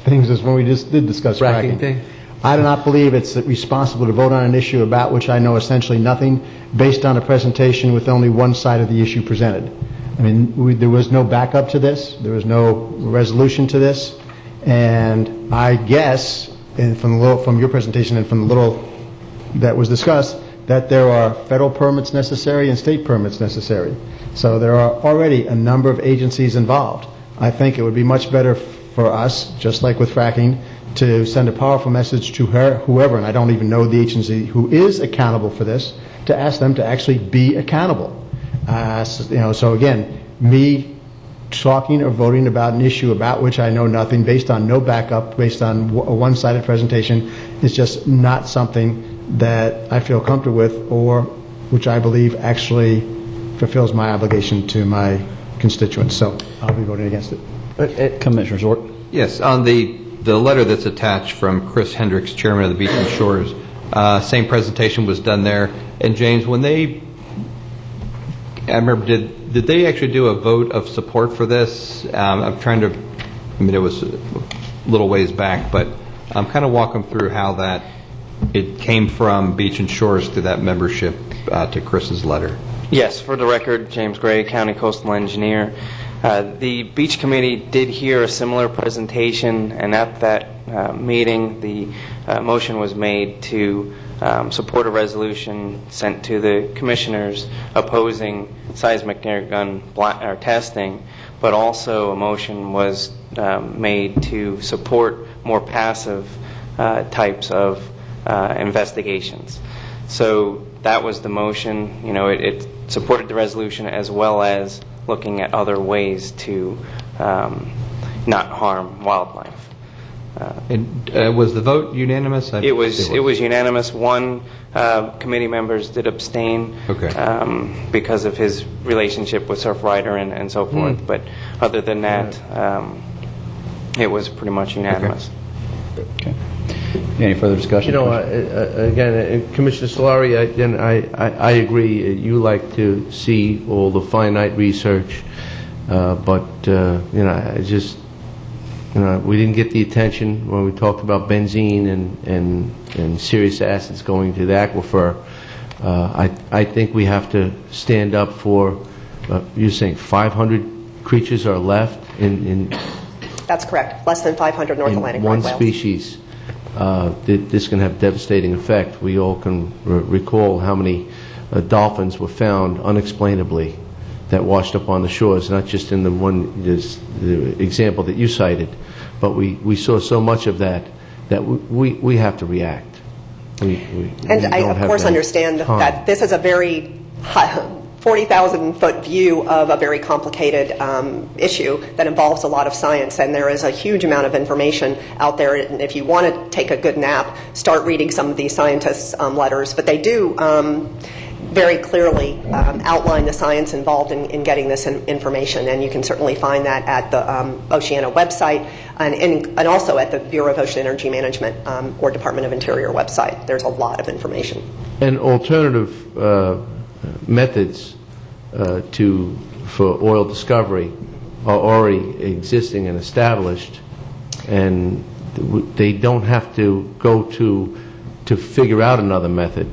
things as when we just did discuss Fracking fracking. thing? I do not believe it's responsible to vote on an issue about which I know essentially nothing, based on a presentation with only one side of the issue presented. I mean, there was no backup to this, there was no resolution to this, and I guess, and from your presentation and from the little that was discussed, that there are federal permits necessary and state permits necessary. So there are already a number of agencies involved. I think it would be much better for us, just like with fracking, to send a powerful message to whoever, and I don't even know the agency who is accountable for this, to ask them to actually be accountable. So again, me talking or voting about an issue about which I know nothing, based on no backup, based on a one-sided presentation, is just not something that I feel comfortable with, or which I believe actually fulfills my obligation to my constituents. So I'll be voting against it. Commissioner Zort? Yes, on the letter that's attached from Chris Hendricks, chairman of the Beach and Shores, same presentation was done there. And James, when I remember, did they actually do a vote of support for this? I'm trying to, it was a little ways back, but I'm kind of walking through how that, it came from Beach and Shores to that membership to Chris's letter. Yes, for the record, James Gray, County Coastal Engineer. The Beach Committee did hear a similar presentation, and at that meeting, the motion was made to support a resolution sent to the commissioners opposing seismic air gun testing, but also a motion was made to support more passive types of investigations. So that was the motion. It supported the resolution as well as looking at other ways to not harm wildlife. And was the vote unanimous? It was unanimous. One committee members did abstain because of his relationship with Surf Rider and so forth. But other than that, it was pretty much unanimous. Okay. Any further discussion? Again, Commissioner Solari, I agree. You like to see all the finite research, but we didn't get the attention when we talked about benzene and serious acids going to the aquifer. I think we have to stand up for. You're saying 500 creatures are left in. That's correct. Less than 500 North Atlantic right whales. One species. This can have devastating effect. We all can recall how many dolphins were found unexplainably that washed up on the shores, not just in the example that you cited, but we saw so much of that that we have to react. And I, of course, understand that this is a very 40,000-foot view of a very complicated issue that involves a lot of science, and there is a huge amount of information out there. And if you want to take a good nap, start reading some of these scientists' letters. But they do very clearly outline the science involved in getting this information, and you can certainly find that at the Oceana website and also at the Bureau of Ocean Energy Management or Department of Interior website. There's a lot of information. And alternative methods for oil discovery are already existing and established, and they don't have to go to figure out another method.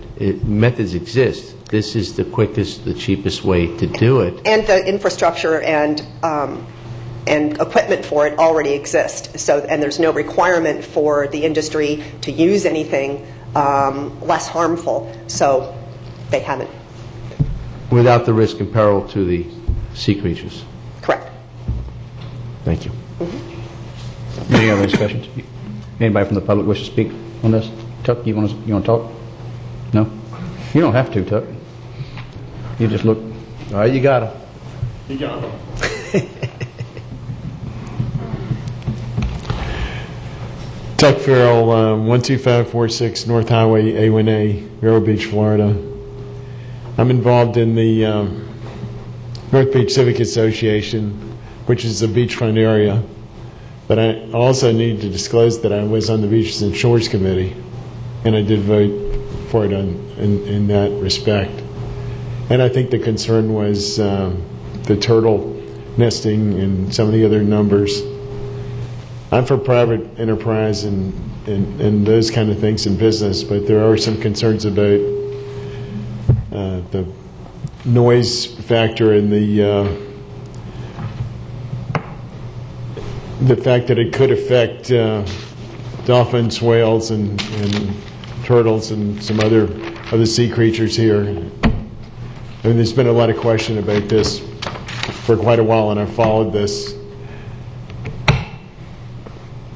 Methods exist. This is the quickest, the cheapest way to do it. And the infrastructure and equipment for it already exist. So, and there's no requirement for the industry to use anything less harmful. So they haven't. Without the risk and peril to the sea creatures. Correct. Thank you. Mm-hmm. Any other discussions? Anybody from the public wish to speak on this? Tuck, you want to talk? No? You don't have to, Tuck. You just look. All right, you got him. You got him. Tuck Farrell, 12546 North Highway A1A, Vero Beach, Florida. I'm involved in the North Beach Civic Association, which is a beachfront area. But I also need to disclose that I was on the Beaches and Shores Committee, and I did vote for it in that respect. And I think the concern was the turtle nesting and some of the other numbers. I'm for private enterprise and those kind of things in business, but there are some concerns about the noise factor and the fact that it could affect dolphins, whales, and turtles and some other of the sea creatures here. I mean, there's been a lot of question about this for quite a while, and I've followed this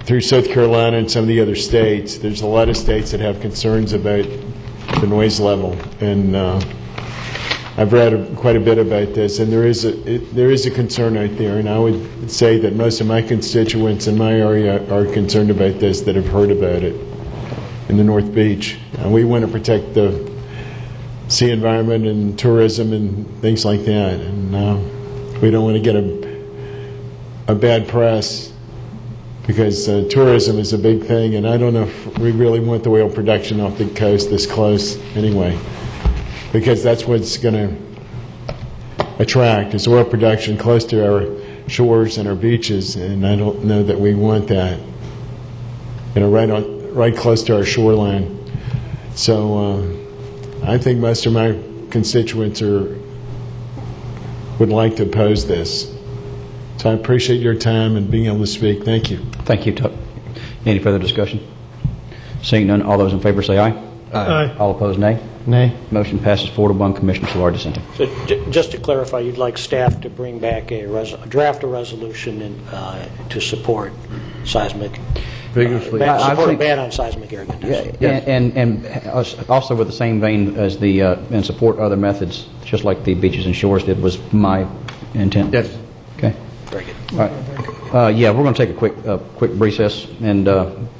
through South Carolina and some of the other states. There's a lot of states that have concerns about the noise level, and I've read quite a bit about this, and there is a concern out there, and I would say that most of my constituents in my area are concerned about this, that have heard about it in the North Beach. And we want to protect the sea environment and tourism and things like that, and we don't want to get a bad press, because tourism is a big thing, and I don't know if we really want the whale production off the coast this close anyway, because that's what's going to attract, is oil production close to our shores and our beaches, and I don't know that we want that, right close to our shoreline. So I think most of my constituents would like to oppose this. So I appreciate your time and being able to speak. Thank you. Thank you, Tuck. Any further discussion? Seeing none, all those in favor say aye. Aye. All opposed, nay. Nay. Motion passes 4-1. Commissioner Solar dissenting. So just to clarify, you'd like staff to bring back a draft a resolution to support seismic. Vigorously. Support a ban on seismic air conditioning. Yeah, and also with the same vein as the and support other methods, just like the Beaches and Shores did, was my intent. Yes. Okay. Very good. All right. Yeah, we're going to take a quick recess, and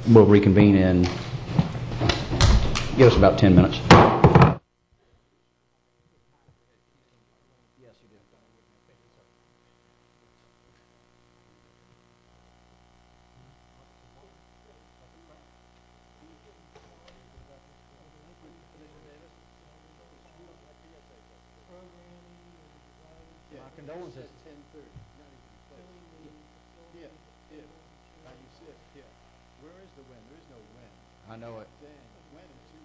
we'll reconvene in give us about 10 minutes. Condolences. Where is the wind? There is no wind. I know it. Wind is too.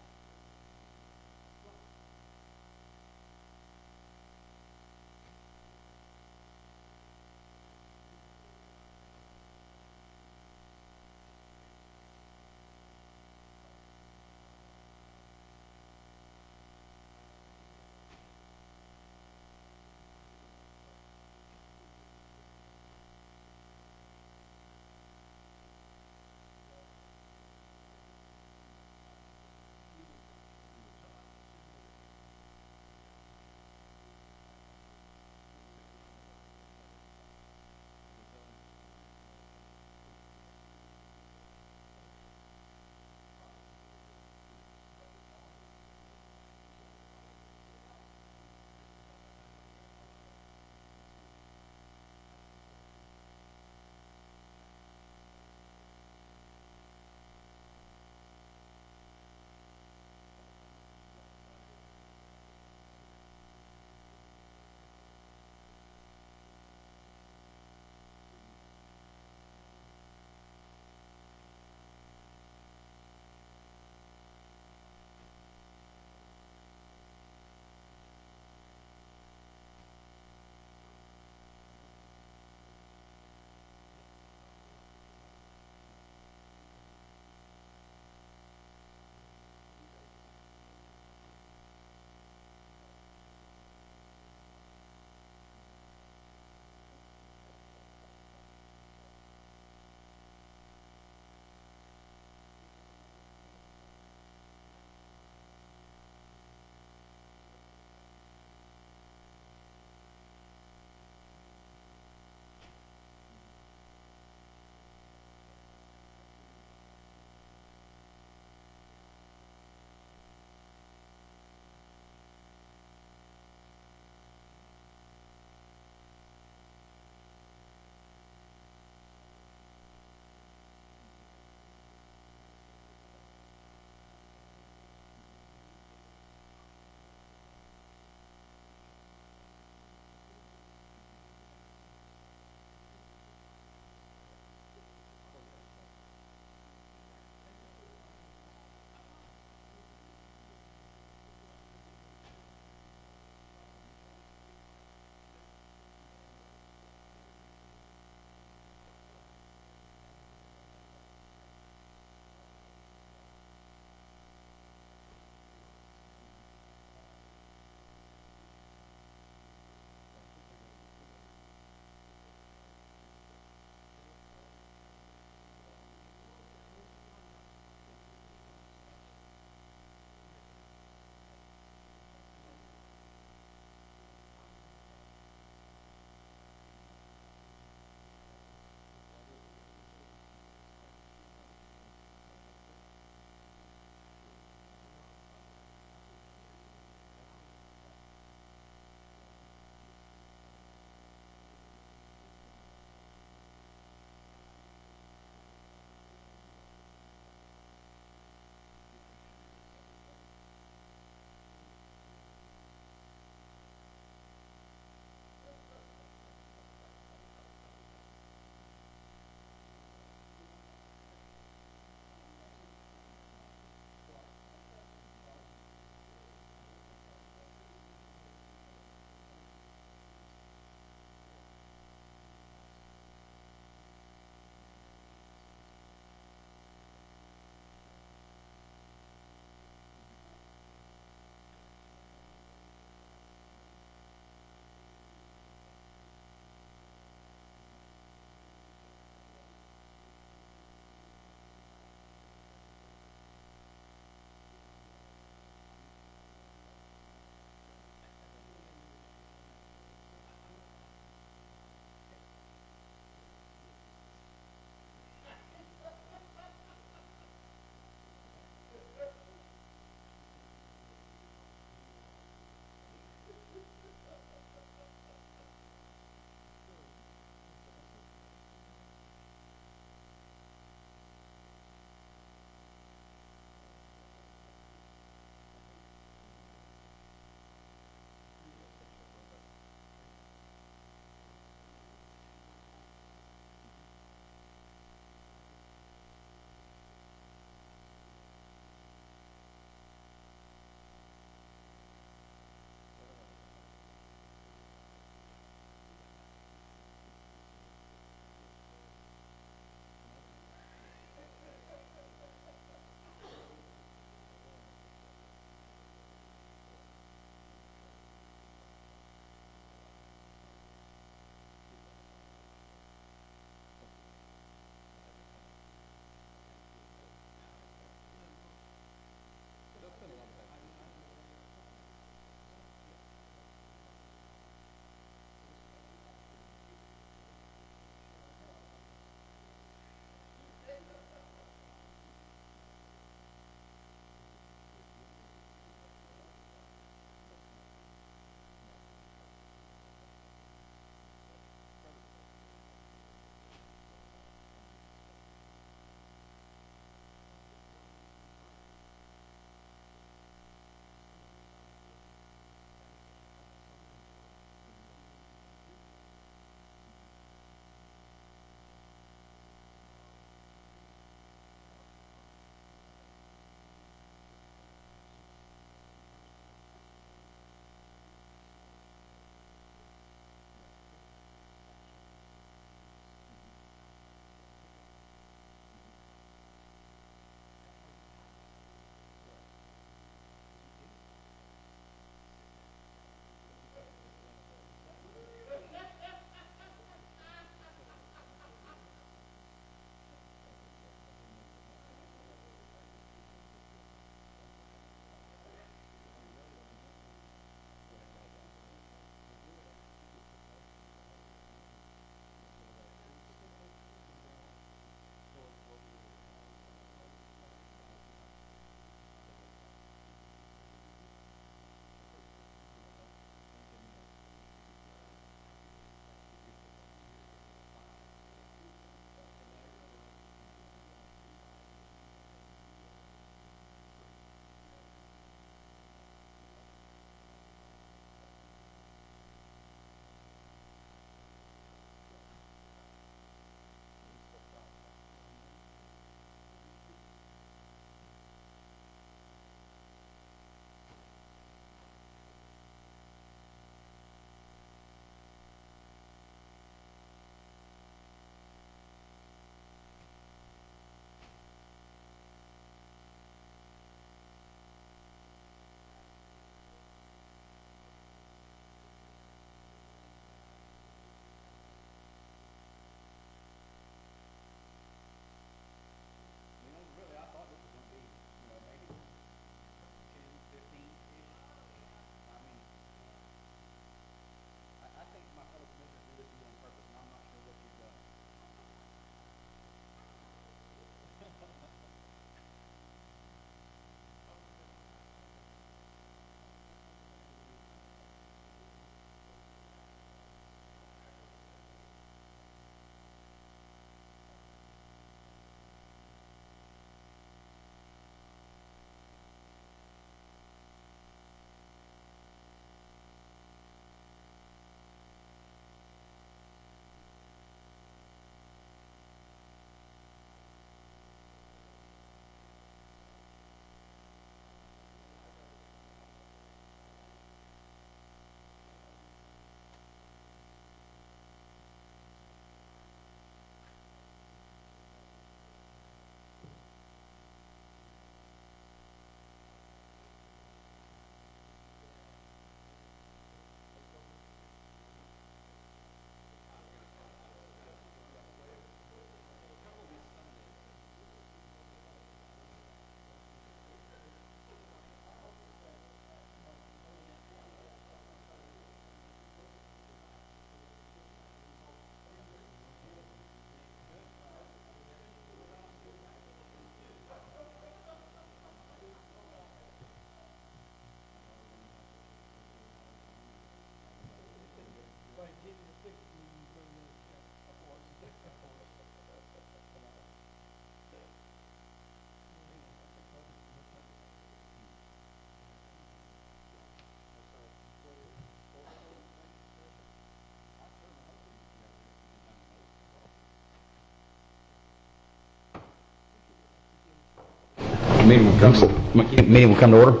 Meeting will come to order.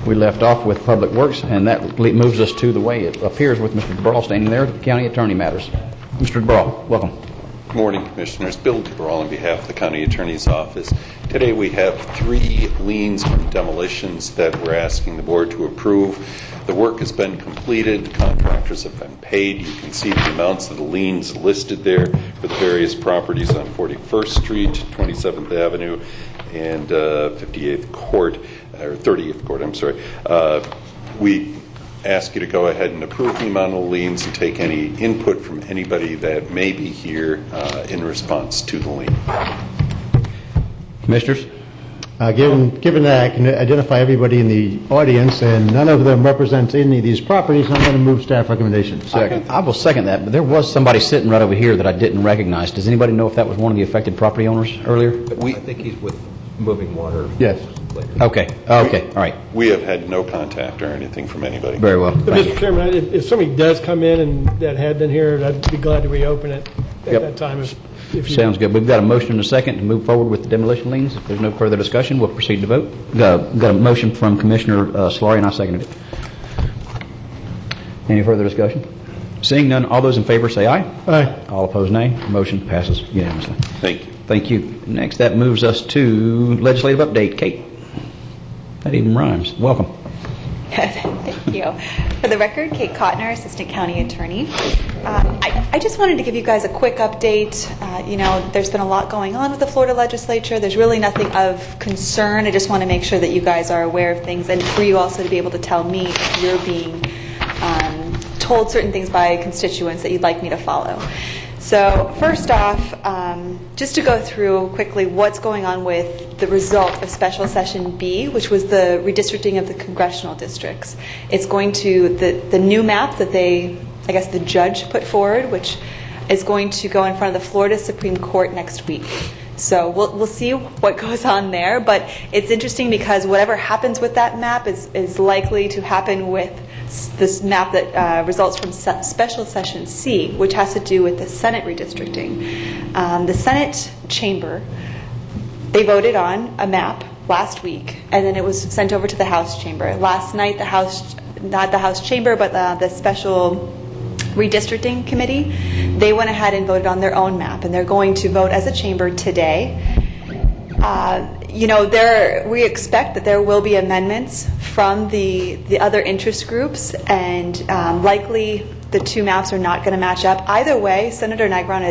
We left off with Public Works, and that moves us to the way it appears with Mr. DeBrawl standing there, the County Attorney Matters. Mr. DeBrawl, welcome. Good morning, Commissioners. Bill DeBrawl on behalf of the County Attorney's Office. Today we have 3 liens from demolitions that we're asking the Board to approve. The work has been completed. The contractors have been paid. You can see the amounts of the liens listed there for the various properties on 41st Street, 27th Avenue, and 58th Court, or 30th Court, I'm sorry. We ask you to go ahead and approve the amount of liens and take any input from anybody that may be here in response to the lien. Commissioners? Given that I can identify everybody in the audience and none of them represents any of these properties, I'm going to move staff recommendations. Second. I will second that, but there was somebody sitting right over here that I didn't recognize. Does anybody know if that was one of the affected property owners earlier? I think he's with Moving Water. Yes. Okay. Okay. All right. We have had no contact or anything from anybody. Very well. Mr. Chairman, if somebody does come in and that had been here, I'd be glad to reopen it at that time. If you Sounds good. We've got a motion and a second to move forward with the demolition liens. If there's no further discussion, we'll proceed to vote. Got a motion from Commissioner Solari, and I seconded it. Any further discussion? Seeing none, all those in favor say aye. Aye. All opposed, nay. Motion passes unanimously. Thank you. Thank you. Next, that moves us to legislative update. Kate. That even rhymes. Welcome. Thank you. For the record, Kate Kottner, Assistant County Attorney. I just wanted to give you guys a quick update. There's been a lot going on with the Florida legislature. There's really nothing of concern. I just want to make sure that you guys are aware of things and for you also to be able to tell me if you're being told certain things by constituents that you'd like me to follow. So first off, just to go through quickly what's going on with the result of Special Session B, which was the redistricting of the congressional districts. It's going to, the new map that the judge put forward, which is going to go in front of the Florida Supreme Court next week. So we'll see what goes on there, but it's interesting because whatever happens with that map is likely to happen with this map that results from Special Session C, which has to do with the Senate redistricting. The Senate chamber, they voted on a map last week, and then it was sent over to the House chamber. Last night, the House, not the House chamber, but the Special Redistricting Committee, they went ahead and voted on their own map, and they're going to vote as a chamber today. We expect that there will be amendments from the other interest groups, and likely the two maps are not going to match up. Either way, Senator Negron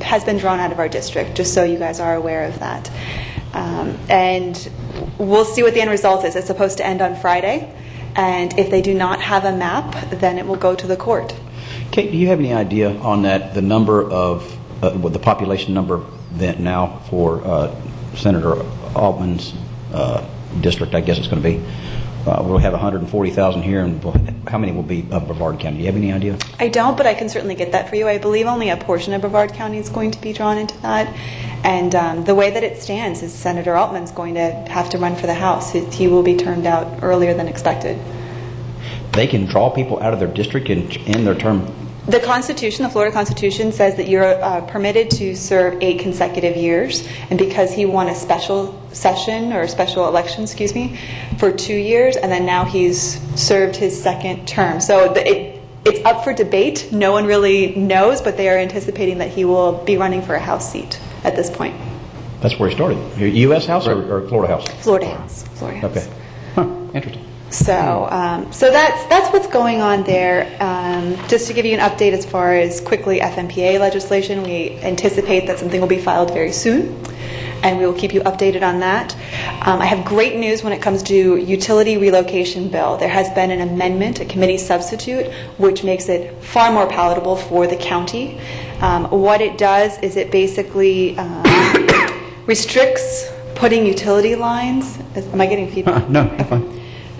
has been drawn out of our district, just so you guys are aware of that. And we'll see what the end result is. It's supposed to end on Friday, and if they do not have a map, then it will go to the court. Kate, do you have any idea on that, the number of, the population number then now for Senator Altman's district, I guess it's going to be? We'll have 140,000 here, and how many will be of Brevard County? Do you have any idea? I don't, but I can certainly get that for you. I believe only a portion of Brevard County is going to be drawn into that. And the way that it stands is Senator Altman's going to have to run for the House. He will be turned out earlier than expected. They can draw people out of their district and end their term? The Constitution, the Florida Constitution, says that you're permitted to serve 8 consecutive years. And because he won a special session, or special election, for 2 years, and then now he's served his second term. So it's up for debate. No one really knows, but they are anticipating that he will be running for a House seat at this point. That's where he started. U.S. House or Florida House? Florida House. Florida House. Okay. Huh. Interesting. So that's what's going on there. Just to give you an update as far as quickly FMPA legislation, we anticipate that something will be filed very soon, and we will keep you updated on that. I have great news when it comes to utility relocation bill. There has been an amendment, a committee substitute, which makes it far more palatable for the county. What it does is it basically restricts putting utility lines. Am I getting feedback? No, you're fine.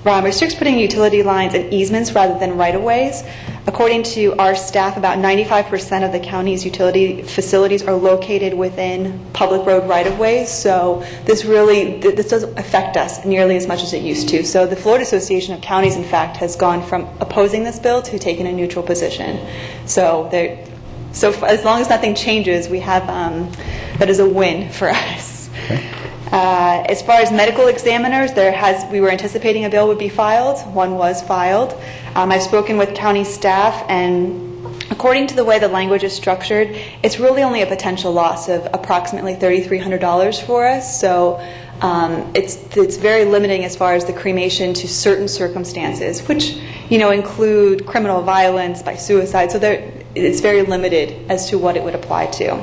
Restricts putting utility lines and easements rather than right-of-ways. According to our staff, about 95% of the county's utility facilities are located within public road right-of-ways. So this doesn't affect us nearly as much as it used to. So the Florida Association of Counties, in fact, has gone from opposing this bill to taking a neutral position. So as long as nothing changes, we have that is a win for us. Okay. As far as medical examiners, we were anticipating a bill would be filed. One was filed. I've spoken with county staff, and according to the way the language is structured, it's really only a potential loss of approximately $3,300 for us. So it's very limiting as far as the cremation to certain circumstances, which include criminal violence by suicide. So it's very limited as to what it would apply to.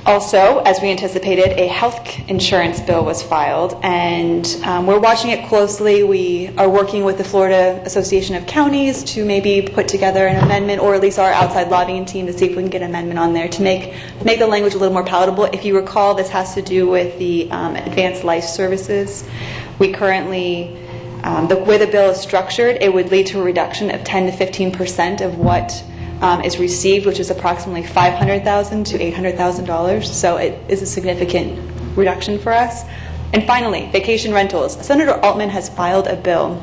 Also, as we anticipated, a health insurance bill was filed, and we're watching it closely. We are working with the Florida Association of Counties to maybe put together an amendment, or at least our outside lobbying team, to see if we can get an amendment on there to make the language a little more palatable. If you recall, this has to do with the advanced life services. We currently, the way the bill is structured, it would lead to a reduction of 10 to 15% of what is received, which is approximately $500,000 to $800,000. So it is a significant reduction for us. And finally, vacation rentals. Senator Altman has filed a bill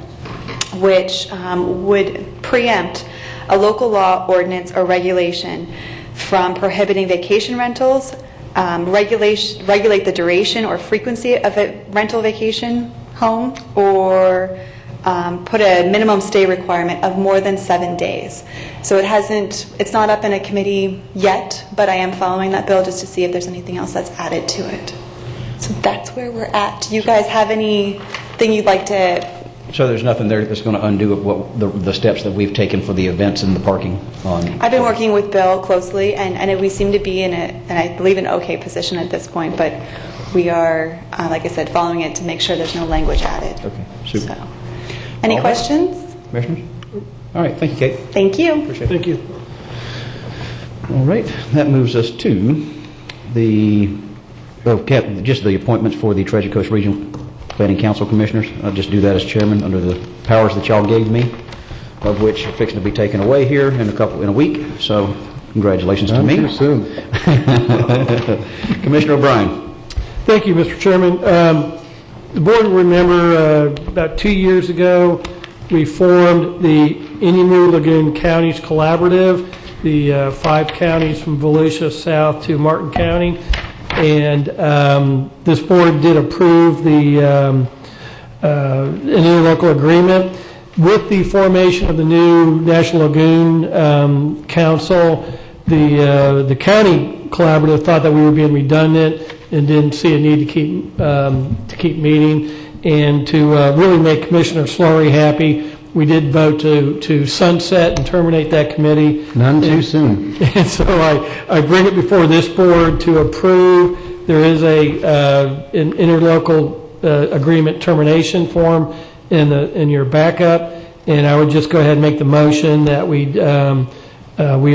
which would preempt a local law, ordinance, or regulation from prohibiting vacation rentals, regulate the duration or frequency of a rental vacation home, or put a minimum stay requirement of more than 7 days. So it's not up in a committee yet, but I am following that bill just to see if there's anything else that's added to it. So that's where we're at. Do you guys have anything you'd like to? So there's nothing there that's going to undo what the steps that we've taken for the events and the parking on? I've been working with Bill closely, and we seem to be in I believe, an okay position at this point, but we are, like I said, following it to make sure there's no language added. Okay, super. So. Any questions? Commissioners? All right, thank you, Kate. Thank you. Appreciate it. Thank you. All right, that moves us to just the appointments for the Treasure Coast Regional Planning Council Commissioners. I'll just do that as chairman under the powers that y'all gave me, of which are fixing to be taken away here in a week. So congratulations to me. Too soon. Commissioner O'Brien. Thank you, Mr. Chairman. The board will remember about 2 years ago, we formed the Indian Lagoon Counties Collaborative, the 5 counties from Volusia south to Martin County. And this board did approve the interlocal agreement. With the formation of the new National Lagoon Council, the county collaborative thought that we were being redundant and didn't see a need to keep meeting. And to really make Commissioner Slory happy, we did vote to sunset and terminate that committee. None too soon. And so I bring it before this board to approve. There is an interlocal agreement termination form in your backup, and I would just go ahead and make the motion that we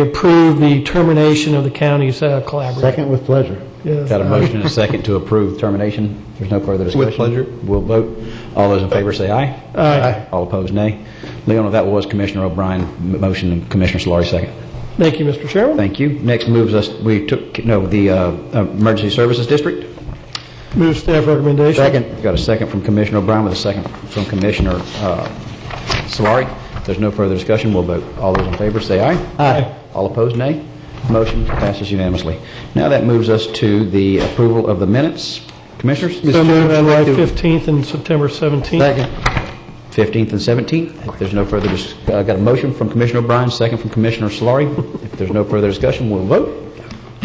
approve the termination of the county's collaborative. Second with pleasure. Yes. Got a motion and a second to approve termination. There's no further discussion. With pleasure. We'll vote. All those in favor say aye. Aye. All opposed, nay. Leona, that was Commissioner O'Brien motion and Commissioner Solari second. Thank you, Mr. Chairman. Thank you. Next moves us, the Emergency Services District. Move staff recommendation. Second. Got a second from Commissioner O'Brien with a second from Commissioner Solari. If there's no further discussion, we'll vote. All those in favor say aye. Aye. All opposed, nay. Motion passes unanimously. Now that moves us to the approval of the minutes. Commissioners? So moved on July 15th and September 17th. Second. 15th and 17th. If there's no further got a motion from Commissioner O'Brien, second from Commissioner Solari. If there's no further discussion, we'll vote.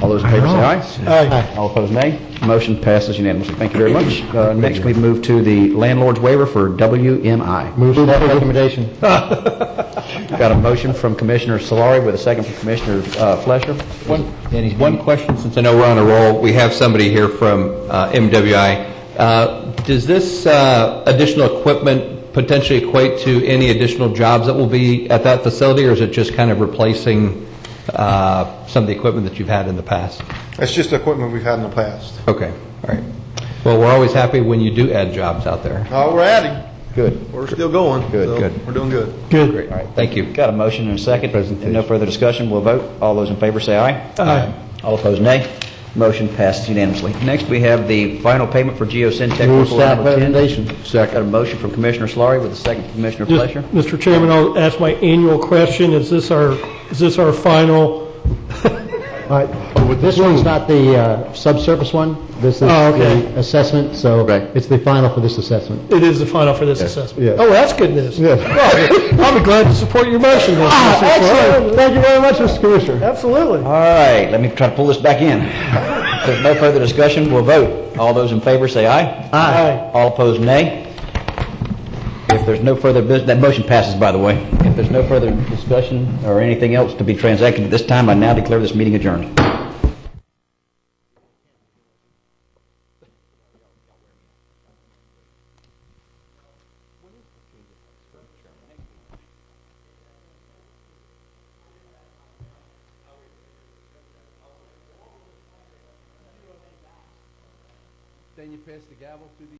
All those in favor say aye. Aye. All opposed, nay. Motion passes unanimously. Thank you very much. Next, we move to the landlord's waiver for WMI. Move staff recommendation. Got a motion from Commissioner Solari with a second from Commissioner Flesher. One question, since I know we're on a roll. We have somebody here from MWI. Does this additional equipment potentially equate to any additional jobs that will be at that facility, or is it just kind of replacing some of the equipment that you've had in the past? It's just equipment we've had in the past. Okay, all right. Well, we're always happy when you do add jobs out there. We're adding. Good. We're still going. Good, so good. We're doing good. Good. Great. All right, thank you. Got a motion and a second. If no further discussion, we'll vote. All those in favor say aye. Aye. All opposed, nay. Motion passes unanimously. Next, we have the final payment for Geosyntec. Move staff recommendation. Second. Got a motion from Commissioner Solari with a second from Commissioner Flesher. Mr. Chairman, I'll ask my annual question. Is this our final? with This one's not the subsurface one. This is the assessment, so it's the final for this assessment. It is the final for this assessment. Yes. Oh, well, that's good news. Yes. Well, I'll be glad to support your motion. then, Mr. Excellent. Thank you very much, Mr. Commissioner. Absolutely. All right, let me try to pull this back in. If there's no further discussion, we'll vote. All those in favor say aye. Aye. All opposed, nay. If there's no further business, that motion passes, by the way. If there's no further discussion or anything else to be transacted at this time, I now declare this meeting adjourned. Then you pass the gavel to the